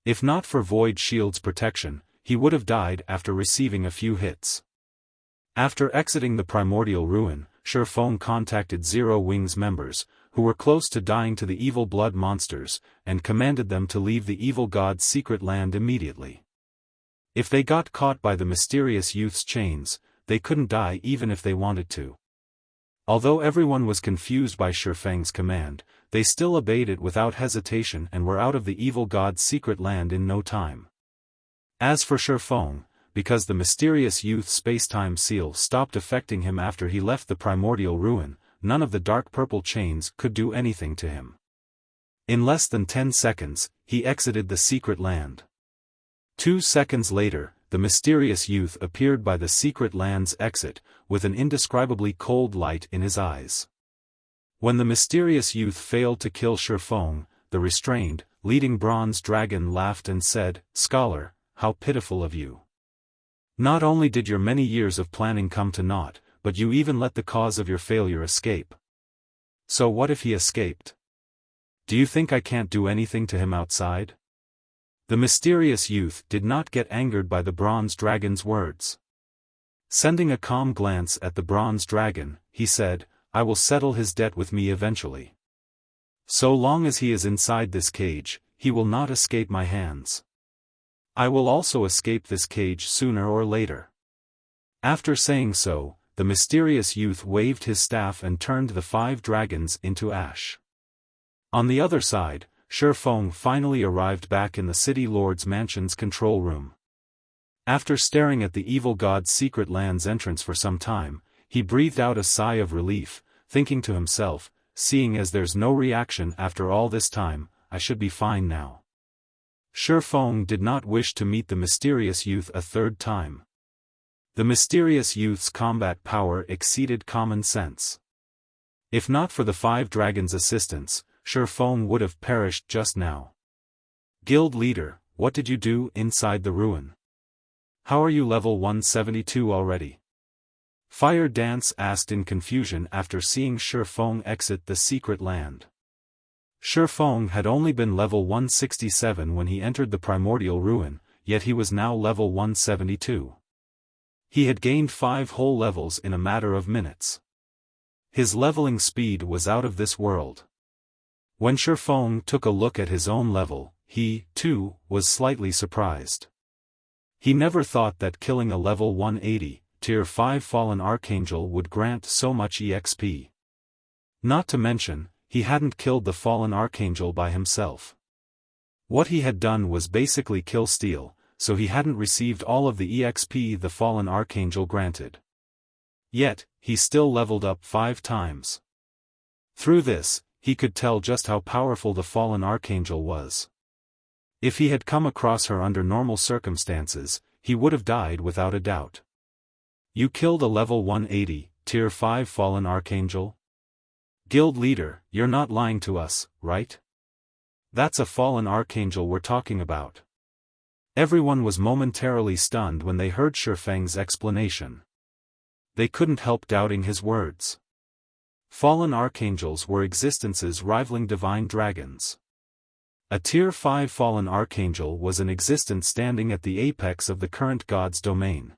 If not for Void Shield's protection, he would have died after receiving a few hits. After exiting the Primordial ruin, Xiaofan contacted Zero Wings members, who were close to dying to the evil blood monsters, and commanded them to leave the evil god's secret land immediately. If they got caught by the mysterious youth's chains, they couldn't die even if they wanted to. Although everyone was confused by Xiaofang's command, they still obeyed it without hesitation and were out of the evil god's secret land in no time. As for Xiaofan, because the mysterious youth's spacetime seal stopped affecting him after he left the Primordial ruin, none of the dark purple chains could do anything to him. In less than 10 seconds, he exited the secret land. 2 seconds later, the mysterious youth appeared by the secret land's exit, with an indescribably cold light in his eyes. When the mysterious youth failed to kill Xiaofan, the restrained, leading bronze dragon laughed and said, "Scholar, how pitiful of you. Not only did your many years of planning come to naught, but you even let the cause of your failure escape. So what if he escaped? Do you think I can't do anything to him outside?" The mysterious youth did not get angered by the bronze dragon's words. Sending a calm glance at the bronze dragon, he said, "I will settle his debt with me eventually. So long as he is inside this cage, he will not escape my hands. I will also escape this cage sooner or later." After saying so, the mysterious youth waved his staff and turned the 5 dragons into ash. On the other side, Xiaofan finally arrived back in the City Lord's mansion's control room. After staring at the evil god's secret land's entrance for some time, he breathed out a sigh of relief, thinking to himself, "Seeing as there's no reaction after all this time, I should be fine now." Xiaofan did not wish to meet the mysterious youth a third time. The mysterious youth's combat power exceeded common sense. If not for the 5 dragons' assistance, Xiaofan would have perished just now. Guild leader, what did you do inside the ruin? How are you level 172 already? Fire Dance asked in confusion after seeing Xiaofan exit the secret land. Xiaofan had only been level 167 when he entered the Primordial ruin, yet he was now level 172. He had gained 5 whole levels in a matter of minutes. His leveling speed was out of this world. When Xiaofan took a look at his own level, he, too, was slightly surprised. He never thought that killing a level 180, Tier 5 Fallen Archangel would grant so much EXP. Not to mention, he hadn't killed the Fallen Archangel by himself. What he had done was basically kill steal, so he hadn't received all of the EXP the Fallen Archangel granted. Yet, he still leveled up 5 times. Through this, he could tell just how powerful the Fallen Archangel was. If he had come across her under normal circumstances, he would have died without a doubt. You killed a level 180, Tier 5 Fallen Archangel? Guild leader, you're not lying to us, right? That's a Fallen Archangel we're talking about. Everyone was momentarily stunned when they heard Xiaofang's explanation. They couldn't help doubting his words. Fallen Archangels were existences rivaling divine dragons. A Tier 5 Fallen Archangel was an existence standing at the apex of the current god's domain.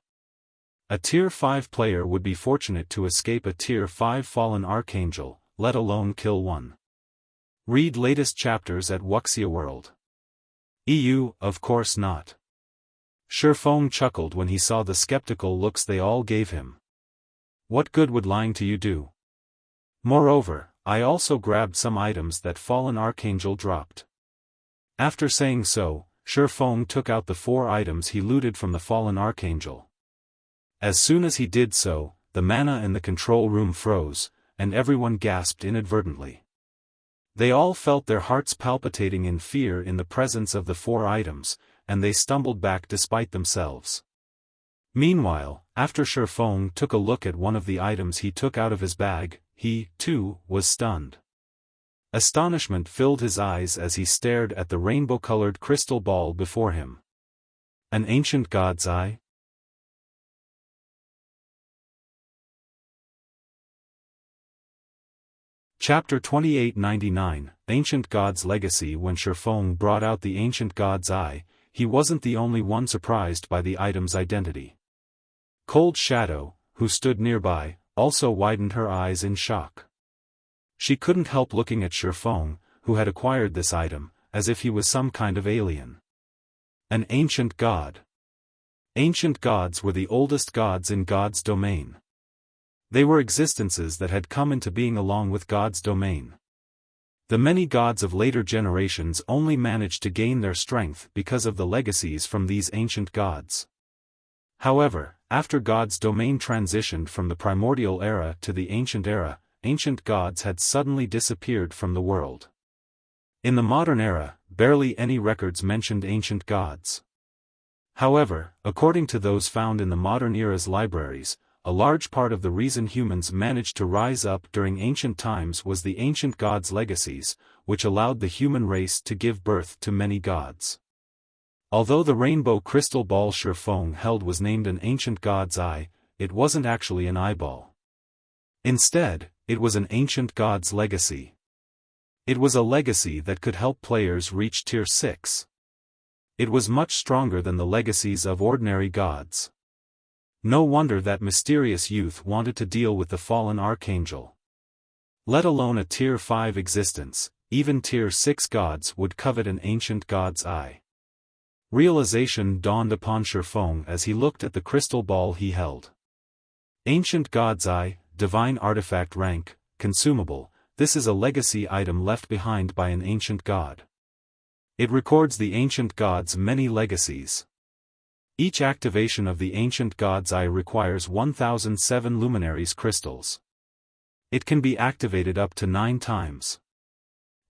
A Tier 5 player would be fortunate to escape a Tier 5 Fallen Archangel, let alone kill one. Read latest chapters at Wuxia World. EU, of course not. Xiaofan chuckled when he saw the skeptical looks they all gave him. What good would lying to you do? Moreover, I also grabbed some items that Fallen Archangel dropped. After saying so, Xiaofan took out the 4 items he looted from the Fallen Archangel. As soon as he did so, the mana in the control room froze, and everyone gasped inadvertently. They all felt their hearts palpitating in fear in the presence of the 4 items, and they stumbled back despite themselves. Meanwhile, after Xiaofan took a look at one of the items he took out of his bag, he, too, was stunned. Astonishment filled his eyes as he stared at the rainbow-colored crystal ball before him. An ancient god's eye? Chapter 2899, Ancient God's Legacy. When Xiaofan brought out the Ancient God's Eye, he wasn't the only one surprised by the item's identity. Cold Shadow, who stood nearby, also widened her eyes in shock. She couldn't help looking at Xiaofan, who had acquired this item, as if he was some kind of alien. An ancient god. Ancient gods were the oldest gods in God's domain. They were existences that had come into being along with God's domain. The many gods of later generations only managed to gain their strength because of the legacies from these ancient gods. However, after God's domain transitioned from the Primordial era to the Ancient era, ancient gods had suddenly disappeared from the world. In the modern era, barely any records mentioned ancient gods. However, according to those found in the modern era's libraries, a large part of the reason humans managed to rise up during ancient times was the ancient gods' legacies, which allowed the human race to give birth to many gods. Although the rainbow crystal ball Xiaofan held was named an ancient god's eye, it wasn't actually an eyeball. Instead, it was an ancient god's legacy. It was a legacy that could help players reach Tier 6. It was much stronger than the legacies of ordinary gods. No wonder that mysterious youth wanted to deal with the Fallen Archangel. Let alone a Tier 5 existence, even Tier 6 gods would covet an ancient god's eye. Realization dawned upon Xiaofan as he looked at the crystal ball he held. Ancient god's eye, divine artifact rank, consumable, this is a legacy item left behind by an ancient god. It records the ancient god's many legacies. Each activation of the ancient god's eye requires 1007 luminaries crystals. It can be activated up to 9 times.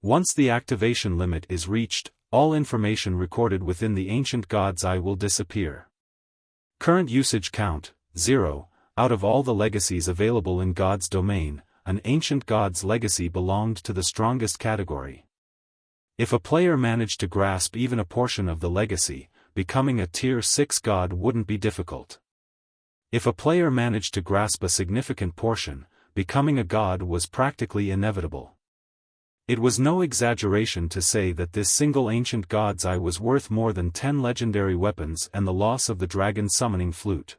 Once the activation limit is reached, all information recorded within the ancient god's eye will disappear. Current usage count, 0. Out of all the legacies available in God's domain, an ancient god's legacy belonged to the strongest category. If a player managed to grasp even a portion of the legacy, becoming a Tier 6 god wouldn't be difficult. If a player managed to grasp a significant portion, becoming a god was practically inevitable. It was no exaggeration to say that this single ancient god's eye was worth more than 10 legendary weapons and the loss of the dragon summoning flute.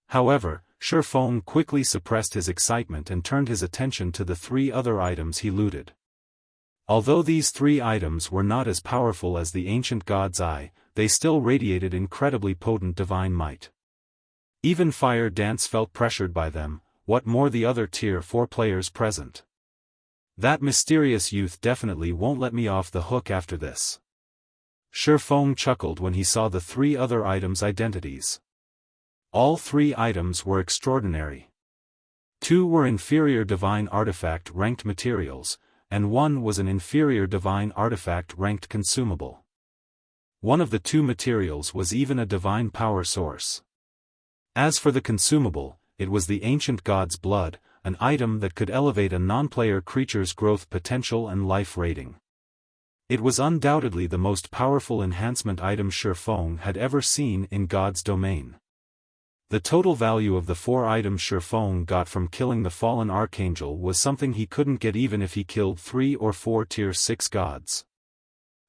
However, Xiaofan quickly suppressed his excitement and turned his attention to the 3 other items he looted. Although these 3 items were not as powerful as the ancient god's eye, they still radiated incredibly potent divine might. Even Fire Dance felt pressured by them, what more the other Tier 4 players present. That mysterious youth definitely won't let me off the hook after this. Xiaofan chuckled when he saw the 3 other items' identities. All 3 items were extraordinary. 2 were inferior divine artifact ranked materials, and 1 was an inferior divine artifact ranked consumable. One of the 2 materials was even a divine power source. As for the consumable, it was the ancient god's blood, an item that could elevate a non-player creature's growth potential and life rating. It was undoubtedly the most powerful enhancement item Xiaofan had ever seen in God's domain. The total value of the 4 items Xiaofan got from killing the fallen archangel was something he couldn't get even if he killed 3 or 4 Tier 6 gods.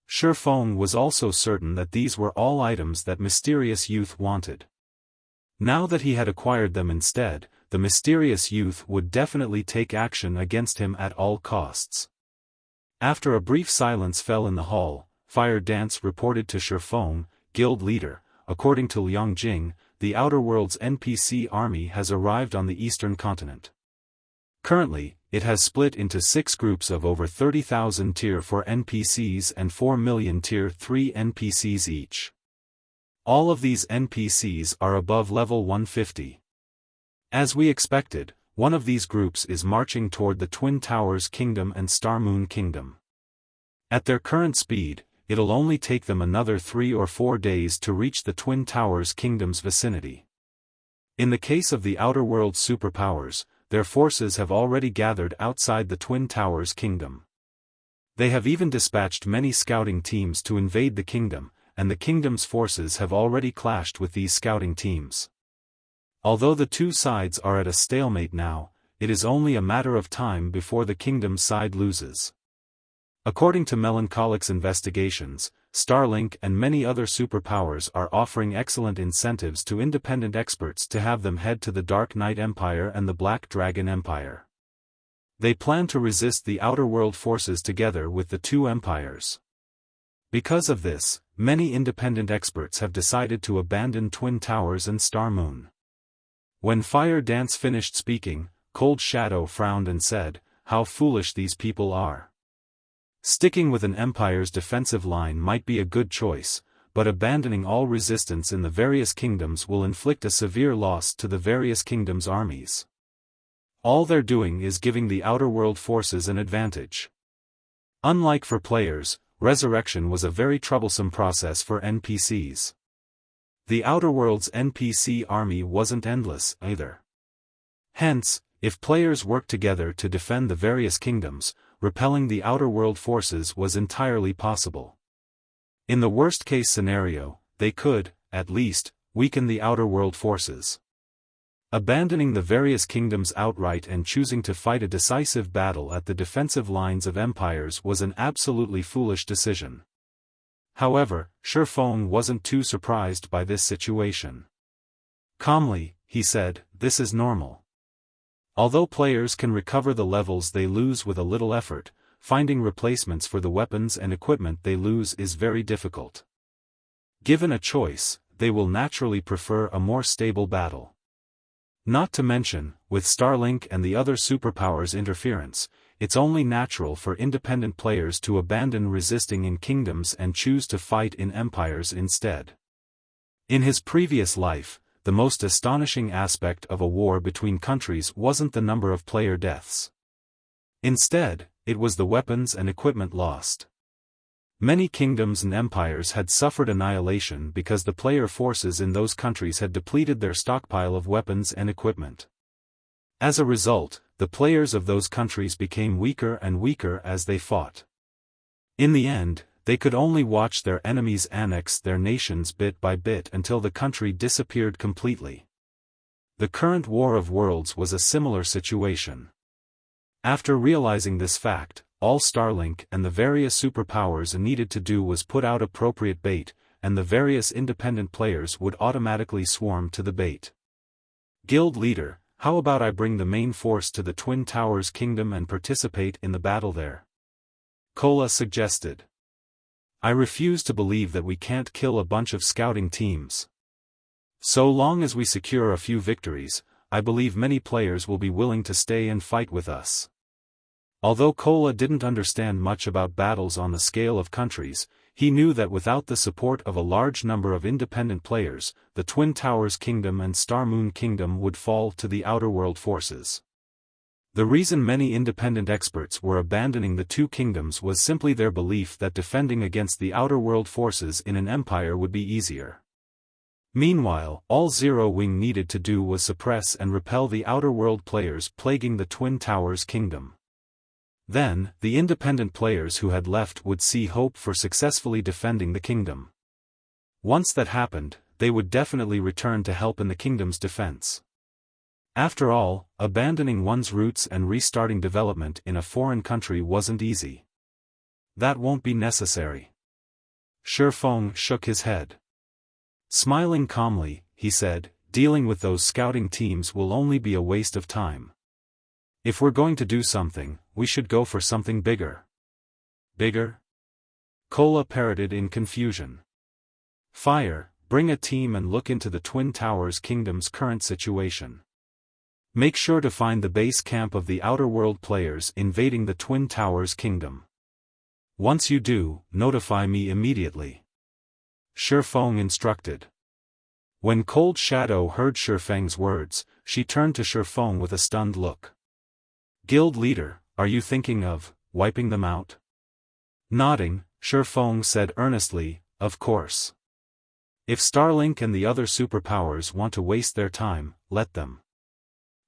Xiaofan was also certain that these were all items that mysterious youth wanted. Now that he had acquired them instead, the mysterious youth would definitely take action against him at all costs. After a brief silence fell in the hall, Fire Dance reported to Xiaofan, guild leader, according to Liang Jing, the Outer Worlds NPC army has arrived on the eastern continent. Currently, it has split into 6 groups of over 30,000 Tier 4 NPCs and 4 million Tier 3 NPCs each. All of these NPCs are above level 150. As we expected, one of these groups is marching toward the Twin Towers Kingdom and Star Moon Kingdom. At their current speed, it'll only take them another 3 or 4 days to reach the Twin Towers Kingdom's vicinity. In the case of the Outer Worlds superpowers, their forces have already gathered outside the Twin Towers Kingdom. They have even dispatched many scouting teams to invade the kingdom, and the kingdom's forces have already clashed with these scouting teams. Although the 2 sides are at a stalemate now, it is only a matter of time before the kingdom's side loses. According to Melancholic's investigations, Starlink and many other superpowers are offering excellent incentives to independent experts to have them head to the Dark Knight Empire and the Black Dragon Empire. They plan to resist the Outer World forces together with the 2 empires. Because of this, many independent experts have decided to abandon Twin Towers and Star Moon. When Fire Dance finished speaking, Cold Shadow frowned and said, "How foolish these people are. Sticking with an empire's defensive line might be a good choice, but abandoning all resistance in the various kingdoms will inflict a severe loss to the various kingdoms' armies. All they're doing is giving the Outer World forces an advantage." Unlike for players, resurrection was a very troublesome process for NPCs. The Outer Worlds NPC army wasn't endless, either. Hence, if players worked together to defend the various kingdoms, repelling the Outer World forces was entirely possible. In the worst-case scenario, they could, at least, weaken the Outer World forces. Abandoning the various kingdoms outright and choosing to fight a decisive battle at the defensive lines of empires was an absolutely foolish decision. However, Xiaofan wasn't too surprised by this situation. Calmly, he said, "This is normal. Although players can recover the levels they lose with a little effort, finding replacements for the weapons and equipment they lose is very difficult. Given a choice, they will naturally prefer a more stable battle. Not to mention, with Starlink and the other superpowers' interference, it's only natural for independent players to abandon resisting in kingdoms and choose to fight in empires instead." In his previous life, the most astonishing aspect of a war between countries wasn't the number of player deaths. Instead, it was the weapons and equipment lost. Many kingdoms and empires had suffered annihilation because the player forces in those countries had depleted their stockpile of weapons and equipment. As a result, the players of those countries became weaker and weaker as they fought. In the end, they could only watch their enemies annex their nations bit by bit until the country disappeared completely. The current War of Worlds was a similar situation. After realizing this fact, all Starlink and the various superpowers needed to do was put out appropriate bait, and the various independent players would automatically swarm to the bait. Guild leader, how about I bring the main force to the Twin Towers Kingdom and participate in the battle there? Kola suggested. I refuse to believe that we can't kill a bunch of scouting teams. So long as we secure a few victories, I believe many players will be willing to stay and fight with us. Although Kola didn't understand much about battles on the scale of countries, he knew that without the support of a large number of independent players, the Twin Towers Kingdom and Star Moon Kingdom would fall to the Outer World forces. The reason many independent experts were abandoning the two kingdoms was simply their belief that defending against the Outer World forces in an empire would be easier. Meanwhile, all Zero Wing needed to do was suppress and repel the Outer World players plaguing the Twin Towers Kingdom. Then, the independent players who had left would see hope for successfully defending the kingdom. Once that happened, they would definitely return to help in the kingdom's defense. After all, abandoning one's roots and restarting development in a foreign country wasn't easy. That won't be necessary. Xiaofan shook his head. Smiling calmly, he said, dealing with those scouting teams will only be a waste of time. If we're going to do something, we should go for something bigger. Bigger? Kola parroted in confusion. Fire, bring a team and look into the Twin Towers Kingdom's current situation. Make sure to find the base camp of the Outer World players invading the Twin Towers Kingdom. Once you do, notify me immediately. Xiaofan instructed. When Cold Shadow heard Xiaofang's words, she turned to Xiaofan with a stunned look. Guild leader, are you thinking of wiping them out? Nodding, Xiaofan said earnestly, of course. If Starlink and the other superpowers want to waste their time, let them.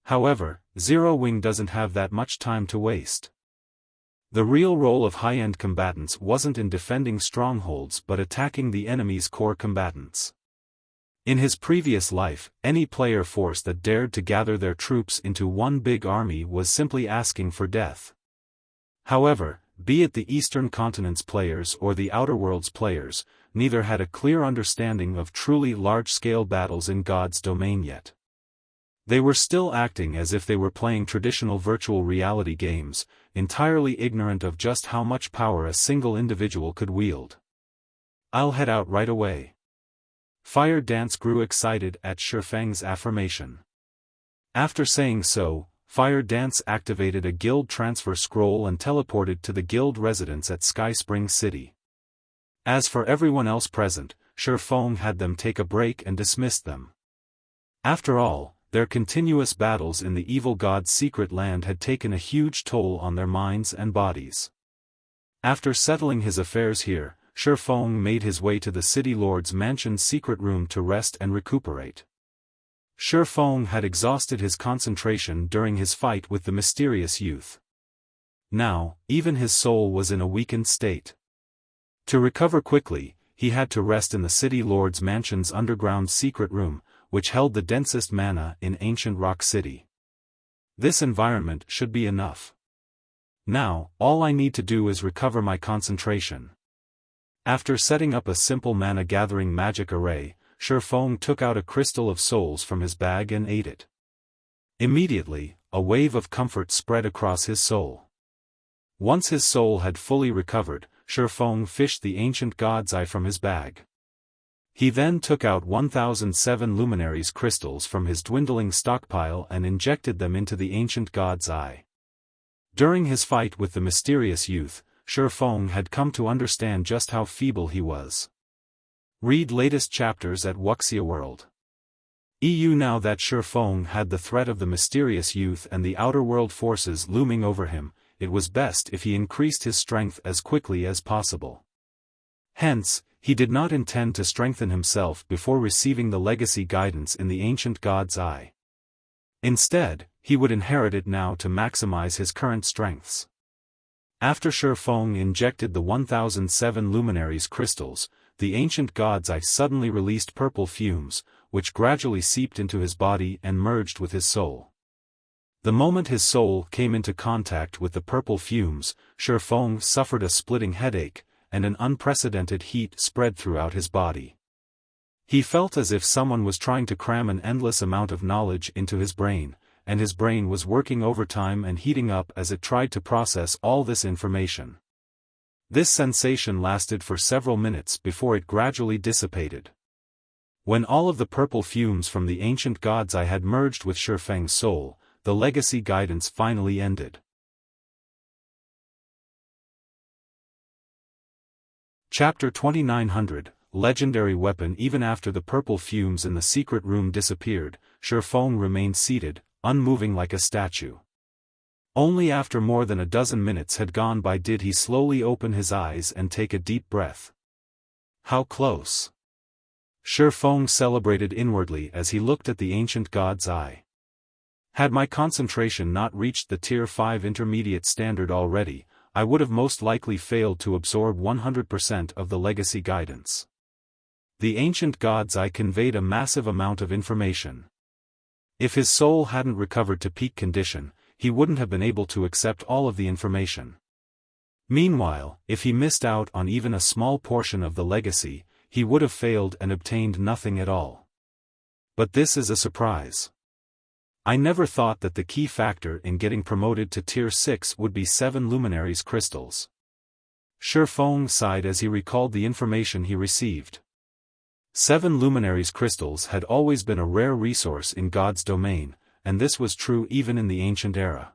However, Zero Wing doesn't have that much time to waste. The real role of high-end combatants wasn't in defending strongholds but attacking the enemy's core combatants. In his previous life, any player force that dared to gather their troops into one big army was simply asking for death. However, be it the Eastern Continent's players or the Outer World's players, neither had a clear understanding of truly large-scale battles in God's domain yet. They were still acting as if they were playing traditional virtual reality games, entirely ignorant of just how much power a single individual could wield. I'll head out right away. Fire Dance grew excited at Xiaofang's affirmation. After saying so, Fire Dance activated a guild transfer scroll and teleported to the guild residence at Sky Spring City. As for everyone else present, Xiaofan had them take a break and dismissed them. After all, their continuous battles in the evil god's secret land had taken a huge toll on their minds and bodies. After settling his affairs here, Xiaofan made his way to the city lord's mansion's secret room to rest and recuperate. Xiaofan had exhausted his concentration during his fight with the mysterious youth. Now, even his soul was in a weakened state. To recover quickly, he had to rest in the city lord's mansion's underground secret room, which held the densest mana in ancient Rock City. This environment should be enough. Now, all I need to do is recover my concentration. After setting up a simple mana-gathering magic array, Xiaofan took out a crystal of souls from his bag and ate it. Immediately, a wave of comfort spread across his soul. Once his soul had fully recovered, Xiaofan fished the ancient god's eye from his bag. He then took out 1007 luminaries crystals from his dwindling stockpile and injected them into the ancient god's eye. During his fight with the mysterious youth, Xiaofan had come to understand just how feeble he was. Read latest chapters at Wuxia World. EU. Now that Xiaofan had the threat of the mysterious youth and the outer world forces looming over him, it was best if he increased his strength as quickly as possible. Hence, he did not intend to strengthen himself before receiving the legacy guidance in the ancient god's eye. Instead, he would inherit it now to maximize his current strengths. After Xiaofan injected the 1007 luminaries crystals, the ancient god's eye suddenly released purple fumes, which gradually seeped into his body and merged with his soul. The moment his soul came into contact with the purple fumes, Xiaofan suffered a splitting headache, and an unprecedented heat spread throughout his body. He felt as if someone was trying to cram an endless amount of knowledge into his brain, and his brain was working overtime and heating up as it tried to process all this information. This sensation lasted for several minutes before it gradually dissipated. When all of the purple fumes from the ancient god's eye had merged with Xiaofan's soul, the legacy guidance finally ended. Chapter 2900, Legendary Weapon. Even after the purple fumes in the secret room disappeared, Xiaofan remained seated, unmoving like a statue. Only after more than a dozen minutes had gone by did he slowly open his eyes and take a deep breath. How close! Xiaofan celebrated inwardly as he looked at the ancient god's eye. Had my concentration not reached the Tier 5 intermediate standard already, I would have most likely failed to absorb 100% of the legacy guidance. The ancient god's eye conveyed a massive amount of information. If his soul hadn't recovered to peak condition, he wouldn't have been able to accept all of the information. Meanwhile, if he missed out on even a small portion of the legacy, he would have failed and obtained nothing at all. But this is a surprise. I never thought that the key factor in getting promoted to Tier 6 would be 7 luminaries crystals. Xiaofan sighed as he recalled the information he received. 7 luminaries crystals had always been a rare resource in God's domain, and this was true even in the ancient era.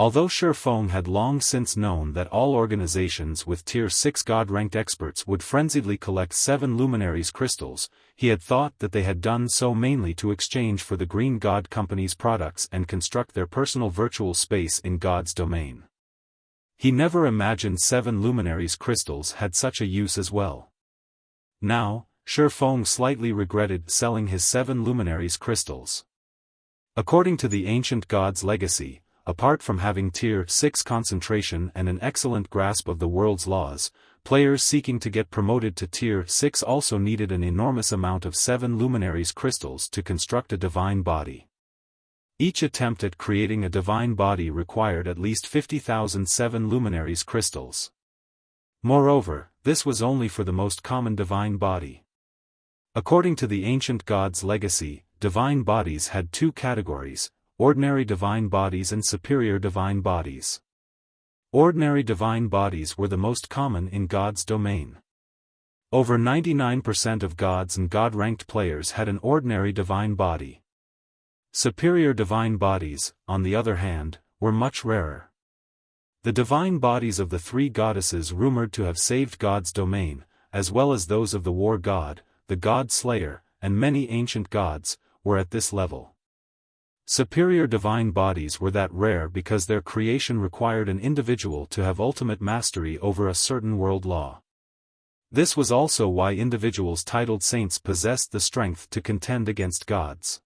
Although Xiaofan had long since known that all organizations with Tier 6 God-ranked experts would frenziedly collect 7 luminaries crystals, he had thought that they had done so mainly to exchange for the Green God Company's products and construct their personal virtual space in God's domain. He never imagined 7 luminaries crystals had such a use as well. Now, Xiaofan slightly regretted selling his 7 luminaries crystals. According to the ancient god's legacy, apart from having Tier 6 concentration and an excellent grasp of the world's laws, players seeking to get promoted to Tier 6 also needed an enormous amount of 7 luminaries crystals to construct a divine body. Each attempt at creating a divine body required at least 50,000 7 luminaries crystals. Moreover, this was only for the most common divine body. According to the ancient god's legacy, divine bodies had 2 categories: ordinary divine bodies and superior divine bodies. Ordinary divine bodies were the most common in God's domain. Over 99% of gods and God-ranked players had an ordinary divine body. Superior divine bodies, on the other hand, were much rarer. The divine bodies of the 3 goddesses rumored to have saved God's domain, as well as those of the war god, the god Slayer, and many ancient gods, were at this level. Superior divine bodies were that rare because their creation required an individual to have ultimate mastery over a certain world law. This was also why individuals titled saints possessed the strength to contend against gods.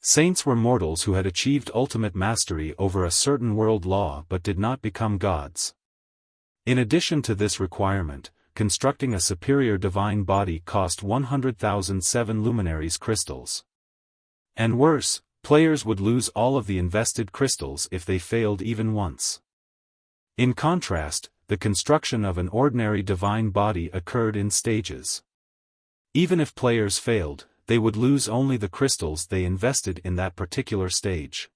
Saints were mortals who had achieved ultimate mastery over a certain world law but did not become gods. In addition to this requirement, constructing a superior divine body cost 100,000 7 luminaries crystals. And worse, players would lose all of the invested crystals if they failed even once. In contrast, the construction of an ordinary divine body occurred in stages. Even if players failed, they would lose only the crystals they invested in that particular stage.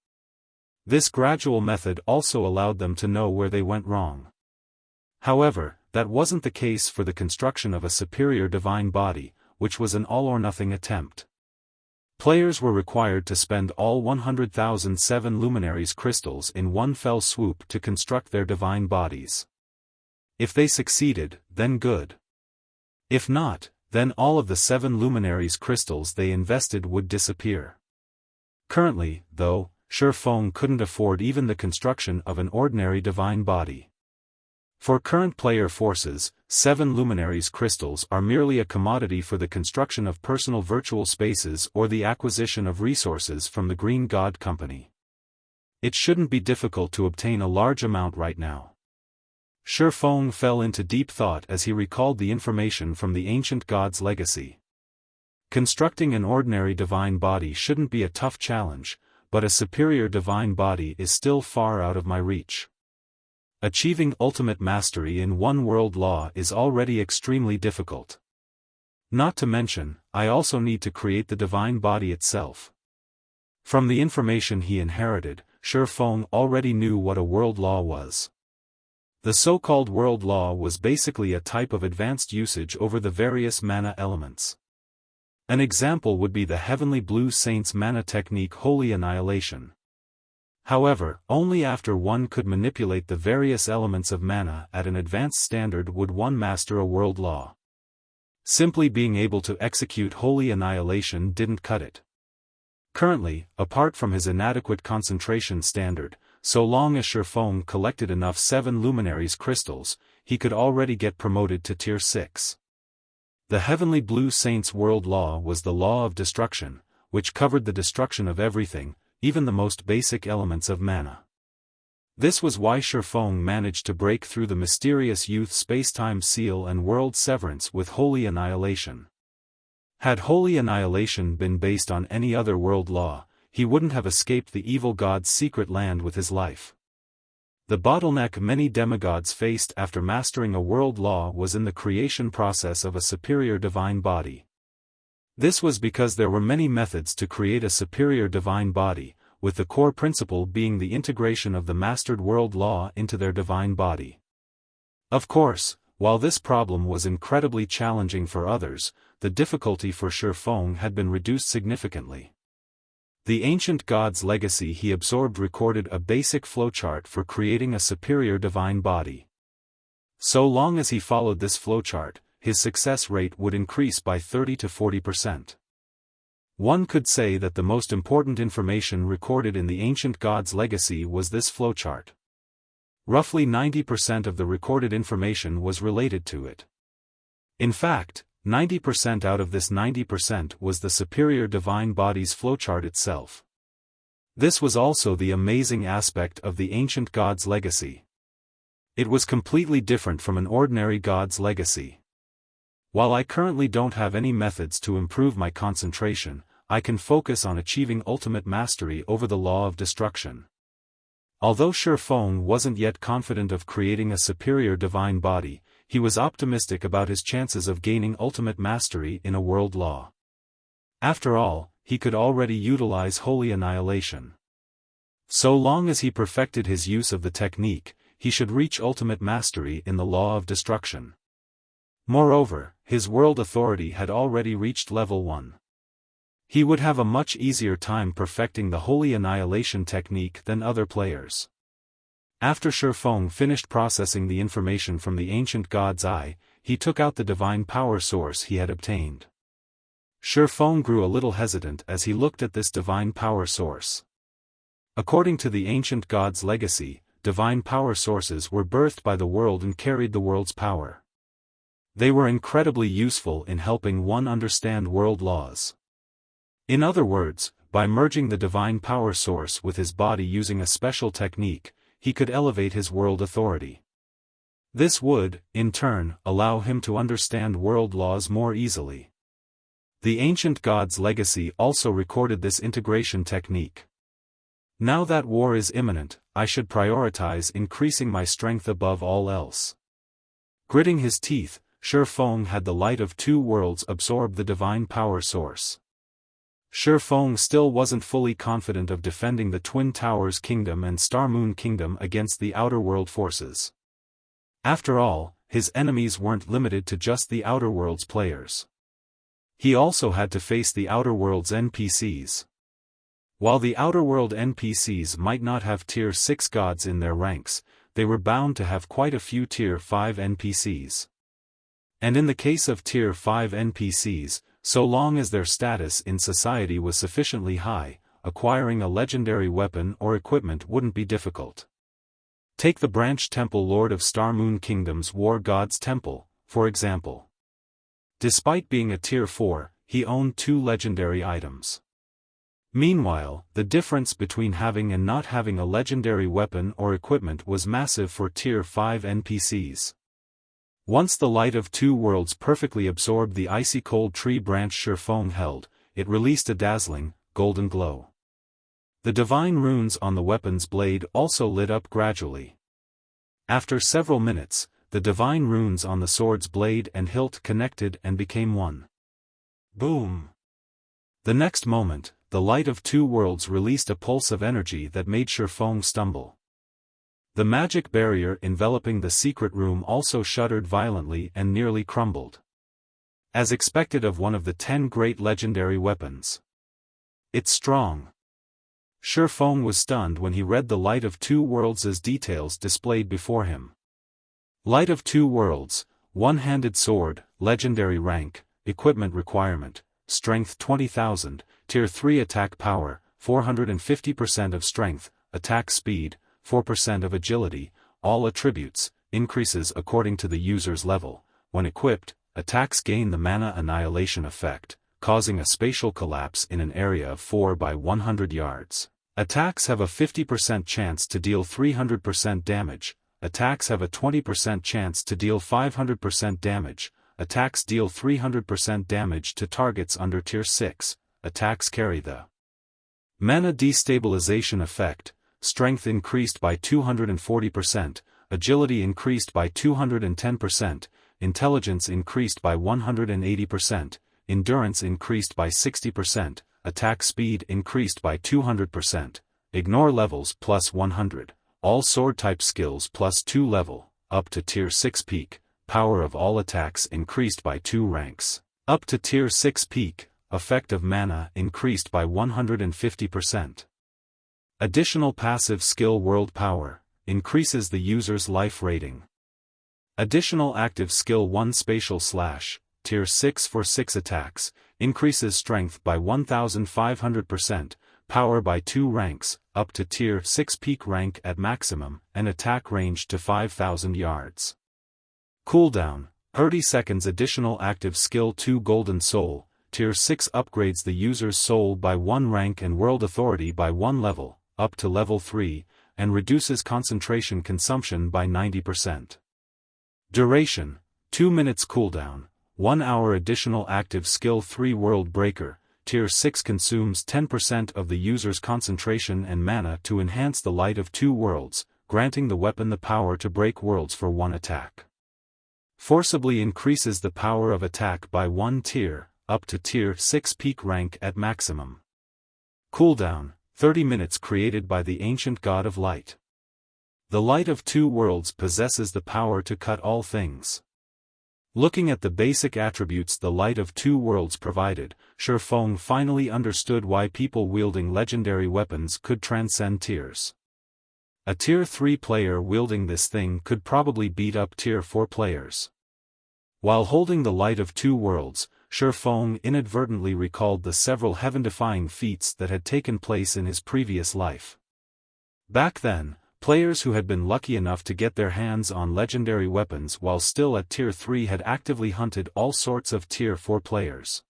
This gradual method also allowed them to know where they went wrong. However, that wasn't the case for the construction of a superior divine body, which was an all-or-nothing attempt. Players were required to spend all 100,000 7 luminaries crystals in one fell swoop to construct their divine bodies. If they succeeded, then good. If not, then all of the 7 luminaries crystals they invested would disappear. Currently, though, Xiaofan couldn't afford even the construction of an ordinary divine body. For current player forces, 7 luminaries crystals are merely a commodity for the construction of personal virtual spaces or the acquisition of resources from the Green God Company. It shouldn't be difficult to obtain a large amount right now. Xiaofan fell into deep thought as he recalled the information from the ancient god's legacy. Constructing an ordinary divine body shouldn't be a tough challenge, but a superior divine body is still far out of my reach. Achieving ultimate mastery in one world law is already extremely difficult. Not to mention, I also need to create the divine body itself. From the information he inherited, Xiaofan already knew what a world law was. The so-called world law was basically a type of advanced usage over the various mana elements. An example would be the Heavenly Blue Saint's mana technique Holy Annihilation. However, only after one could manipulate the various elements of mana at an advanced standard would one master a world law. Simply being able to execute Holy Annihilation didn't cut it. Currently, apart from his inadequate concentration standard, so long as Xiaofan collected enough 7 luminaries crystals, he could already get promoted to tier 6. The Heavenly Blue Saint's world law was the law of destruction, which covered the destruction of everything, even the most basic elements of mana. This was why Xiaofan managed to break through the mysterious youth spacetime seal and world severance with Holy Annihilation. Had Holy Annihilation been based on any other world law, he wouldn't have escaped the evil god's secret land with his life. The bottleneck many demigods faced after mastering a world law was in the creation process of a superior divine body. This was because there were many methods to create a superior divine body, with the core principle being the integration of the mastered world law into their divine body. Of course, while this problem was incredibly challenging for others, the difficulty for Xiaofan had been reduced significantly. The ancient god's legacy he absorbed recorded a basic flowchart for creating a superior divine body. So long as he followed this flowchart, his success rate would increase by 30 to 40%. One could say that the most important information recorded in the ancient god's legacy was this flowchart. Roughly 90% of the recorded information was related to it. In fact, 90% out of this 90% was the superior divine body's flowchart itself. This was also the amazing aspect of the ancient god's legacy. It was completely different from an ordinary god's legacy. While I currently don't have any methods to improve my concentration, I can focus on achieving ultimate mastery over the law of destruction. Although Xiaofan wasn't yet confident of creating a superior divine body, he was optimistic about his chances of gaining ultimate mastery in a world law. After all, he could already utilize Holy Annihilation. So long as he perfected his use of the technique, he should reach ultimate mastery in the law of destruction. Moreover, his world authority had already reached level 1. He would have a much easier time perfecting the Holy Annihilation technique than other players. After Xiaofan finished processing the information from the ancient god's eye, he took out the divine power source he had obtained. Xiaofan grew a little hesitant as he looked at this divine power source. According to the ancient god's legacy, divine power sources were birthed by the world and carried the world's power. They were incredibly useful in helping one understand world laws. In other words, by merging the divine power source with his body using a special technique, he could elevate his world authority. This would, in turn, allow him to understand world laws more easily. The ancient god's legacy also recorded this integration technique. Now that war is imminent, I should prioritize increasing my strength above all else. Gritting his teeth, Xiaofan had the light of 2 worlds absorb the divine power source. Xiaofan still wasn't fully confident of defending the Twin Towers Kingdom and Star Moon Kingdom against the Outer World forces. After all, his enemies weren't limited to just the Outer World's players. He also had to face the Outer World's NPCs. While the Outer World NPCs might not have Tier 6 gods in their ranks, they were bound to have quite a few Tier 5 NPCs. And in the case of Tier 5 NPCs, so long as their status in society was sufficiently high, acquiring a legendary weapon or equipment wouldn't be difficult. Take the branch temple Lord of Star Moon Kingdom's War God's Temple, for example. Despite being a Tier 4, he owned 2 legendary items. Meanwhile, the difference between having and not having a legendary weapon or equipment was massive for Tier 5 NPCs. Once the Light of Two Worlds perfectly absorbed the icy cold tree branch Xiaofan held, it released a dazzling, golden glow. The divine runes on the weapon's blade also lit up gradually. After several minutes, the divine runes on the sword's blade and hilt connected and became one. Boom! The next moment, the Light of Two Worlds released a pulse of energy that made Xiaofan stumble. The magic barrier enveloping the secret room also shuddered violently and nearly crumbled. As expected of one of the 10 great legendary weapons. It's strong. Xiaofan was stunned when he read the Light of Two Worlds' details displayed before him. Light of Two Worlds, one-handed sword, legendary rank, equipment requirement, strength 20,000, tier 3 attack power, 450% of strength, attack speed, 4% of agility, all attributes, increases according to the user's level. When equipped, attacks gain the mana annihilation effect, causing a spatial collapse in an area of 4 by 100 yards. Attacks have a 50% chance to deal 300% damage, attacks have a 20% chance to deal 500% damage, attacks deal 300% damage to targets under tier 6, attacks carry the mana destabilization effect, strength increased by 240%, agility increased by 210%, intelligence increased by 180%, endurance increased by 60%, attack speed increased by 200%, ignore levels plus 100, all sword-type skills plus 2 level, up to tier 6 peak, power of all attacks increased by 2 ranks, up to tier 6 peak, effect of mana increased by 150%. Additional passive skill world power, increases the user's life rating. Additional active skill 1 spatial slash, tier 6 for 6 attacks, increases strength by 1500%, power by 2 ranks, up to tier 6 peak rank at maximum, and attack range to 5,000 yards. Cooldown, 30 seconds additional active skill 2 golden soul, tier 6 upgrades the user's soul by 1 rank and world authority by 1 level, up to level 3, and reduces concentration consumption by 90%. Duration, 2 minutes cooldown, 1 hour additional active skill 3 world breaker, tier 6 consumes 10% of the user's concentration and mana to enhance the Light of Two Worlds, granting the weapon the power to break worlds for 1 attack. Forcibly increases the power of attack by 1 tier, up to tier 6 peak rank at maximum. Cooldown, 30 minutes created by the ancient god of light. The Light of Two Worlds possesses the power to cut all things. Looking at the basic attributes the Light of Two Worlds provided, Xiaofan finally understood why people wielding legendary weapons could transcend tiers. A tier 3 player wielding this thing could probably beat up tier 4 players. While holding the Light of Two Worlds, Xiaofan inadvertently recalled the several heaven-defying feats that had taken place in his previous life. Back then, players who had been lucky enough to get their hands on legendary weapons while still at tier 3 had actively hunted all sorts of tier 4 players.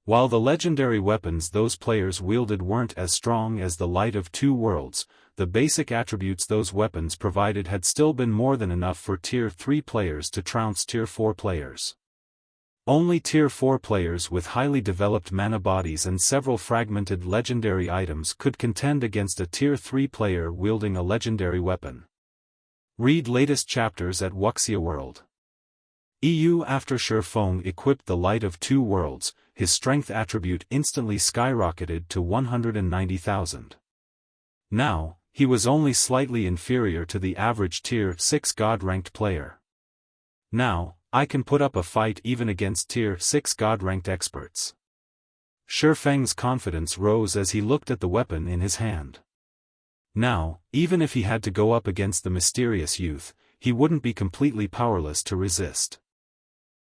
While the legendary weapons those players wielded weren't as strong as the Light of Two Worlds, the basic attributes those weapons provided had still been more than enough for tier 3 players to trounce tier 4 players. Only tier 4 players with highly developed mana bodies and several fragmented legendary items could contend against a tier 3 player wielding a legendary weapon. Read latest chapters at Wuxia World. EU. After Xiaofan equipped the Light of Two Worlds, his strength attribute instantly skyrocketed to 190,000. Now, he was only slightly inferior to the average tier 6 god-ranked player. Now, I can put up a fight even against tier 6 god-ranked experts. Xiaofang's confidence rose as he looked at the weapon in his hand. Now, even if he had to go up against the mysterious youth, he wouldn't be completely powerless to resist.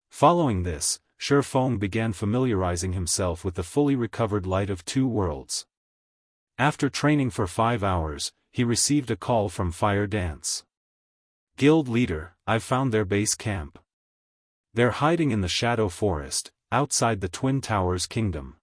Following this, Xiaofan began familiarizing himself with the fully recovered Light of Two Worlds. After training for 5 hours, he received a call from Fire Dance. "Guild leader, I've found their base camp. They're hiding in the Shadow Forest, outside the Twin Towers Kingdom."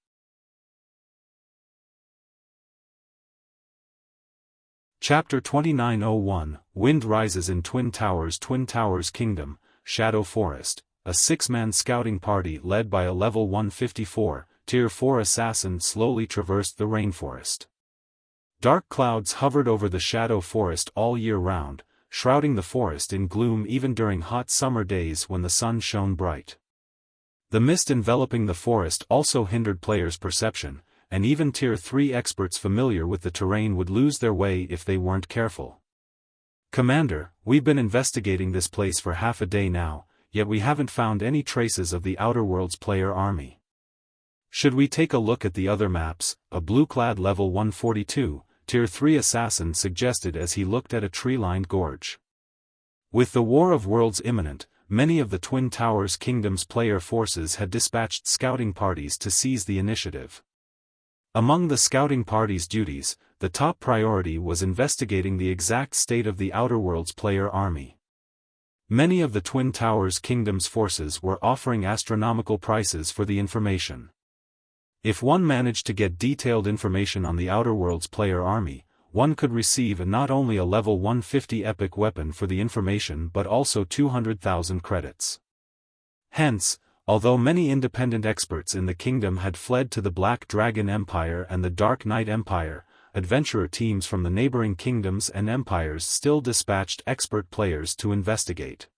Chapter 2901, Wind Rises in Twin Towers Kingdom, Shadow Forest. A 6-man scouting party led by a level 154, Tier 4 assassin slowly traversed the rainforest. Dark clouds hovered over the Shadow Forest all year round, shrouding the forest in gloom even during hot summer days when the sun shone bright. The mist enveloping the forest also hindered players' perception, and even Tier 3 experts familiar with the terrain would lose their way if they weren't careful. "Commander, we've been investigating this place for half a day now, yet we haven't found any traces of the Outer Worlds player army. Should we take a look at the other maps?" a blue-clad level 142, Tier 3 assassin suggested as he looked at a tree-lined gorge. With the War of Worlds imminent, many of the Twin Towers Kingdom's player forces had dispatched scouting parties to seize the initiative. Among the scouting party's duties, the top priority was investigating the exact state of the Outer Worlds player army. Many of the Twin Towers Kingdom's forces were offering astronomical prices for the information. If one managed to get detailed information on the Outer Worlds player army, one could receive not only a level 150 epic weapon for the information but also 200,000 credits. Hence, although many independent experts in the kingdom had fled to the Black Dragon Empire and the Dark Knight Empire, adventurer teams from the neighboring kingdoms and empires still dispatched expert players to investigate.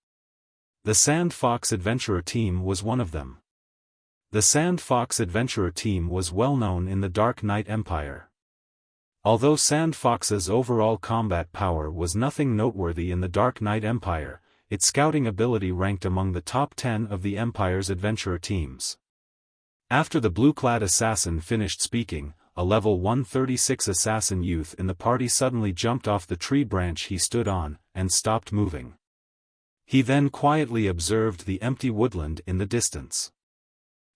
The Sand Fox Adventurer Team was one of them. The Sand Fox Adventurer Team was well known in the Dark Knight Empire. Although Sand Fox's overall combat power was nothing noteworthy in the Dark Knight Empire, its scouting ability ranked among the top 10 of the Empire's adventurer teams. After the blue-clad assassin finished speaking, a level 136 assassin youth in the party suddenly jumped off the tree branch he stood on, and stopped moving. He then quietly observed the empty woodland in the distance.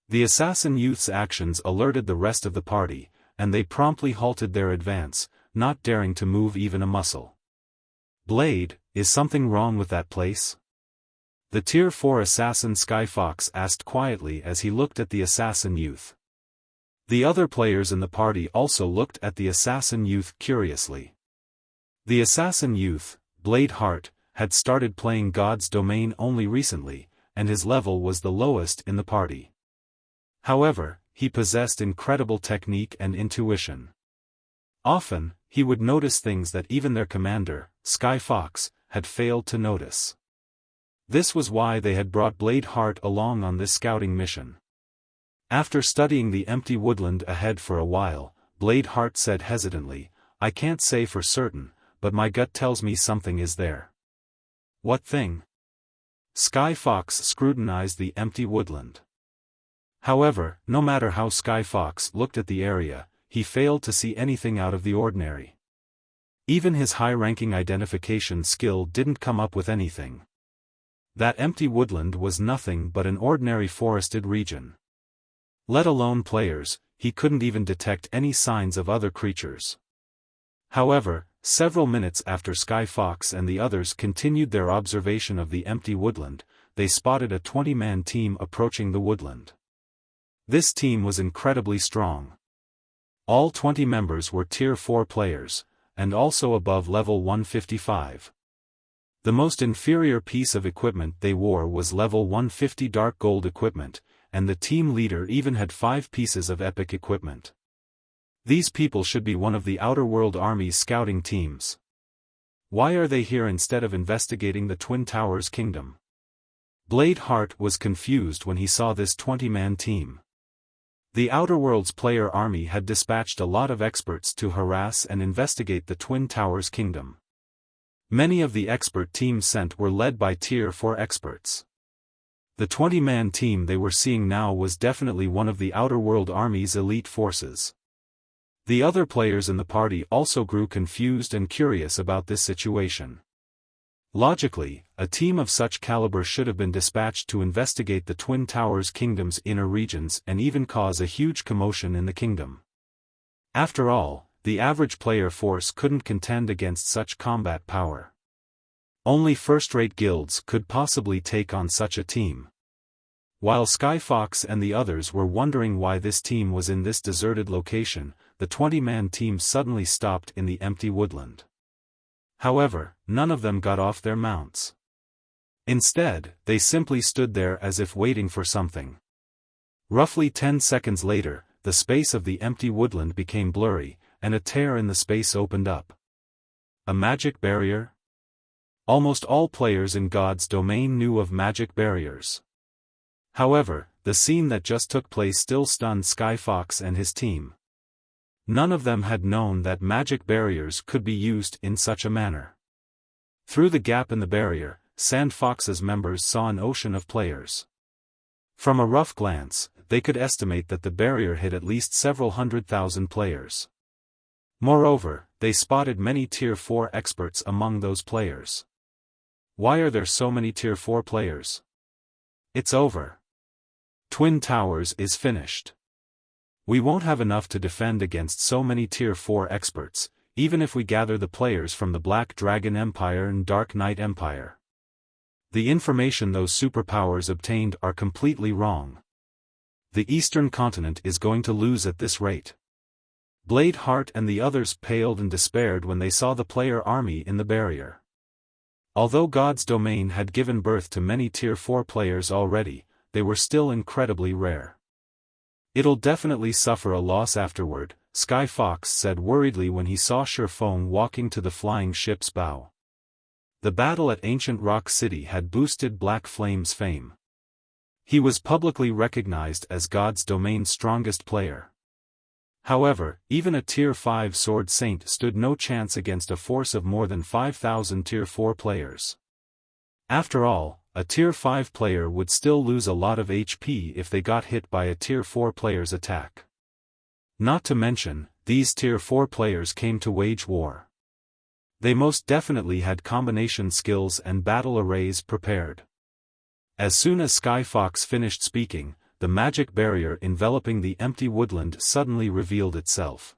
The assassin youth's actions alerted the rest of the party, and they promptly halted their advance, not daring to move even a muscle. "Blade, is something wrong with that place?" The Tier 4 assassin Sky Fox asked quietly as he looked at the assassin youth. The other players in the party also looked at the assassin youth curiously. The assassin youth, Blade Heart, had started playing God's Domain only recently, and his level was the lowest in the party. However, he possessed incredible technique and intuition. Often, he would notice things that even their commander, Sky Fox, had failed to notice. This was why they had brought Blade Heart along on this scouting mission. After studying the empty woodland ahead for a while, Blade Heart said hesitantly, "I can't say for certain, but my gut tells me something is there." "What thing?" Sky Fox scrutinized the empty woodland. However, no matter how Sky Fox looked at the area, he failed to see anything out of the ordinary. Even his high-ranking identification skill didn't come up with anything. That empty woodland was nothing but an ordinary forested region. Let alone players, he couldn't even detect any signs of other creatures. However, several minutes after Sky Fox and the others continued their observation of the empty woodland, they spotted a 20-man team approaching the woodland. This team was incredibly strong. All 20 members were Tier 4 players, and also above level 155. The most inferior piece of equipment they wore was level 150 dark gold equipment, and the team leader even had 5 pieces of epic equipment. These people should be one of the Outer World Army's scouting teams. Why are they here instead of investigating the Twin Towers Kingdom? Blade Heart was confused when he saw this 20-man team. The Outer Worlds player army had dispatched a lot of experts to harass and investigate the Twin Towers Kingdom. Many of the expert teams sent were led by Tier 4 experts. The 20-man team they were seeing now was definitely one of the Outer World Army's elite forces. The other players in the party also grew confused and curious about this situation. Logically, a team of such caliber should have been dispatched to investigate the Twin Towers Kingdom's inner regions and even cause a huge commotion in the kingdom. After all, the average player force couldn't contend against such combat power. Only first-rate guilds could possibly take on such a team. While Sky Fox and the others were wondering why this team was in this deserted location, the 20-man team suddenly stopped in the empty woodland. However, none of them got off their mounts. Instead, they simply stood there as if waiting for something. Roughly 10 seconds later, the space of the empty woodland became blurry, and a tear in the space opened up. A magic barrier? Almost all players in God's domain knew of magic barriers. However, the scene that just took place still stunned Sky Fox and his team. None of them had known that magic barriers could be used in such a manner. Through the gap in the barrier, Sand Fox's members saw an ocean of players. From a rough glance, they could estimate that the barrier hid at least several 100,000 players. Moreover, they spotted many Tier 4 experts among those players. Why are there so many Tier 4 players? It's over. Twin Towers is finished. We won't have enough to defend against so many Tier 4 experts, even if we gather the players from the Black Dragon Empire and Dark Knight Empire. The information those superpowers obtained are completely wrong. The Eastern Continent is going to lose at this rate. Blade Heart and the others paled and despaired when they saw the player army in the barrier. Although God's domain had given birth to many Tier 4 players already, they were still incredibly rare. It'll definitely suffer a loss afterward, Sky Fox said worriedly when he saw Xiaofan walking to the flying ship's bow. The battle at Ancient Rock City had boosted Black Flame's fame. He was publicly recognized as God's domain's strongest player. However, even a Tier 5 Sword Saint stood no chance against a force of more than 5,000 Tier 4 players. After all, a Tier 5 player would still lose a lot of HP if they got hit by a Tier 4 player's attack. Not to mention, these Tier 4 players came to wage war. They most definitely had combination skills and battle arrays prepared. As soon as Sky Fox finished speaking, the magic barrier enveloping the empty woodland suddenly revealed itself.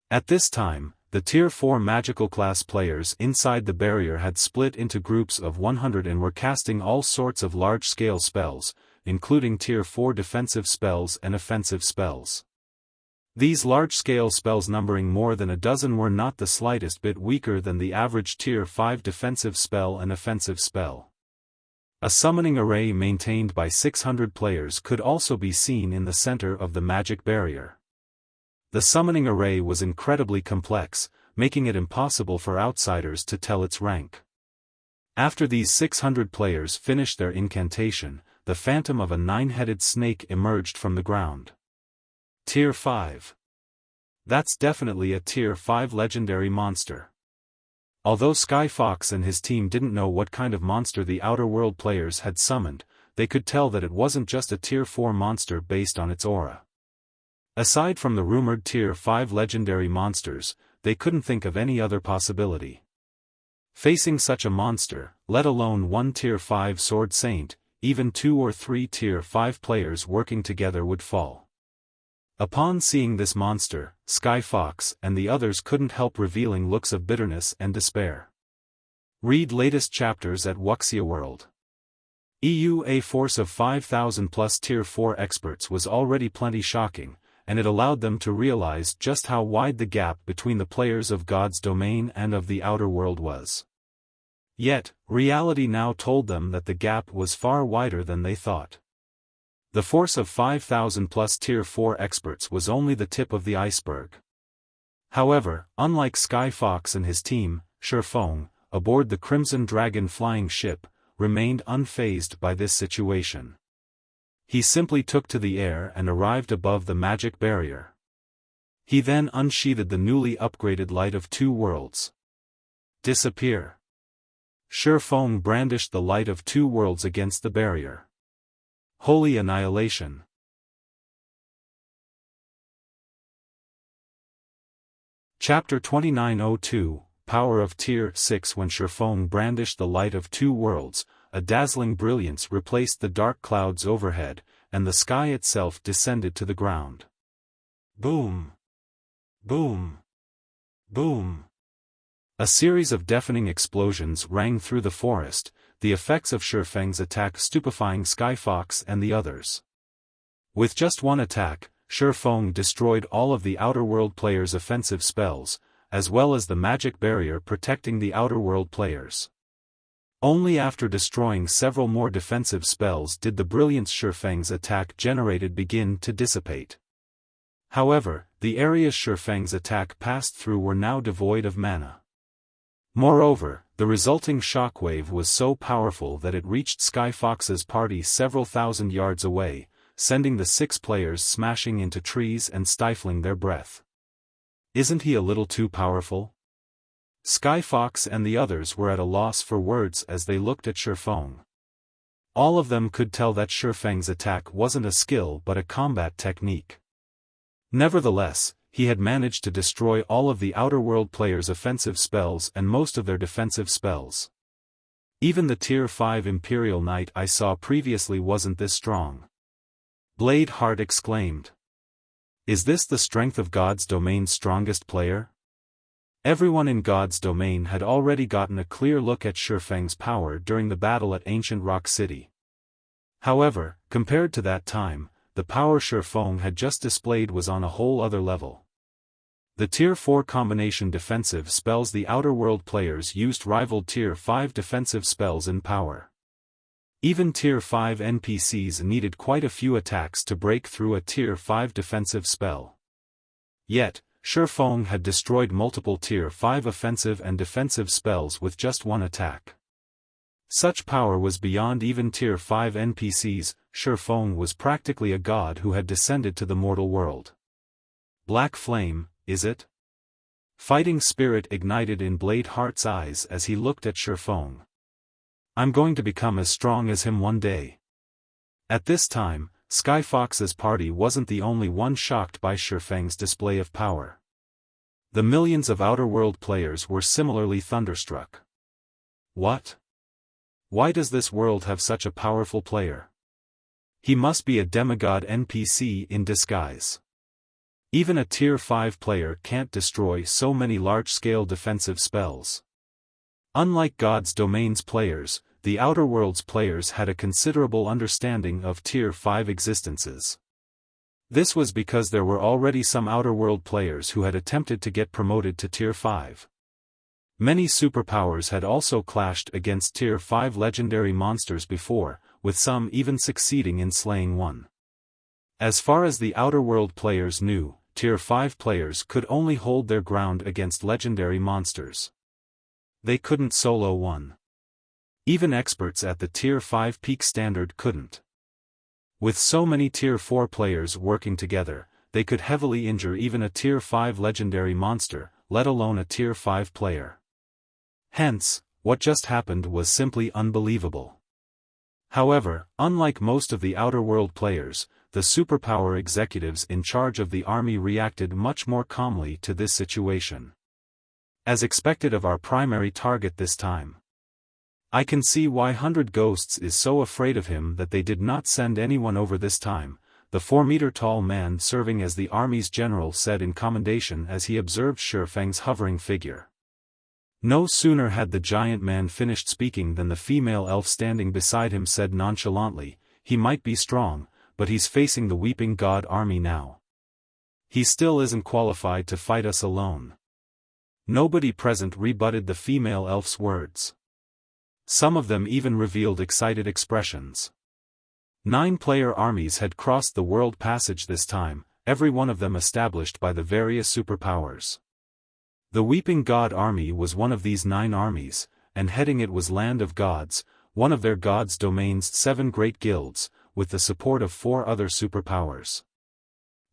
At this time, the Tier 4 magical class players inside the barrier had split into groups of 100 and were casting all sorts of large-scale spells, including Tier 4 defensive spells and offensive spells. These large-scale spells numbering more than a dozen were not the slightest bit weaker than the average Tier 5 defensive spell and offensive spell. A summoning array maintained by 600 players could also be seen in the center of the magic barrier. The summoning array was incredibly complex, making it impossible for outsiders to tell its rank. After these 600 players finished their incantation, the phantom of a 9-headed snake emerged from the ground. Tier 5. That's definitely a Tier 5 legendary monster. Although Sky Fox and his team didn't know what kind of monster the Outer World players had summoned, they could tell that it wasn't just a Tier 4 monster based on its aura. Aside from the rumored Tier 5 legendary monsters, they couldn't think of any other possibility. Facing such a monster, let alone one Tier 5 Sword Saint, even 2 or 3 Tier 5 players working together would fall. Upon seeing this monster, Sky Fox and the others couldn't help revealing looks of bitterness and despair. Read latest chapters at Wuxia World. A force of 5,000 plus Tier 4 experts was already plenty shocking, and it allowed them to realize just how wide the gap between the players of God's domain and of the Outer World was. Yet, reality now told them that the gap was far wider than they thought. The force of 5,000 plus Tier 4 experts was only the tip of the iceberg. However, unlike Sky Fox and his team, Xiaofan, aboard the Crimson Dragon flying ship, remained unfazed by this situation. He simply took to the air and arrived above the magic barrier. He then unsheathed the newly upgraded Light of Two Worlds. Disappear. Xiaofan brandished the Light of Two Worlds against the barrier. Holy annihilation. Chapter 2902, Power of Tier 6. When Xiaofan brandished the Light of Two Worlds, a dazzling brilliance replaced the dark clouds overhead, and the sky itself descended to the ground. Boom! Boom! Boom! A series of deafening explosions rang through the forest, the effects of Xiaofan's attack stupefying Skyfox and the others. With just one attack, Xiaofan destroyed all of the Outer World players' offensive spells, as well as the magic barrier protecting the Outer World players. Only after destroying several more defensive spells did the brilliance Xiaofan's attack generated begin to dissipate. However, the areas Xiaofan's attack passed through were now devoid of mana. Moreover, the resulting shockwave was so powerful that it reached Skyfox's party several thousand yards away, sending the 6 players smashing into trees and stifling their breath. Isn't he a little too powerful? Skyfox and the others were at a loss for words as they looked at Xiaofan. All of them could tell that Xiaofan's attack wasn't a skill but a combat technique. Nevertheless, he had managed to destroy all of the Outer World players' offensive spells and most of their defensive spells. Even the Tier 5 Imperial Knight I saw previously wasn't this strong. Blade Heart exclaimed. Is this the strength of God's Domain's strongest player? Everyone in God's Domain had already gotten a clear look at Xiaofan's power during the battle at Ancient Rock City. However, compared to that time, the power Xiaofan had just displayed was on a whole other level. The Tier 4 combination defensive spells the Outer World players used rivaled Tier 5 defensive spells in power. Even Tier 5 NPCs needed quite a few attacks to break through a Tier 5 defensive spell. Yet, Xiaofan had destroyed multiple Tier 5 offensive and defensive spells with just one attack. Such power was beyond even Tier 5 NPCs. Xiaofan was practically a god who had descended to the mortal world. Black flame, is it? Fighting spirit ignited in Blade Heart's eyes as he looked at Xiaofan. I'm going to become as strong as him one day. At this time, Skyfox's party wasn't the only one shocked by Xiaofan's display of power. The millions of Outer World players were similarly thunderstruck. What? Why does this world have such a powerful player? He must be a demigod NPC in disguise. Even a Tier 5 player can't destroy so many large-scale defensive spells. Unlike God's Domain's players, the Outer World's players had a considerable understanding of Tier 5 existences. This was because there were already some Outer World players who had attempted to get promoted to Tier 5. Many superpowers had also clashed against Tier 5 legendary monsters before, with some even succeeding in slaying one. As far as the Outer World players knew, Tier 5 players could only hold their ground against legendary monsters. They couldn't solo one. Even experts at the Tier 5 peak standard couldn't. With so many Tier 4 players working together, they could heavily injure even a Tier 5 legendary monster, let alone a Tier 5 player. Hence, what just happened was simply unbelievable. However, unlike most of the Outer World players, the superpower executives in charge of the army reacted much more calmly to this situation. As expected of our primary target this time. I can see why 100 Ghosts is so afraid of him that they did not send anyone over this time, the 4-meter-tall man serving as the army's general said in commendation as he observed Xiaofan's hovering figure. No sooner had the giant man finished speaking than the female elf standing beside him said nonchalantly, he might be strong, but he's facing the Weeping God army now. He still isn't qualified to fight us alone. Nobody present rebutted the female elf's words. Some of them even revealed excited expressions. 9-player armies had crossed the world passage this time, every one of them established by the various superpowers. The Weeping God army was one of these 9 armies, and heading it was Land of Gods, one of their God's Domain's 7 great guilds, with the support of 4 other superpowers.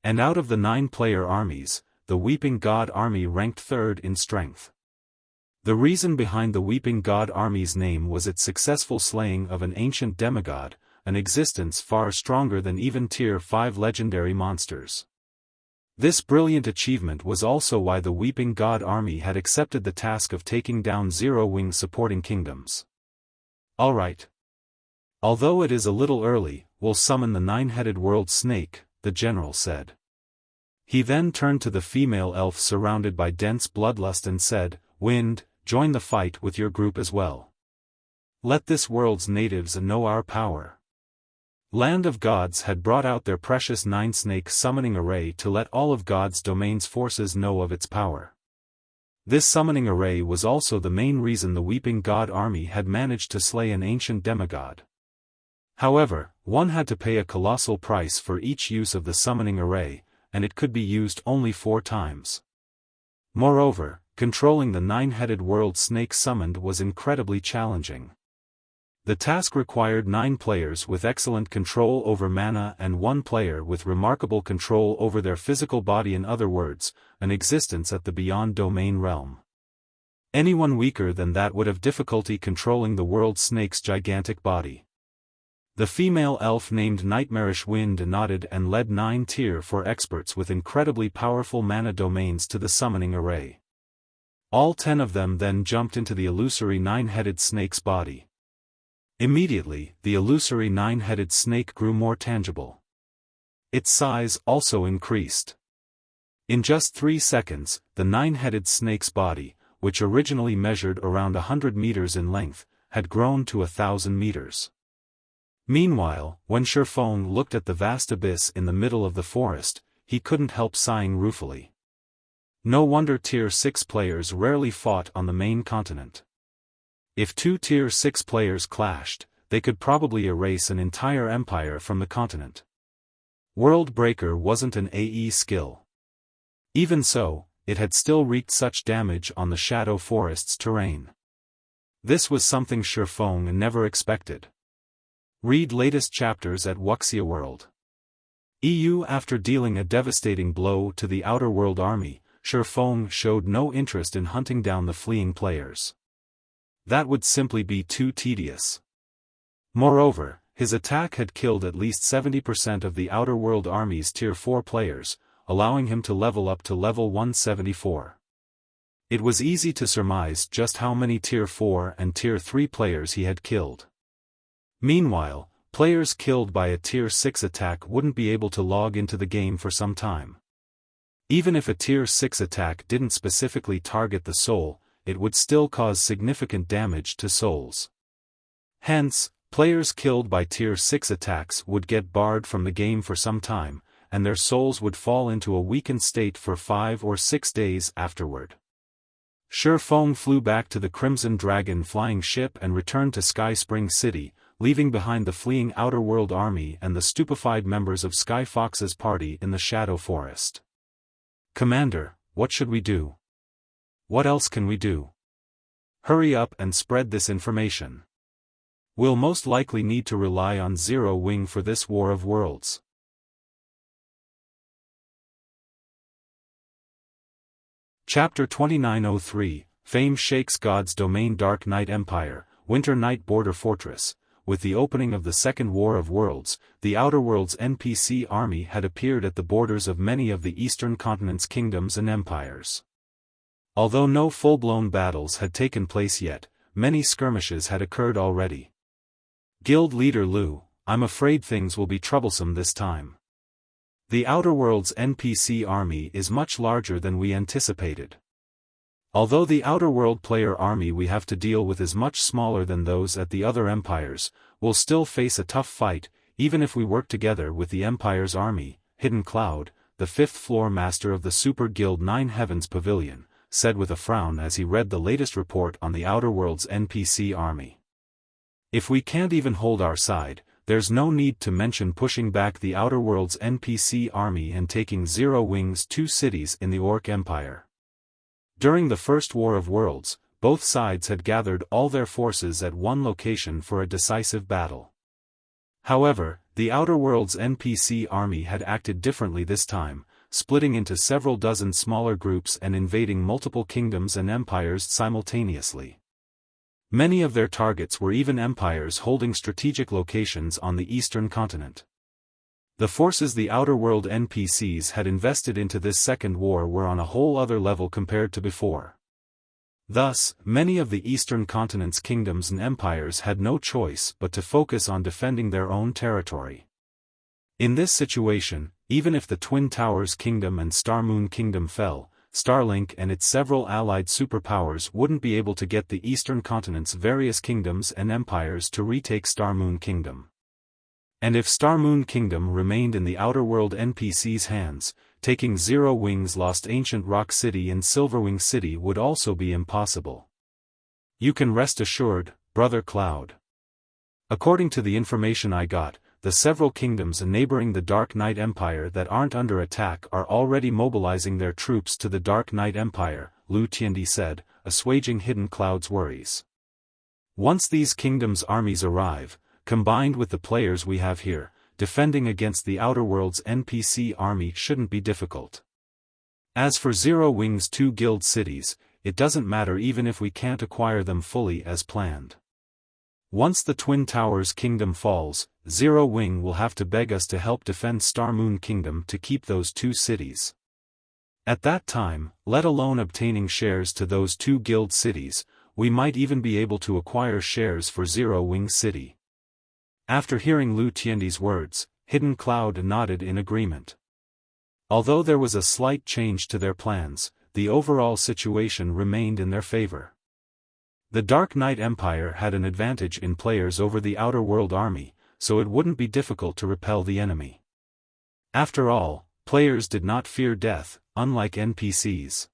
And out of the 9-player armies, the Weeping God army ranked 3rd in strength. The reason behind the Weeping God army's name was its successful slaying of an ancient demigod, an existence far stronger than even Tier 5 legendary monsters. This brilliant achievement was also why the Weeping God army had accepted the task of taking down Zero-Wing supporting kingdoms. Alright. Although it is a little early, we'll summon the 9-headed world snake, the general said. He then turned to the female elf surrounded by dense bloodlust and said, "Wind, join the fight with your group as well. Let this world's natives know our power." Land of Gods had brought out their precious 9-snake summoning array to let all of God's domain's forces know of its power. This summoning array was also the main reason the Weeping God army had managed to slay an ancient demigod. However, one had to pay a colossal price for each use of the summoning array, and it could be used only 4 times. Moreover, controlling the 9-headed world snake summoned was incredibly challenging. The task required 9 players with excellent control over mana and 1 player with remarkable control over their physical body, in other words, an existence at the beyond domain realm. Anyone weaker than that would have difficulty controlling the world snake's gigantic body. The female elf named Nightmarish Wind nodded and led 9 tier 4 experts with incredibly powerful mana domains to the summoning array. All 10 of them then jumped into the illusory 9-headed snake's body. Immediately, the illusory 9-headed snake grew more tangible. Its size also increased. In just 3 seconds, the 9-headed snake's body, which originally measured around 100 meters in length, had grown to 1,000 meters. Meanwhile, when Xiaofan looked at the vast abyss in the middle of the forest, he couldn't help sighing ruefully. No wonder Tier 6 players rarely fought on the main continent. If 2 Tier 6 players clashed, they could probably erase an entire empire from the continent. World Breaker wasn't an AE skill. Even so, it had still wreaked such damage on the Shadow Forest's terrain. This was something Xiaofan never expected. Read latest chapters at Wuxia World. EU. After dealing a devastating blow to the Outer World army, Xiaofan showed no interest in hunting down the fleeing players. That would simply be too tedious. Moreover, his attack had killed at least 70% of the Outer World army's Tier 4 players, allowing him to level up to level 174. It was easy to surmise just how many Tier 4 and Tier 3 players he had killed. Meanwhile, players killed by a Tier 6 attack wouldn't be able to log into the game for some time. Even if a Tier 6 attack didn't specifically target the soul, it would still cause significant damage to souls. Hence, players killed by Tier 6 attacks would get barred from the game for some time, and their souls would fall into a weakened state for 5 or 6 days afterward. Xiaofan flew back to the Crimson Dragon flying ship and returned to Sky Spring City, leaving behind the fleeing Outer World army and the stupefied members of Sky Fox's party in the Shadow Forest. "Commander, what should we do? What else can we do? Hurry up and spread this information. We'll most likely need to rely on Zero Wing for this War of Worlds." Chapter 2903, Fame Shakes God's Domain. Dark Knight Empire, Winter Night Border Fortress. With the opening of the Second War of Worlds, the Outer Worlds NPC army had appeared at the borders of many of the Eastern Continent's kingdoms and empires. Although no full-blown battles had taken place yet, many skirmishes had occurred already. Guild leader Lu, "I'm afraid things will be troublesome this time. The Outer Worlds NPC army is much larger than we anticipated. Although the Outer World player army we have to deal with is much smaller than those at the other empires, we'll still face a tough fight, even if we work together with the Empire's army," Hidden Cloud, the 5th floor master of the Super Guild 9 Heavens Pavilion, said with a frown as he read the latest report on the Outer Worlds NPC army. "If we can't even hold our side, there's no need to mention pushing back the Outer Worlds NPC army and taking Zero Wing's 2 cities in the Orc Empire." During the First War of Worlds, both sides had gathered all their forces at one location for a decisive battle. However, the Outer Worlds NPC army had acted differently this time, splitting into several dozen smaller groups and invading multiple kingdoms and empires simultaneously. Many of their targets were even empires holding strategic locations on the eastern continent. The forces the Outer World NPCs had invested into this second war were on a whole other level compared to before. Thus, many of the eastern continent's kingdoms and empires had no choice but to focus on defending their own territory. In this situation, even if the Twin Towers Kingdom and Star Moon Kingdom fell, Starlink and its several allied superpowers wouldn't be able to get the eastern continent's various kingdoms and empires to retake Star Moon Kingdom. And if Star Moon Kingdom remained in the Outer World NPC's hands, taking Zero Wing's lost ancient Rock City and Silverwing City would also be impossible. You can rest assured, Brother Cloud. According to the information I got, the several kingdoms neighboring the Dark Knight Empire that aren't under attack are already mobilizing their troops to the Dark Knight Empire, Lu Tiandi said, assuaging Hidden Cloud's worries. Once these kingdoms' armies arrive, combined with the players we have here, defending against the Outer World's NPC army shouldn't be difficult. As for Zero Wing's 2 guild cities, it doesn't matter even if we can't acquire them fully as planned. Once the Twin Towers Kingdom falls, Zero Wing will have to beg us to help defend Star Moon Kingdom to keep those 2 cities. At that time, let alone obtaining shares to those 2 guild cities, we might even be able to acquire shares for Zero Wing City. After hearing Lu Tiandi's words, Hidden Cloud nodded in agreement. Although there was a slight change to their plans, the overall situation remained in their favor. The Dark Knight Empire had an advantage in players over the Outer World army, so it wouldn't be difficult to repel the enemy. After all, players did not fear death, unlike NPCs.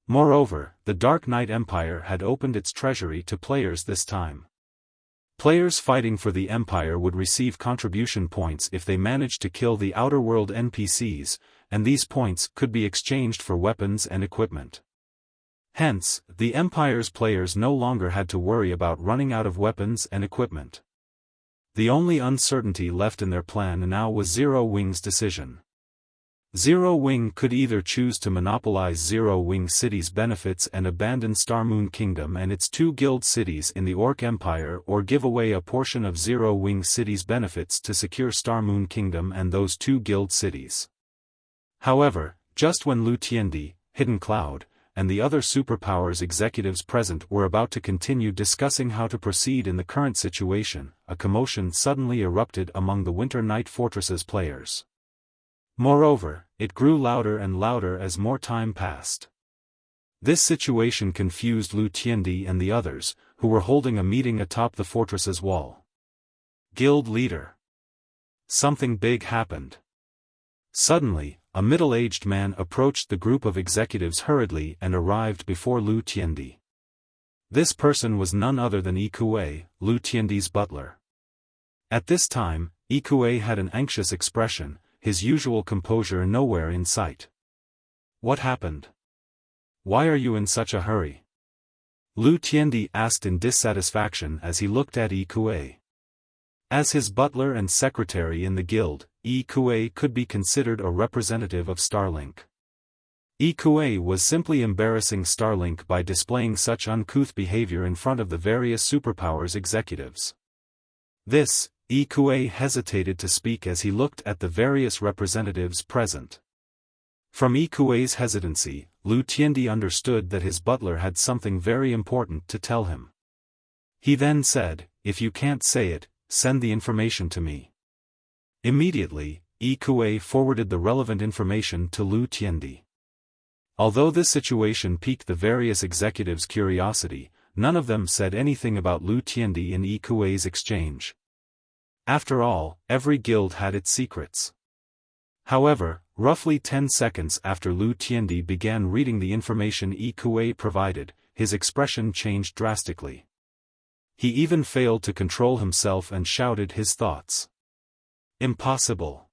Moreover, the Dark Knight Empire had opened its treasury to players this time. Players fighting for the Empire would receive contribution points if they managed to kill the Outer World NPCs, and these points could be exchanged for weapons and equipment. Hence, the Empire's players no longer had to worry about running out of weapons and equipment. The only uncertainty left in their plan now was Zero Wing's decision. Zero Wing could either choose to monopolize Zero Wing City's benefits and abandon Star Moon Kingdom and its 2 guild cities in the Orc Empire, or give away a portion of Zero Wing City's benefits to secure Star Moon Kingdom and those 2 guild cities. However, just when Lu Tiandi, Hidden Cloud, and the other superpowers executives present were about to continue discussing how to proceed in the current situation, a commotion suddenly erupted among the Winter Night Fortress's players. Moreover, it grew louder and louder as more time passed. This situation confused Lu Tiandi and the others, who were holding a meeting atop the fortress's wall. Guild leader. Something big happened. Suddenly, a middle-aged man approached the group of executives hurriedly and arrived before Lu Tiandi. This person was none other than Ikue, Lu Tiandi's butler. At this time, Ikue had an anxious expression, his usual composure nowhere in sight. What happened? Why are you in such a hurry? Lu Tiandi asked in dissatisfaction as he looked at Ikue. As his butler and secretary in the guild, Ikue could be considered a representative of Starlink. Ikue was simply embarrassing Starlink by displaying such uncouth behavior in front of the various superpowers executives. This, Ikue hesitated to speak as he looked at the various representatives present. From Ikue's hesitancy, Lu Tiandi understood that his butler had something very important to tell him. He then said, "If you can't say it, send the information to me." Immediately, Ikue forwarded the relevant information to Lu Tiandi. Although this situation piqued the various executives' curiosity, none of them said anything about Lu Tiandi in Ikue's exchange. After all, every guild had its secrets. However, roughly 10 seconds after Lu Tiandi began reading the information Ikue provided, his expression changed drastically. He even failed to control himself and shouted his thoughts. Impossible.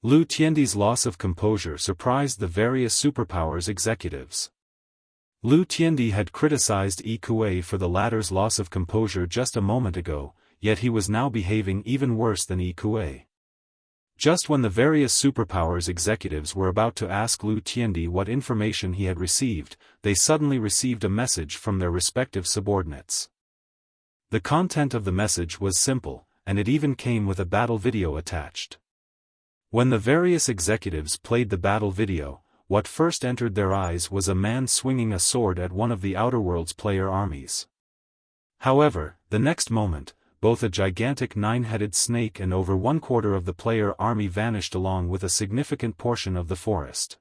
Lu Tiandi's loss of composure surprised the various superpowers executives. Lu Tiandi had criticized Ikue for the latter's loss of composure just a moment ago, yet he was now behaving even worse than Ikue. Just when the various superpowers executives were about to ask Lu Tiandi what information he had received, they suddenly received a message from their respective subordinates. The content of the message was simple, and it even came with a battle video attached. When the various executives played the battle video, what first entered their eyes was a man swinging a sword at one of the Outer Worlds player armies. However, the next moment, both a gigantic 9-headed snake and over 1/4 of the player army vanished along with a significant portion of the forest.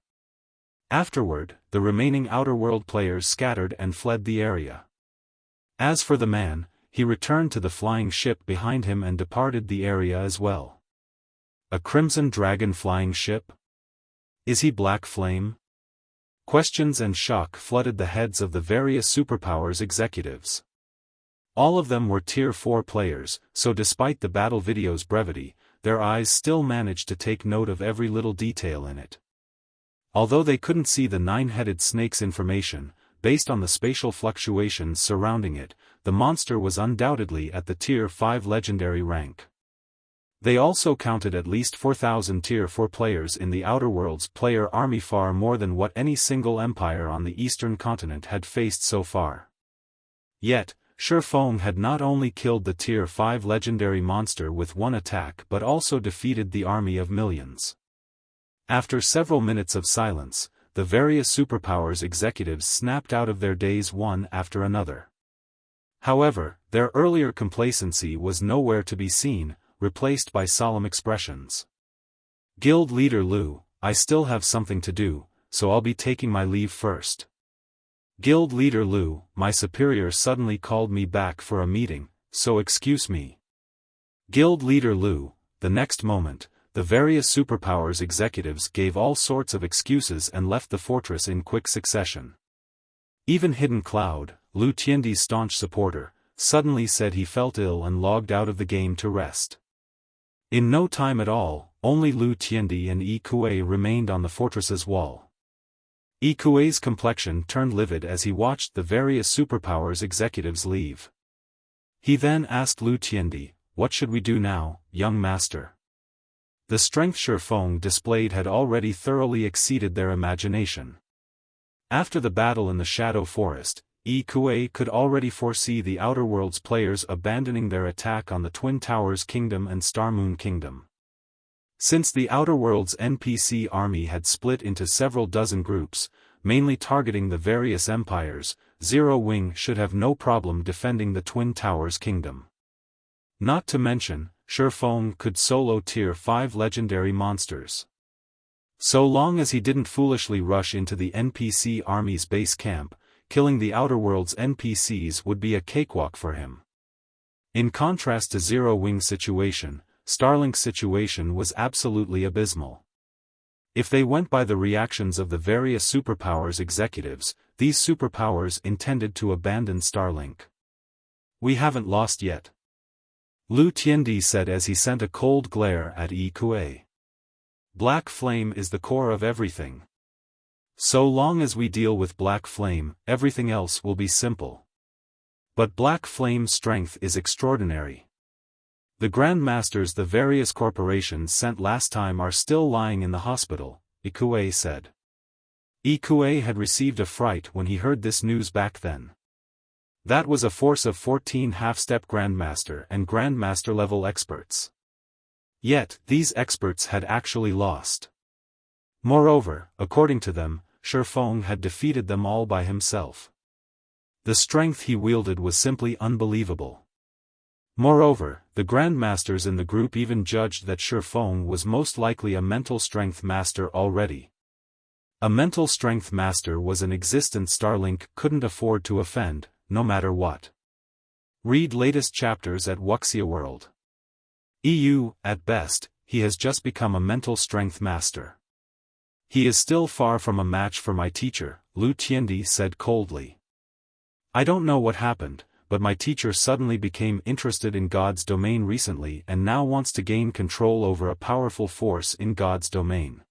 Afterward, the remaining Outer World players scattered and fled the area. As for the man, he returned to the flying ship behind him and departed the area as well. A Crimson Dragon flying ship? Is he Black Flame? Questions and shock flooded the heads of the various superpowers executives. All of them were Tier 4 players, so despite the battle video's brevity, their eyes still managed to take note of every little detail in it. Although they couldn't see the 9-headed snake's information, based on the spatial fluctuations surrounding it, the monster was undoubtedly at the Tier 5 legendary rank. They also counted at least 4,000 Tier 4 players in the Outer Worlds player army, far more than what any single empire on the eastern continent had faced so far. Yet, Xiaofan had not only killed the Tier 5 legendary monster with one attack but also defeated the army of millions. After several minutes of silence, the various superpowers executives snapped out of their daze one after another. However, their earlier complacency was nowhere to be seen, replaced by solemn expressions. Guild Leader Lu, I still have something to do, so I'll be taking my leave first. Guild Leader Lu, my superior suddenly called me back for a meeting, so excuse me. Guild Leader Lu, the next moment, the various superpowers executives gave all sorts of excuses and left the fortress in quick succession. Even Hidden Cloud, Lu Tiandi's staunch supporter, suddenly said he felt ill and logged out of the game to rest. In no time at all, only Lu Tiandi and Yi Kuei remained on the fortress's wall. Yi Kuei's complexion turned livid as he watched the various superpowers executives leave. He then asked Lu Tiandi, "What should we do now, young master?" The strength Xiaofan displayed had already thoroughly exceeded their imagination. After the battle in the Shadow Forest, Yi Kuei could already foresee the Outer Worlds players abandoning their attack on the Twin Towers Kingdom and Starmoon Kingdom. Since the Outer Worlds NPC army had split into several dozen groups, mainly targeting the various empires, Zero Wing should have no problem defending the Twin Towers Kingdom. Not to mention, Xiaofan could solo Tier 5 legendary monsters. So long as he didn't foolishly rush into the NPC army's base camp, killing the Outer Worlds NPCs would be a cakewalk for him. In contrast to Zero Wing's situation, Starlink's situation was absolutely abysmal. If they went by the reactions of the various superpowers executives, these superpowers intended to abandon Starlink. We haven't lost yet, Lu Tiandi said as he sent a cold glare at Yi Kuei. Black Flame is the core of everything. So long as we deal with Black Flame, everything else will be simple. But Black Flame's strength is extraordinary. The Grandmasters the various corporations sent last time are still lying in the hospital, Yi Kuei said. Yi Kuei had received a fright when he heard this news back then. That was a force of 14 half-step Grandmaster and Grandmaster-level experts. Yet, these experts had actually lost. Moreover, according to them, Xiaofan had defeated them all by himself. The strength he wielded was simply unbelievable. Moreover, the Grandmasters in the group even judged that Xiaofan was most likely a mental strength master already. A mental strength master was an existence Starlink couldn't afford to offend, no matter what. Read latest chapters at Wuxia World. EU, at best, he has just become a mental strength master. He is still far from a match for my teacher, Lu Tiandi said coldly. I don't know what happened, but my teacher suddenly became interested in God's domain recently and now wants to gain control over a powerful force in God's domain.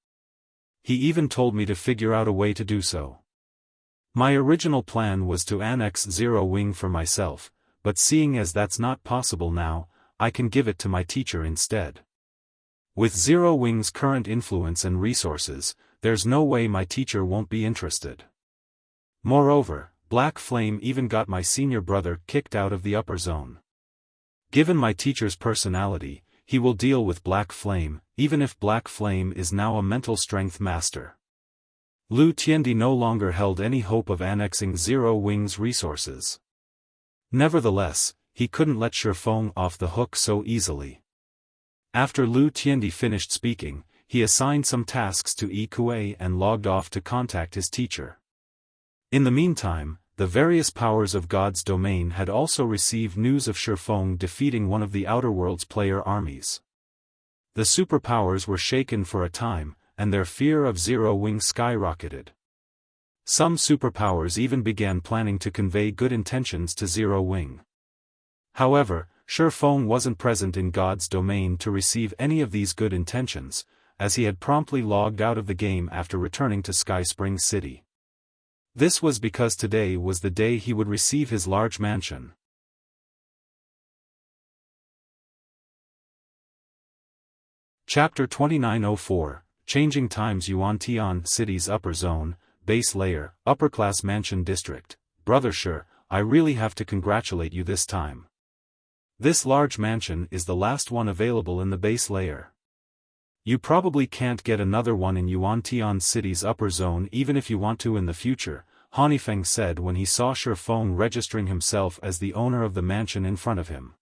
He even told me to figure out a way to do so. My original plan was to annex Zero Wing for myself, but seeing as that's not possible now, I can give it to my teacher instead. With Zero Wing's current influence and resources, there's no way my teacher won't be interested. Moreover, Black Flame even got my senior brother kicked out of the upper zone. Given my teacher's personality, he will deal with Black Flame, even if Black Flame is now a mental strength master. Lu Tiandi no longer held any hope of annexing Zero Wing's resources. Nevertheless, he couldn't let Xiaofan off the hook so easily. After Lu Tiandi finished speaking, he assigned some tasks to Yi Kuei and logged off to contact his teacher. In the meantime, the various powers of God's domain had also received news of Xiaofan defeating one of the Outer Worlds player armies. The superpowers were shaken for a time, and their fear of Zero Wing skyrocketed. Some superpowers even began planning to convey good intentions to Zero Wing. However, Xiaofan wasn't present in God's domain to receive any of these good intentions, as he had promptly logged out of the game after returning to Sky Spring City. This was because today was the day he would receive his large mansion. Chapter 2904, Changing Times. Yuantian City's Upper Zone, Base Layer, Upper Class Mansion District. Brother Shi, I really have to congratulate you this time. This large mansion is the last one available in the base layer. You probably can't get another one in Yuantian City's Upper Zone even if you want to in the future, Hanifeng said when he saw Xiaofan registering himself as the owner of the mansion in front of him.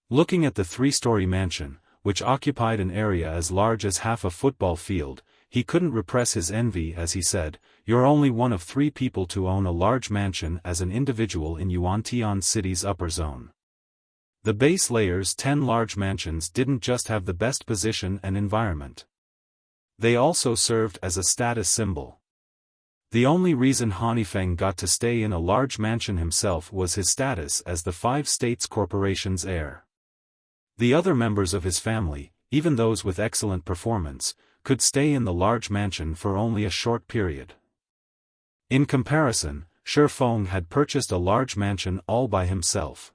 Looking at the three-story mansion, which occupied an area as large as half a football field, he couldn't repress his envy as he said, "You're only one of 3 people to own a large mansion as an individual in Yuantian City's Upper Zone." The base layer's 10 large mansions didn't just have the best position and environment. They also served as a status symbol. The only reason Hanifeng got to stay in a large mansion himself was his status as the 5 states corporation's heir. The other members of his family, even those with excellent performance, could stay in the large mansion for only a short period. In comparison, Xiaofan had purchased a large mansion all by himself.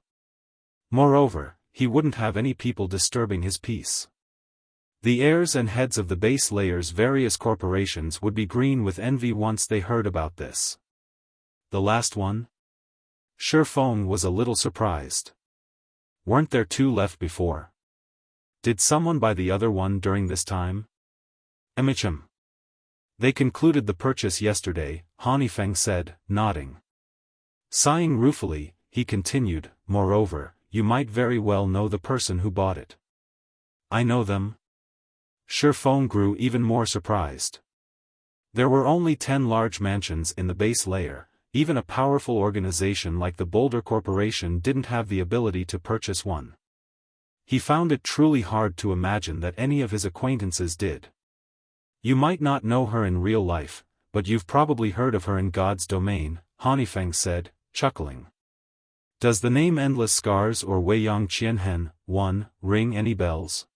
Moreover, he wouldn't have any people disturbing his peace. The heirs and heads of the base layer's various corporations would be green with envy once they heard about this. The last one? Xiaofan was a little surprised. Weren't there 2 left before? Did someone buy the other one during this time? Emichim. They concluded the purchase yesterday, Hanifeng said, nodding. Sighing ruefully, he continued, moreover, you might very well know the person who bought it. I know them? Xiaofan grew even more surprised. There were only 10 large mansions in the base layer, even a powerful organization like the Boulder Corporation didn't have the ability to purchase one. He found it truly hard to imagine that any of his acquaintances did. You might not know her in real life, but you've probably heard of her in God's domain, Hanifeng said, chuckling. Does the name Endless Scars or Weiyang Qianhen, 1, ring any bells?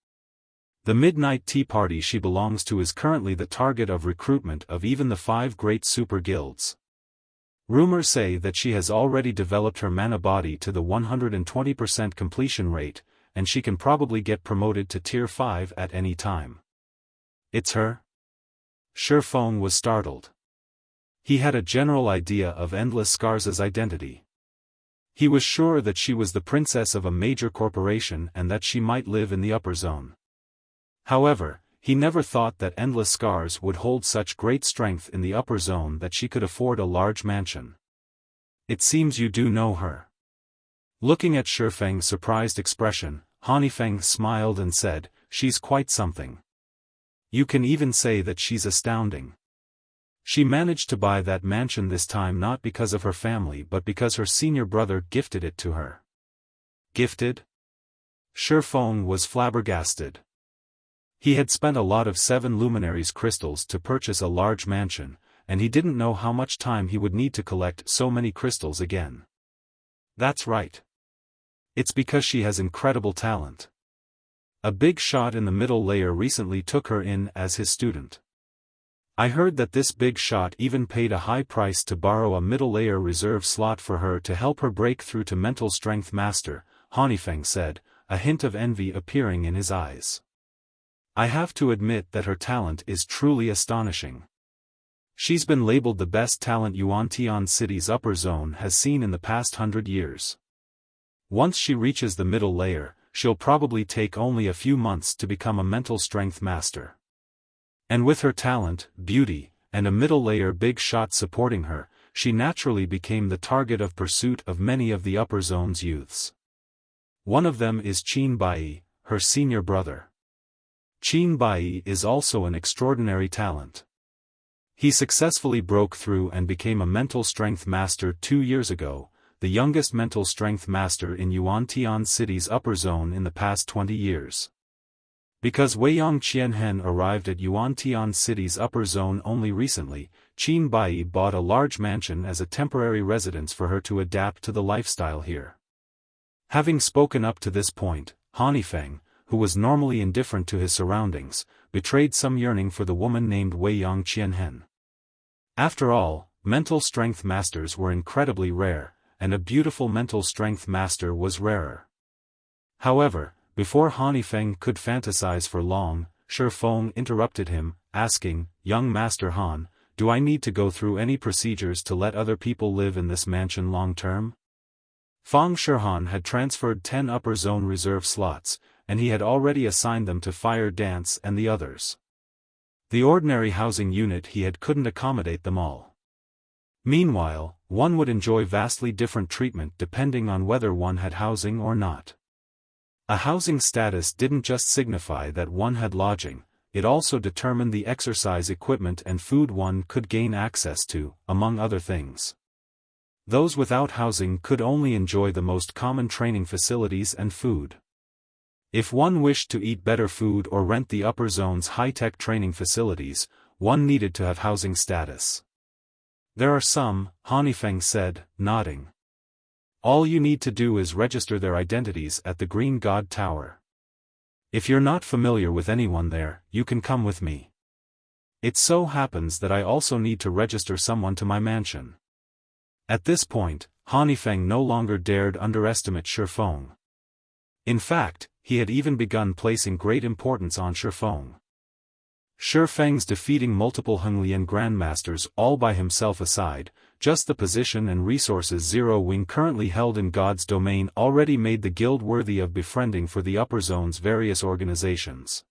The Midnight Tea Party she belongs to is currently the target of recruitment of even the 5 great super guilds. Rumors say that she has already developed her mana body to the 120% completion rate, and she can probably get promoted to Tier 5 at any time. It's her? Xiaofan was startled. He had a general idea of Endless Scars' identity. He was sure that she was the princess of a major corporation and that she might live in the upper zone. However, he never thought that Endless Scars would hold such great strength in the upper zone that she could afford a large mansion. It seems you do know her. Looking at Xiaofang's surprised expression, Hanifeng smiled and said, she's quite something. You can even say that she's astounding. She managed to buy that mansion this time not because of her family but because her senior brother gifted it to her. Gifted? Xiaofan was flabbergasted. He had spent a lot of 7 luminaries crystals to purchase a large mansion, and he didn't know how much time he would need to collect so many crystals again. That's right. It's because she has incredible talent. A big shot in the middle layer recently took her in as his student. I heard that this big shot even paid a high price to borrow a middle layer reserve slot for her to help her break through to Mental Strength Master, Hanifeng said, a hint of envy appearing in his eyes. I have to admit that her talent is truly astonishing. She's been labeled the best talent Yuantian City's upper zone has seen in the past 100 years. Once she reaches the middle layer, she'll probably take only a few months to become a Mental Strength Master. And with her talent, beauty, and a middle layer big shot supporting her, she naturally became the target of pursuit of many of the upper zone's youths. One of them is Qin Bai, her senior brother. Qin Bai is also an extraordinary talent. He successfully broke through and became a mental strength master 2 years ago, the youngest mental strength master in Yuantian City's upper zone in the past 20 years. Because Weiyang Qianhen arrived at Yuantian City's upper zone only recently, Qin Bai bought a large mansion as a temporary residence for her to adapt to the lifestyle here. Having spoken up to this point, Hanifeng, who was normally indifferent to his surroundings, betrayed some yearning for the woman named Weiyang Qianhen. After all, mental strength masters were incredibly rare, and a beautiful mental strength master was rarer. However, before Hanifeng could fantasize for long, Xiaofan interrupted him, asking, "Young Master Han, do I need to go through any procedures to let other people live in this mansion long-term?" Fang Shihan had transferred 10 upper zone reserve slots, and he had already assigned them to Fire Dance and the others. The ordinary housing unit he had couldn't accommodate them all. Meanwhile, one would enjoy vastly different treatment depending on whether one had housing or not. A housing status didn't just signify that one had lodging, it also determined the exercise equipment and food one could gain access to, among other things. Those without housing could only enjoy the most common training facilities and food. If one wished to eat better food or rent the upper zone's high-tech training facilities, one needed to have housing status. There are some, Hanifeng said, nodding. All you need to do is register their identities at the Green God Tower. If you're not familiar with anyone there, you can come with me. It so happens that I also need to register someone to my mansion. At this point, Hanifeng no longer dared underestimate Xiaofan. In fact, he had even begun placing great importance on Xiaofan. Xiaofang's defeating multiple Henglian grandmasters all by himself aside, just the position and resources Zero Wing currently held in God's domain already made the guild worthy of befriending for the upper zone's various organizations.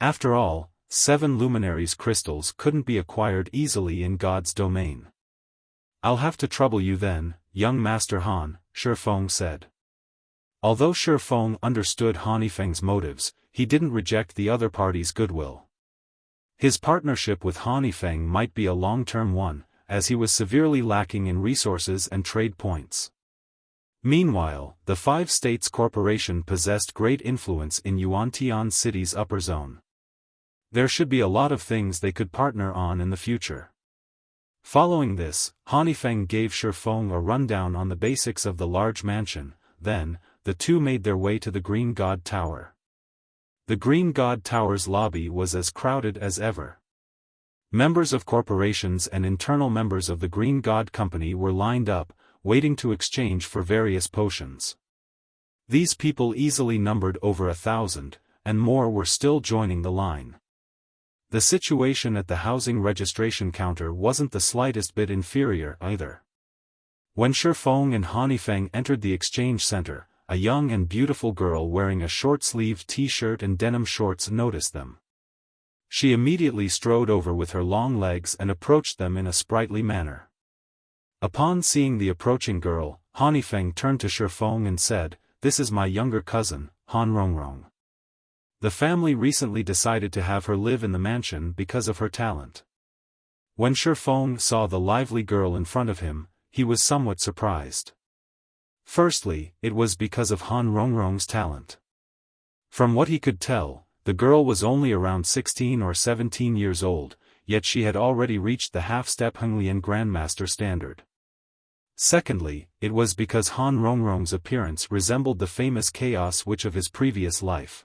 After all, 7 luminaries crystals couldn't be acquired easily in God's domain. "I'll have to trouble you then, young Master Han," Xiaofan said. Although Xiaofan understood Hanifeng's motives, he didn't reject the other party's goodwill. His partnership with Hanifeng might be a long-term one, as he was severely lacking in resources and trade points. Meanwhile, the 5 States Corporation possessed great influence in Yuantian City's upper zone. There should be a lot of things they could partner on in the future. Following this, Hanifeng gave Xiaofan a rundown on the basics of the large mansion, then, the two made their way to the Green God Tower. The Green God Tower's lobby was as crowded as ever. Members of corporations and internal members of the Green God Company were lined up, waiting to exchange for various potions. These people easily numbered over 1,000, and more were still joining the line. The situation at the housing registration counter wasn't the slightest bit inferior either. When Xiaofan and Hanifeng entered the exchange center, a young and beautiful girl wearing a short-sleeved t-shirt and denim shorts noticed them. She immediately strode over with her long legs and approached them in a sprightly manner. Upon seeing the approaching girl, Hanifeng turned to Xiaofan and said, "This is my younger cousin, Han Rongrong. The family recently decided to have her live in the mansion because of her talent." When Xiaofan saw the lively girl in front of him, he was somewhat surprised. Firstly, it was because of Han Rongrong's talent. From what he could tell, the girl was only around 16 or 17 years old, yet she had already reached the half-step Henglian Grandmaster standard. Secondly, it was because Han Rongrong's appearance resembled the famous Chaos Witch of his previous life.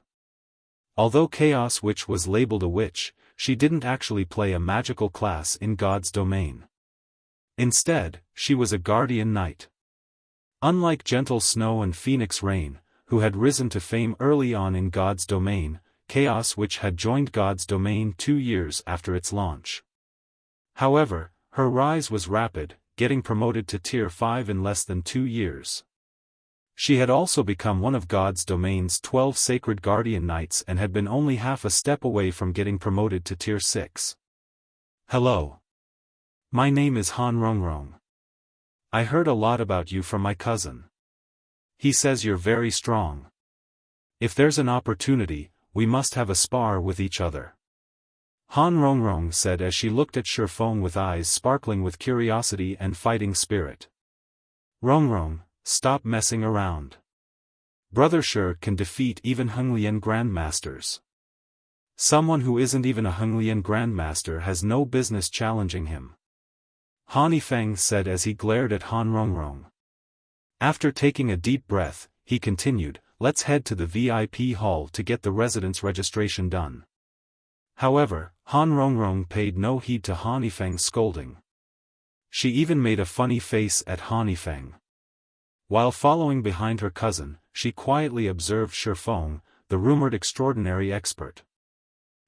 Although Chaos Witch was labeled a witch, she didn't actually play a magical class in God's domain. Instead, she was a guardian knight. Unlike Gentle Snow and Phoenix Rain, who had risen to fame early on in God's domain, Chaos Witch had joined God's domain 2 years after its launch. However, her rise was rapid, getting promoted to Tier 5 in less than 2 years. She had also become one of God's domain's 12 sacred guardian knights and had been only half a step away from getting promoted to Tier 6. "Hello. My name is Han Rongrong. I heard a lot about you from my cousin. He says you're very strong. If there's an opportunity, we must have a spar with each other. Han Rongrong said as she looked at Xiaofan with eyes sparkling with curiosity and fighting spirit. Rongrong, stop messing around. Brother Shi can defeat even Henglian Grandmasters. Someone who isn't even a Henglian Grandmaster has no business challenging him. Han Yifeng said as he glared at Han Rongrong. After taking a deep breath, he continued, let's head to the VIP hall to get the residence registration done. However, Han Rongrong paid no heed to Han Yifeng's scolding. She even made a funny face at Han Yifeng. While following behind her cousin, she quietly observed Xiaofan, the rumored extraordinary expert.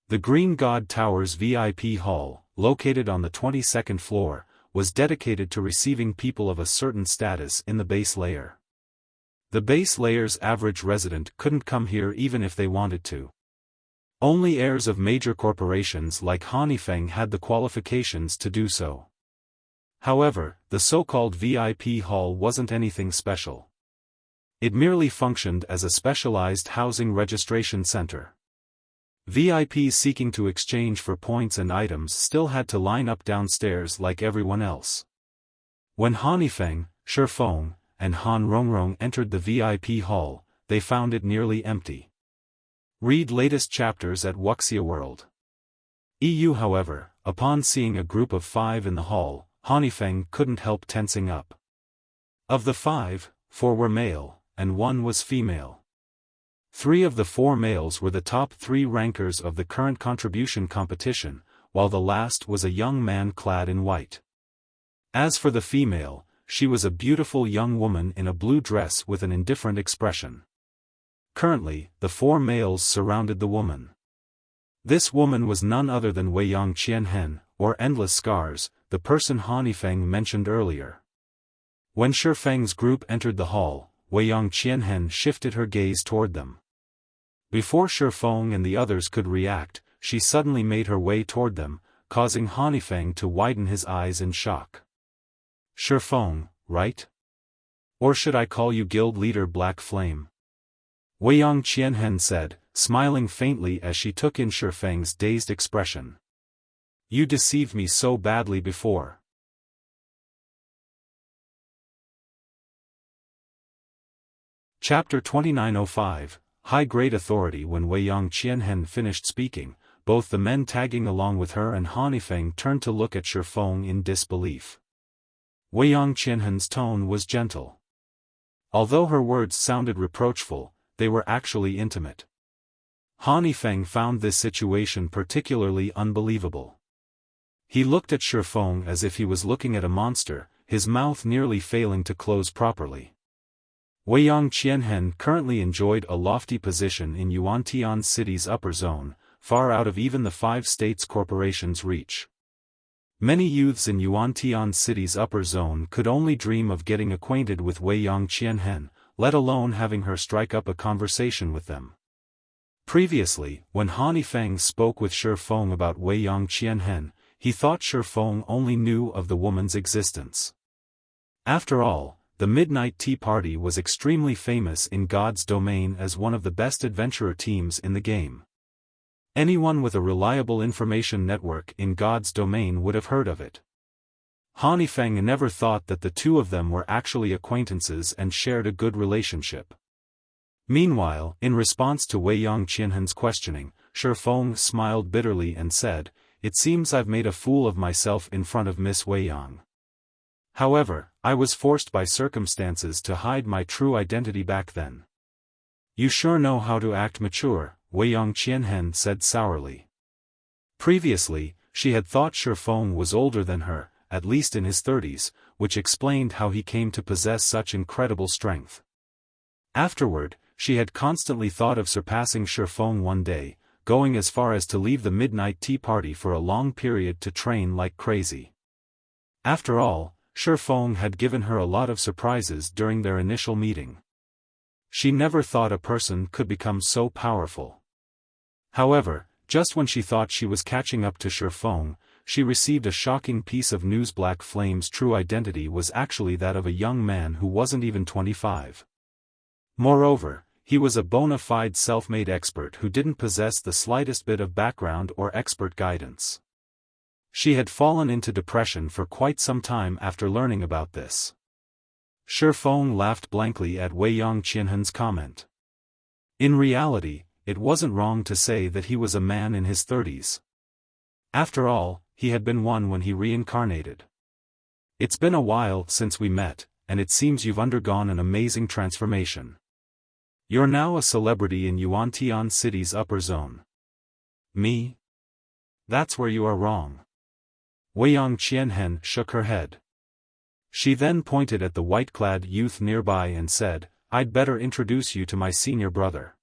The Green God Tower's VIP hall, located on the 22nd floor, was dedicated to receiving people of a certain status in the base layer. The base layer's average resident couldn't come here even if they wanted to. Only heirs of major corporations like Han Yifeng had the qualifications to do so. However, the so-called VIP hall wasn't anything special. It merely functioned as a specialized housing registration center. VIPs seeking to exchange for points and items still had to line up downstairs like everyone else. When Han Yifeng, Xiaofan, and Han Rongrong entered the VIP hall, they found it nearly empty. Read latest chapters at Wuxia World. EU. However, upon seeing a group of 5 in the hall, Han Yifeng couldn't help tensing up. Of the 5, 4 were male, and 1 was female. 3 of the 4 males were the top 3 rankers of the current contribution competition, while the last was a young man clad in white. As for the female, she was a beautiful young woman in a blue dress with an indifferent expression. Currently, the 4 males surrounded the woman. This woman was none other than Weiyang Qianhen, or Endless Scars, the person Han Yifeng mentioned earlier. When Shifeng's group entered the hall, Weiyang Qianhen shifted her gaze toward them. Before Xiaofan and the others could react, she suddenly made her way toward them, causing Han Yifeng to widen his eyes in shock. Xiaofan, right? Or should I call you Guild Leader Black Flame? Weiyang Qianhen said, smiling faintly as she took in Xiaofang's dazed expression. You deceived me so badly before. Chapter 2905, High-Grade Authority. When Weiyang Qianhen finished speaking, both the men tagging along with her and Han Yifeng turned to look at Xiaofan in disbelief. Weiyang Qianhen's tone was gentle. Although her words sounded reproachful, they were actually intimate. Han Yifeng found this situation particularly unbelievable. He looked at Xiaofan as if he was looking at a monster, his mouth nearly failing to close properly. Weiyang Qianhen currently enjoyed a lofty position in Yuantian City's upper zone, far out of even the 5 states' corporations' reach. Many youths in Yuantian City's upper zone could only dream of getting acquainted with Weiyang Qianhen, let alone having her strike up a conversation with them. Previously, when Han Yifeng spoke with Xiaofan about Weiyang Qianhen, he thought Xiaofan only knew of the woman's existence. After all, the Midnight Tea Party was extremely famous in God's domain as one of the best adventurer teams in the game. Anyone with a reliable information network in God's domain would have heard of it. Han Yifeng never thought that the two of them were actually acquaintances and shared a good relationship. Meanwhile, in response to Weiyang Qianhen's questioning, Xiaofan smiled bitterly and said, "It seems I've made a fool of myself in front of Miss Weiyang. However, I was forced by circumstances to hide my true identity back then." "You sure know how to act mature," Weiyang Qianhen said sourly. Previously, she had thought Xiaofan was older than her, at least in his 30s, which explained how he came to possess such incredible strength. Afterward, she had constantly thought of surpassing Xiaofan one day, going as far as to leave the Midnight Tea Party for a long period to train like crazy. After all, Xiaofan had given her a lot of surprises during their initial meeting. She never thought a person could become so powerful. However, just when she thought she was catching up to Xiaofan, she received a shocking piece of news. Black Flame's true identity was actually that of a young man who wasn't even 25. Moreover, he was a bona fide self-made expert who didn't possess the slightest bit of background or expert guidance. She had fallen into depression for quite some time after learning about this. Xiaofan laughed blankly at Wei Qianhen's comment. In reality, it wasn't wrong to say that he was a man in his 30s. After all, he had been one when he reincarnated. It's been a while since we met, and it seems you've undergone an amazing transformation. You're now a celebrity in Yuantian City's upper zone. Me? That's where you are wrong. Wei Qianhen shook her head. She then pointed at the white-clad youth nearby and said, I'd better introduce you to my senior brother.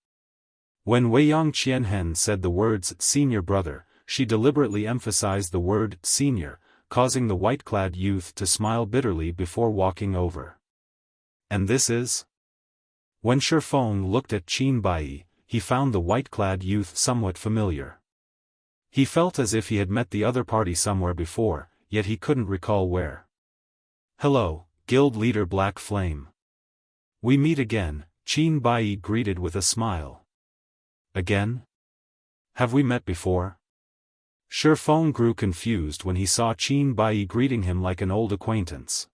When Wei Qianhen said the words senior brother, she deliberately emphasized the word senior, causing the white-clad youth to smile bitterly before walking over. And this is? When Xiaofan looked at Qin Bai, he found the white-clad youth somewhat familiar. He felt as if he had met the other party somewhere before, yet he couldn't recall where. Hello, Guild Leader Black Flame. We meet again, Qin Bai greeted with a smile. Again? Have we met before? Xiaofan grew confused when he saw Qin Bai greeting him like an old acquaintance.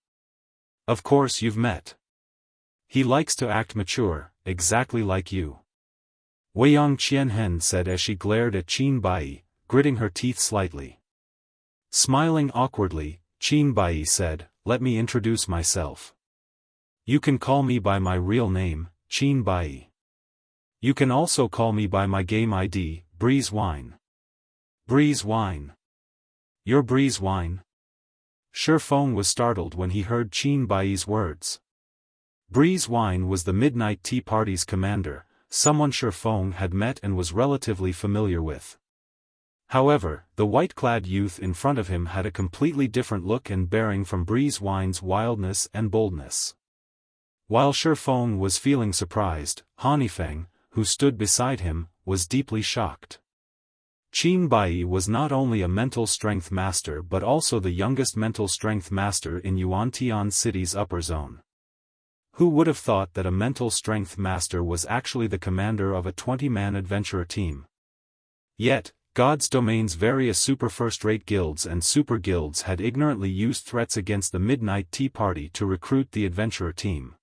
Of course you've met. He likes to act mature, exactly like you. Wei Qianhen said as she glared at Qin Bai, gritting her teeth slightly. Smiling awkwardly, Qin Bai said, Let me introduce myself. You can call me by my real name, Qin Bai. You can also call me by my game ID, Breeze Wine. Breeze Wine. You're Breeze Wine? Xiaofan was startled when he heard Qin Bai's words. Breeze Wine was the Midnight Tea Party's commander, someone Xiaofan had met and was relatively familiar with. However, the white-clad youth in front of him had a completely different look and bearing from Breeze Wine's wildness and boldness. While Xiaofan was feeling surprised, Hanifeng, who stood beside him, was deeply shocked. Qin Bai was not only a mental strength master but also the youngest mental strength master in Yuantian City's upper zone. Who would have thought that a mental strength master was actually the commander of a 20-man adventurer team? Yet, God's Domain's various super first-rate guilds and super guilds had ignorantly used threats against the Midnight Tea Party to recruit the adventurer team.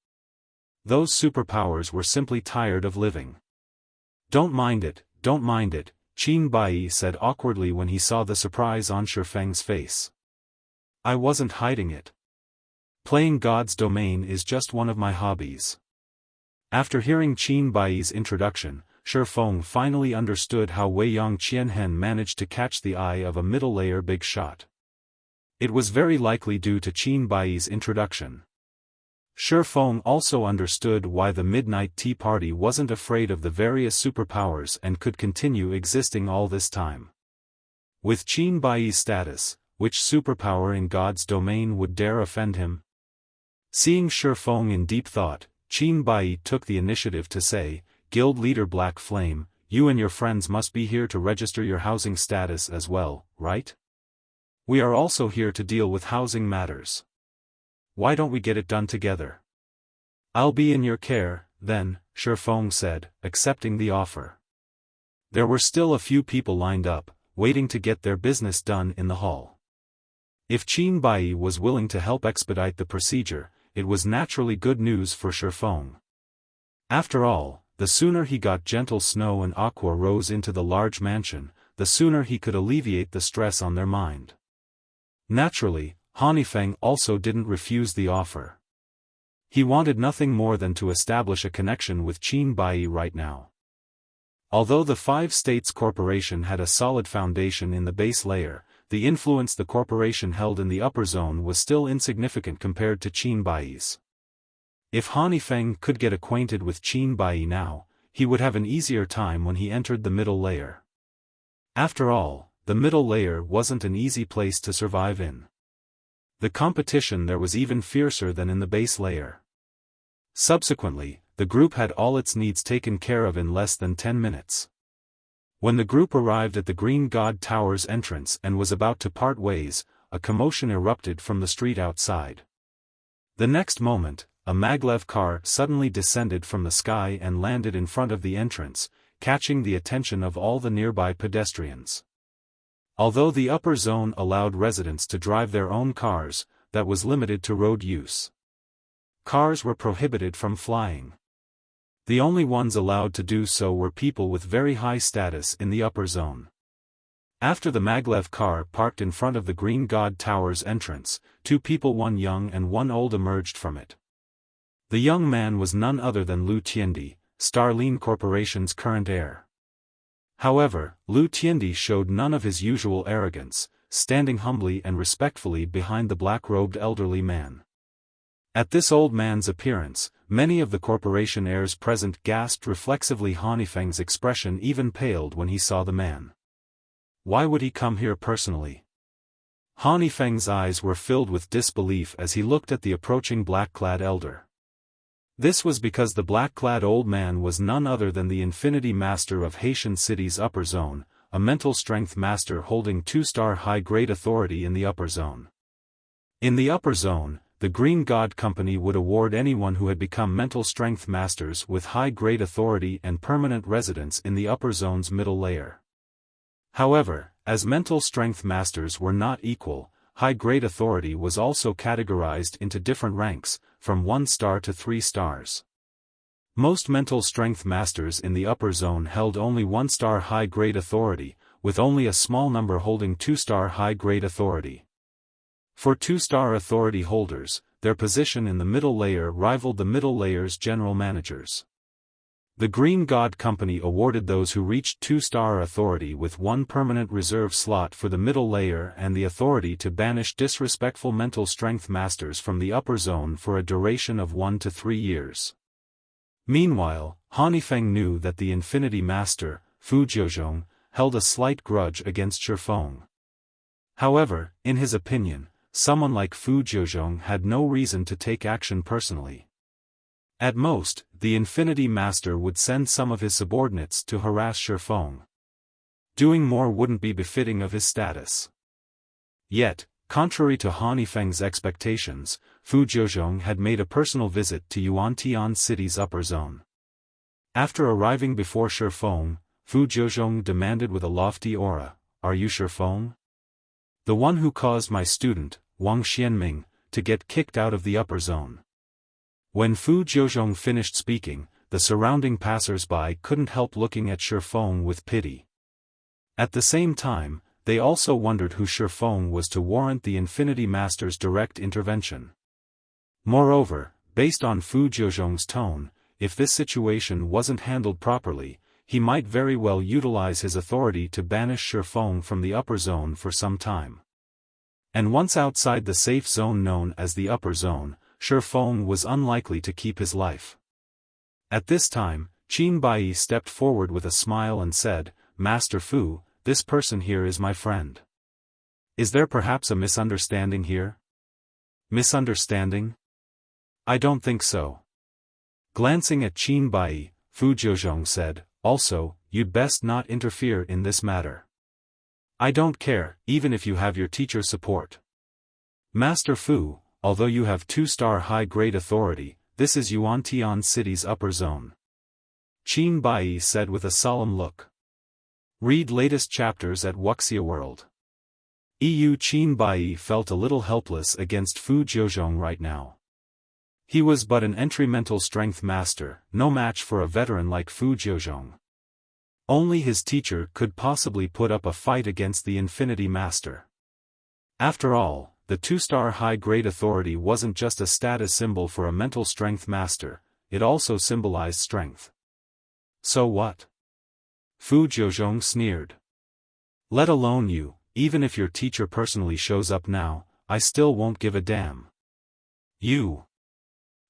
Those superpowers were simply tired of living. Don't mind it, Qin Bai said awkwardly when he saw the surprise on Xiaofang's face. I wasn't hiding it. Playing God's Domain is just one of my hobbies. After hearing Qin Bai's introduction, Xiaofan finally understood how Wei Qianhen managed to catch the eye of a middle-layer big shot. It was very likely due to Qin Bai's introduction. Xiaofan also understood why the Midnight Tea Party wasn't afraid of the various superpowers and could continue existing all this time. With Qin Bai's status, which superpower in God's Domain would dare offend him? Seeing Xiaofan in deep thought, Qin Bai took the initiative to say, Guild Leader Black Flame, you and your friends must be here to register your housing status as well, right? We are also here to deal with housing matters. Why don't we get it done together? I'll be in your care, then, Xiaofan said, accepting the offer. There were still a few people lined up, waiting to get their business done in the hall. If Qin Bai was willing to help expedite the procedure, it was naturally good news for Xiaofan. After all, the sooner he got gentle snow and aqua rose into the large mansion, the sooner he could alleviate the stress on their mind. Naturally, Hanifeng also didn't refuse the offer. He wanted nothing more than to establish a connection with Qin Bai right now. Although the Five States Corporation had a solid foundation in the base layer, the influence the corporation held in the upper zone was still insignificant compared to Qin Bai's. If Hanifeng could get acquainted with Qin Bai now, he would have an easier time when he entered the middle layer. After all, the middle layer wasn't an easy place to survive in. The competition there was even fiercer than in the base layer. Subsequently, the group had all its needs taken care of in less than 10 minutes. When the group arrived at the Green God Tower's entrance and was about to part ways, a commotion erupted from the street outside. The next moment, a maglev car suddenly descended from the sky and landed in front of the entrance, catching the attention of all the nearby pedestrians. Although the upper zone allowed residents to drive their own cars, that was limited to road use. Cars were prohibited from flying. The only ones allowed to do so were people with very high status in the upper zone. After the maglev car parked in front of the Green God Tower's entrance, two people, one young and one old, emerged from it. The young man was none other than Lu Tiandi, Starline Corporation's current heir. However, Lu Tiandi showed none of his usual arrogance, standing humbly and respectfully behind the black-robed elderly man. At this old man's appearance, many of the corporation heirs present gasped reflexively. Hanifeng's expression even paled when he saw the man. Why would he come here personally? Hanifeng's eyes were filled with disbelief as he looked at the approaching black-clad elder. This was because the black-clad old man was none other than the Infinity Master of Haitian City's upper zone, a mental strength master holding 2-star high-grade authority in the upper zone. In the upper zone, the Green God Company would award anyone who had become mental strength masters with high-grade authority and permanent residence in the upper zone's middle layer. However, as mental strength masters were not equal, high-grade authority was also categorized into different ranks, from 1 star to 3 stars. Most mental strength masters in the upper zone held only 1-star high-grade authority, with only a small number holding 2-star high-grade authority. For 2-star authority holders, their position in the middle layer rivaled the middle layer's general managers. The Green God Company awarded those who reached 2-star authority with 1 permanent reserve slot for the middle layer and the authority to banish disrespectful mental strength masters from the upper zone for a duration of 1 to 3 years. Meanwhile, Hanifeng knew that the Infinity Master, Fu Jiuzhong, held a slight grudge against Xiaofan. However, in his opinion, someone like Fu Jiuzhong had no reason to take action personally. At most, the Infinity Master would send some of his subordinates to harass Xiaofan. Doing more wouldn't be befitting of his status. Yet, contrary to Hanifeng's expectations, Fu Jiuzhong had made a personal visit to Yuantian City's upper zone. After arriving before Xiaofan, Fu Jiuzhong demanded with a lofty aura, "Are you Xiaofan? The one who caused my student, Wang Xianming, to get kicked out of the upper zone?" When Fu Jiuzhong finished speaking, the surrounding passers-by couldn't help looking at Xiaofan with pity. At the same time, they also wondered who Xiaofan was to warrant the Infinity Master's direct intervention. Moreover, based on Fu Jiuzhong's tone, if this situation wasn't handled properly, he might very well utilize his authority to banish Xiaofan from the upper zone for some time. And once outside the safe zone known as the upper zone, Xiaofan was unlikely to keep his life. At this time, Qin Bai stepped forward with a smile and said, "Master Fu, this person here is my friend. Is there perhaps a misunderstanding here?" "Misunderstanding? I don't think so." Glancing at Qin Bai, Fu Jiuzhong said, "Also, you'd best not interfere in this matter. I don't care, even if you have your teacher's support. Master Fu, although you have 2-star high-grade authority, this is Yuantian City's upper zone." Qin Bai said with a solemn look. Read latest chapters at Wuxia World. EU. Qin Bai felt a little helpless against Fu Jiuzhong right now. He was but an entry mental strength master, no match for a veteran like Fu Jiuzhong. Only his teacher could possibly put up a fight against the Infinity Master. After all, the 2-star high-grade authority wasn't just a status symbol for a mental strength master, it also symbolized strength. So what? Fu Jiuzhong sneered. "Let alone you, even if your teacher personally shows up now, I still won't give a damn. You."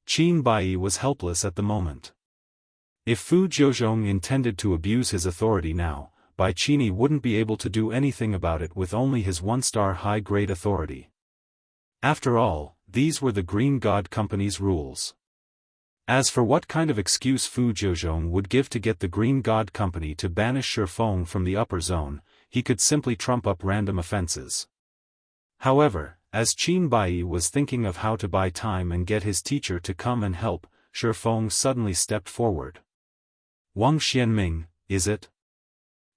Qin Bai was helpless at the moment. If Fu Jiuzhong intended to abuse his authority now, Bai Qini wouldn't be able to do anything about it with only his 1-star high-grade authority. After all, these were the Green God Company's rules. As for what kind of excuse Fu Jiuzhong would give to get the Green God Company to banish Xiaofan from the upper zone, he could simply trump up random offenses. However, As Qin Bai was thinking of how to buy time and get his teacher to come and help, Xiaofan suddenly stepped forward. Wang Xianming, is it?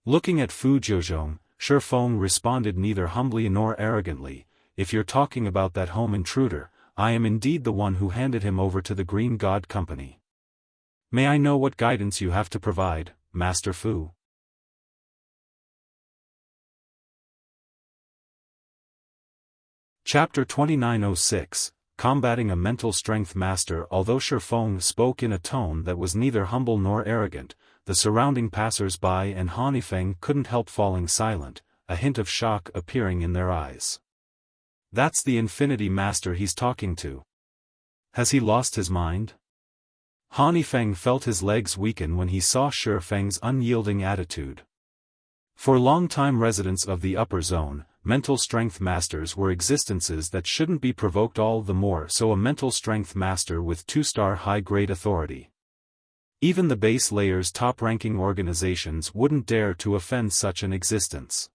Looking at Fu Jiuzhong, Xiaofan responded neither humbly nor arrogantly, if you're talking about that home intruder, I am indeed the one who handed him over to the Green God Company. May I know what guidance you have to provide, Master Fu? Chapter 2906, Combating a Mental Strength Master. Although Xiaofan spoke in a tone that was neither humble nor arrogant, the surrounding passers-by and Hanifeng couldn't help falling silent, a hint of shock appearing in their eyes. That's the Infinity Master he's talking to. Has he lost his mind? Hanifeng felt his legs weaken when he saw Xiaofang's unyielding attitude. For long-time residents of the upper zone, mental strength masters were existences that shouldn't be provoked, all the more so a mental strength master with 2-star high-grade authority. Even the base layer's top-ranking organizations wouldn't dare to offend such an existence.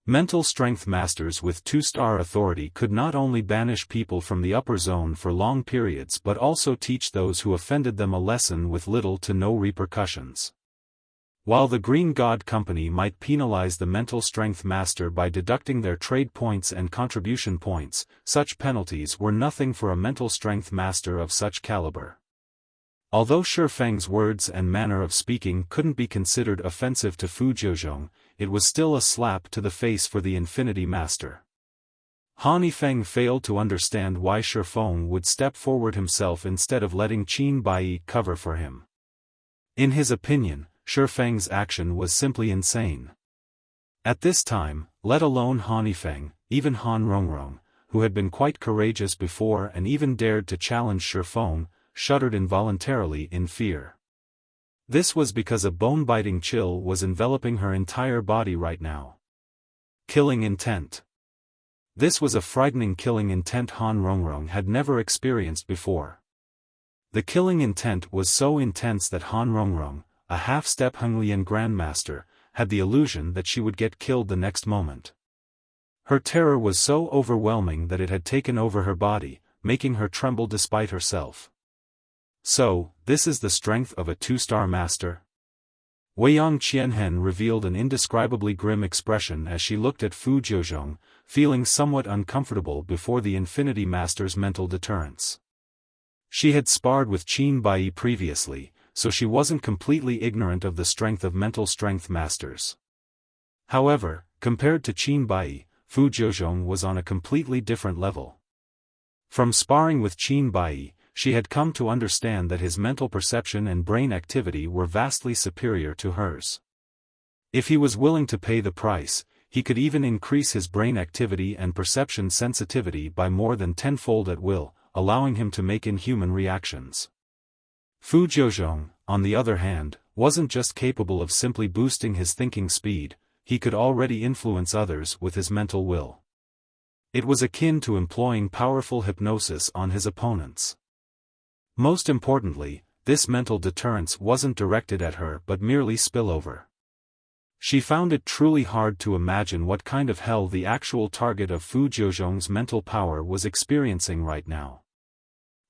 Mental strength masters with 2-star authority could not only banish people from the upper zone for long periods but also teach those who offended them a lesson with little to no repercussions. While the Green God Company might penalize the mental strength master by deducting their trade points and contribution points, such penalties were nothing for a mental strength master of such caliber. Although Xiaofang's words and manner of speaking couldn't be considered offensive to Fu Jiuzhong, it was still a slap to the face for the Infinity Master. Hanifeng failed to understand why Xiaofan would step forward himself instead of letting Qin Bai cover for him. In his opinion, Xiaofang's action was simply insane. At this time, let alone Hanifeng, even Han Rongrong, who had been quite courageous before and even dared to challenge Xiaofan, shuddered involuntarily in fear. This was because a bone-biting chill was enveloping her entire body right now. Killing intent. This was a frightening killing intent Han Rongrong had never experienced before. The killing intent was so intense that Han Rongrong, a half-step Henglian Grandmaster, had the illusion that she would get killed the next moment. Her terror was so overwhelming that it had taken over her body, making her tremble despite herself. So, this is the strength of a 2-star master? Weiyang Qianhen revealed an indescribably grim expression as she looked at Fu Jiuzhong, feeling somewhat uncomfortable before the Infinity Master's mental deterrence. She had sparred with Qin Bai previously, so she wasn't completely ignorant of the strength of mental strength masters. However, compared to Qin Bai, Fu Jiuzhong was on a completely different level. From sparring with Qin Bai, she had come to understand that his mental perception and brain activity were vastly superior to hers. If he was willing to pay the price, he could even increase his brain activity and perception sensitivity by more than tenfold at will, allowing him to make inhuman reactions. Fu Jiuzhong, on the other hand, wasn't just capable of simply boosting his thinking speed, he could already influence others with his mental will. It was akin to employing powerful hypnosis on his opponents. Most importantly, this mental deterrence wasn't directed at her but merely spillover. She found it truly hard to imagine what kind of hell the actual target of Fu Jiuzhong's mental power was experiencing right now.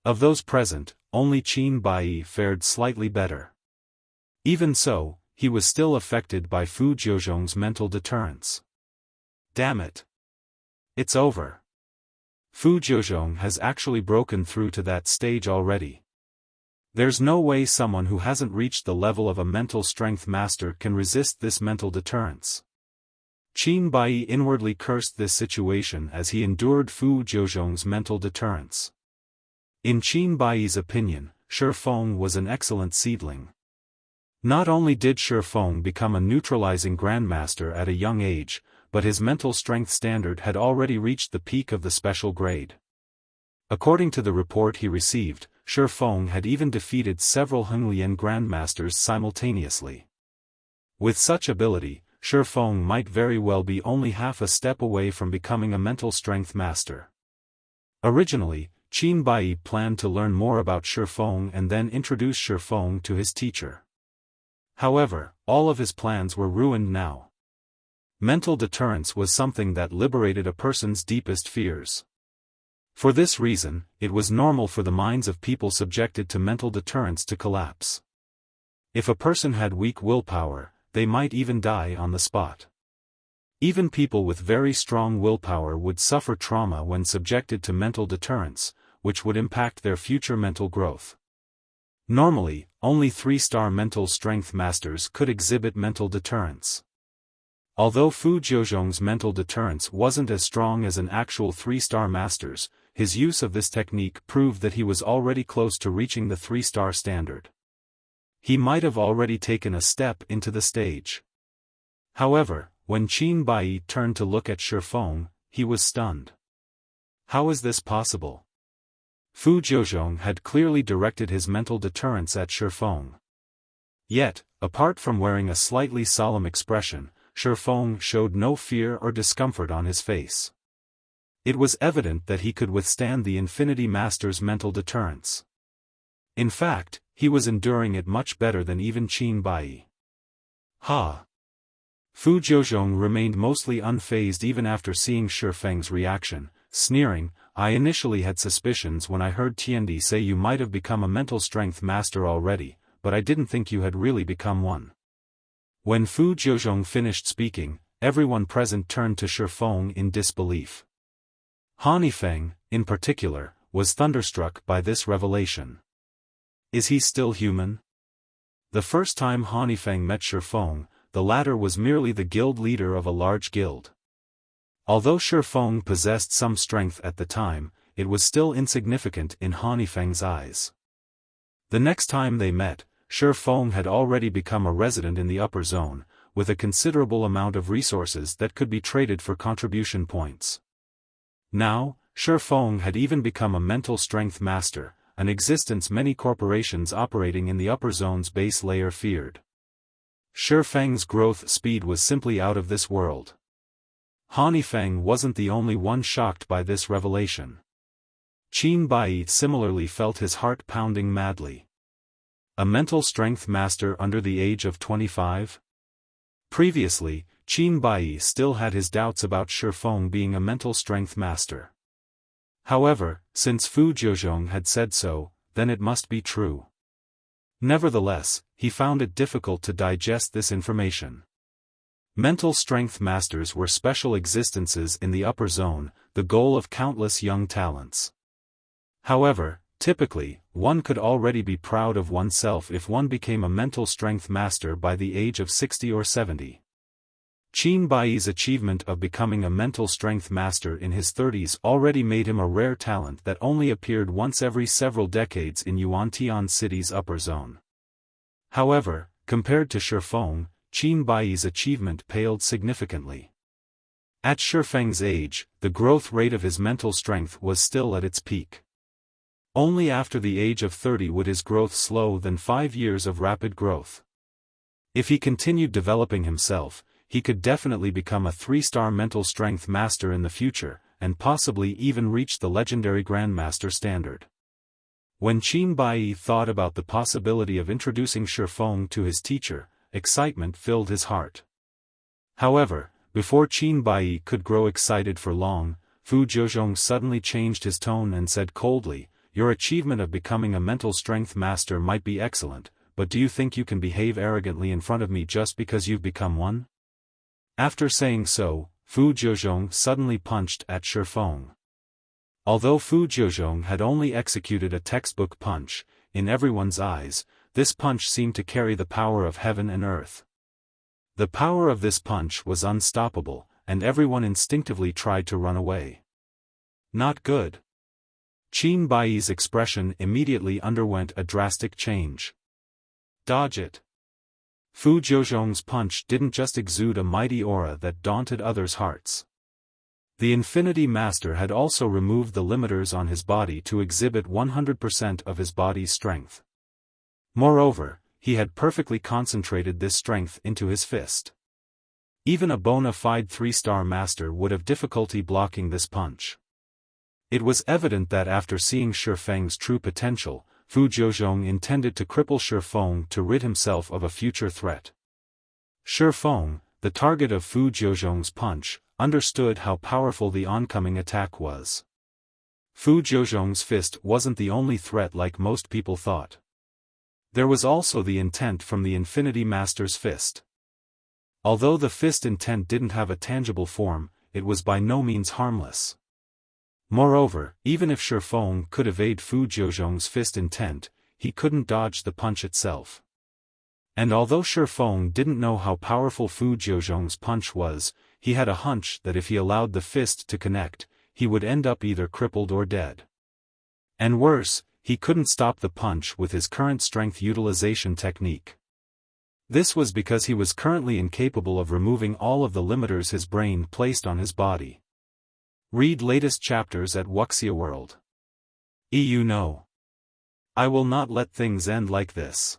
Of those present, only Qin Bai fared slightly better. Even so, he was still affected by Fu Jiuzhong's mental deterrence. Damn it! It's over. Fu Jiuzhong has actually broken through to that stage already. There's no way someone who hasn't reached the level of a mental strength master can resist this mental deterrence. Qin Bai inwardly cursed this situation as he endured Fu Jiuzhong's mental deterrence. In Qin Bai's opinion, Xiaofan was an excellent seedling. Not only did Xiaofan become a neutralizing grandmaster at a young age, but his mental strength standard had already reached the peak of the special grade. According to the report he received, Xiaofan had even defeated several Henglian grandmasters simultaneously. With such ability, Xiaofan might very well be only half a step away from becoming a mental strength master. Originally, Qin Bai planned to learn more about Xiaofan and then introduce Xiaofan to his teacher. However, all of his plans were ruined now. Mental deterrence was something that liberated a person's deepest fears. For this reason, it was normal for the minds of people subjected to mental deterrence to collapse. If a person had weak willpower, they might even die on the spot. Even people with very strong willpower would suffer trauma when subjected to mental deterrence, which would impact their future mental growth. Normally, only 3-star mental strength masters could exhibit mental deterrence. Although Fu Jiuzhong's mental deterrence wasn't as strong as an actual 3-star master's, his use of this technique proved that he was already close to reaching the 3-star standard. He might have already taken a step into the stage. However, when Qin Bai turned to look at Xiaofan, he was stunned. How is this possible? Fu Jiuzhong had clearly directed his mental deterrence at Xiaofan. Yet, apart from wearing a slightly solemn expression, Xiaofan showed no fear or discomfort on his face. It was evident that he could withstand the Infinity Master's mental deterrence. In fact, he was enduring it much better than even Qin Bai. Ha! Fu Jiuzhong remained mostly unfazed even after seeing Xiaofang's reaction, sneering, "I initially had suspicions when I heard Tiandi say you might have become a mental strength master already, but I didn't think you had really become one." When Fu Jiuzhong finished speaking, everyone present turned to Xiaofan in disbelief. Hanifeng, in particular, was thunderstruck by this revelation. Is he still human? The first time Hanifeng met Xiaofan, the latter was merely the guild leader of a large guild. Although Xiaofan possessed some strength at the time, it was still insignificant in Hanifeng's eyes. The next time they met, Xiaofan had already become a resident in the upper zone, with a considerable amount of resources that could be traded for contribution points. Now, Xiaofan had even become a mental strength master, an existence many corporations operating in the upper zone's base layer feared. Xiaofang's growth speed was simply out of this world. Hanifeng wasn't the only one shocked by this revelation. Qin Bai similarly felt his heart pounding madly. A mental strength master under the age of 25? Previously, Qin Bai still had his doubts about Xiaofan being a mental strength master. However, since Fu Jiuzhong had said so, then it must be true. Nevertheless, he found it difficult to digest this information. Mental strength masters were special existences in the upper zone, the goal of countless young talents. However, typically, one could already be proud of oneself if one became a mental strength master by the age of 60 or 70. Qin Bai's achievement of becoming a mental strength master in his 30s already made him a rare talent that only appeared once every several decades in Yuantian City's upper zone. However, compared to Xiaofan, Qin Bai's achievement paled significantly. At Xiaofang's age, the growth rate of his mental strength was still at its peak. Only after the age of 30 would his growth slow than 5 years of rapid growth. If he continued developing himself, he could definitely become a 3-star mental strength master in the future, and possibly even reach the legendary Grandmaster standard. When Qin Bai thought about the possibility of introducing Xiaofan to his teacher, excitement filled his heart. However, before Qin Bai could grow excited for long, Fu Jiuzhong suddenly changed his tone and said coldly, "Your achievement of becoming a mental strength master might be excellent, but do you think you can behave arrogantly in front of me just because you've become one?" After saying so, Fu Jiuzhong suddenly punched at Xiaofan. Although Fu Jiuzhong had only executed a textbook punch, in everyone's eyes, this punch seemed to carry the power of heaven and earth. The power of this punch was unstoppable, and everyone instinctively tried to run away. Not good. Qin Bai's expression immediately underwent a drastic change. Dodge it. Fu Jiuzhong's punch didn't just exude a mighty aura that daunted others' hearts. The Infinity Master had also removed the limiters on his body to exhibit 100% of his body's strength. Moreover, he had perfectly concentrated this strength into his fist. Even a bona fide 3-star master would have difficulty blocking this punch. It was evident that after seeing Xiaofang's true potential, Fu Jiuzhong intended to cripple Xiaofan to rid himself of a future threat. Xiaofan, the target of Fu Jiuzhong's punch, understood how powerful the oncoming attack was. Fu Jiuzhong's fist wasn't the only threat like most people thought. There was also the intent from the Infinity Master's fist. Although the fist intent didn't have a tangible form, it was by no means harmless. Moreover, even if Xiaofan could evade Fu Jiuzhong's fist intent, he couldn't dodge the punch itself. And although Xiaofan didn't know how powerful Fu Jiuzhong's punch was, he had a hunch that if he allowed the fist to connect, he would end up either crippled or dead. And worse, he couldn't stop the punch with his current strength utilization technique. This was because he was currently incapable of removing all of the limiters his brain placed on his body. Read latest chapters at Wuxia World. No. I will not let things end like this.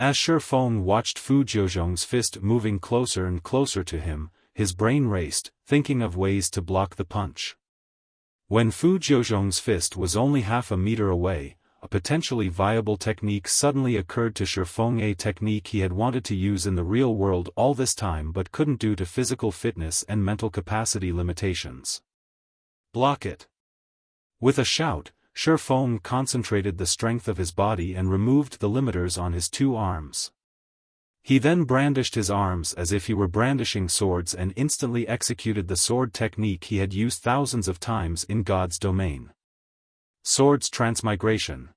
As Xiaofan watched Fu Jiuzhong's fist moving closer and closer to him, his brain raced, thinking of ways to block the punch. When Fu Jiuzhong's fist was only half a meter away, a potentially viable technique suddenly occurred to Xiaofan, a technique he had wanted to use in the real world all this time but couldn't due to physical fitness and mental capacity limitations. Block it! With a shout, Xiaofan concentrated the strength of his body and removed the limiters on his two arms. He then brandished his arms as if he were brandishing swords and instantly executed the sword technique he had used thousands of times in God's domain. Swords transmigration.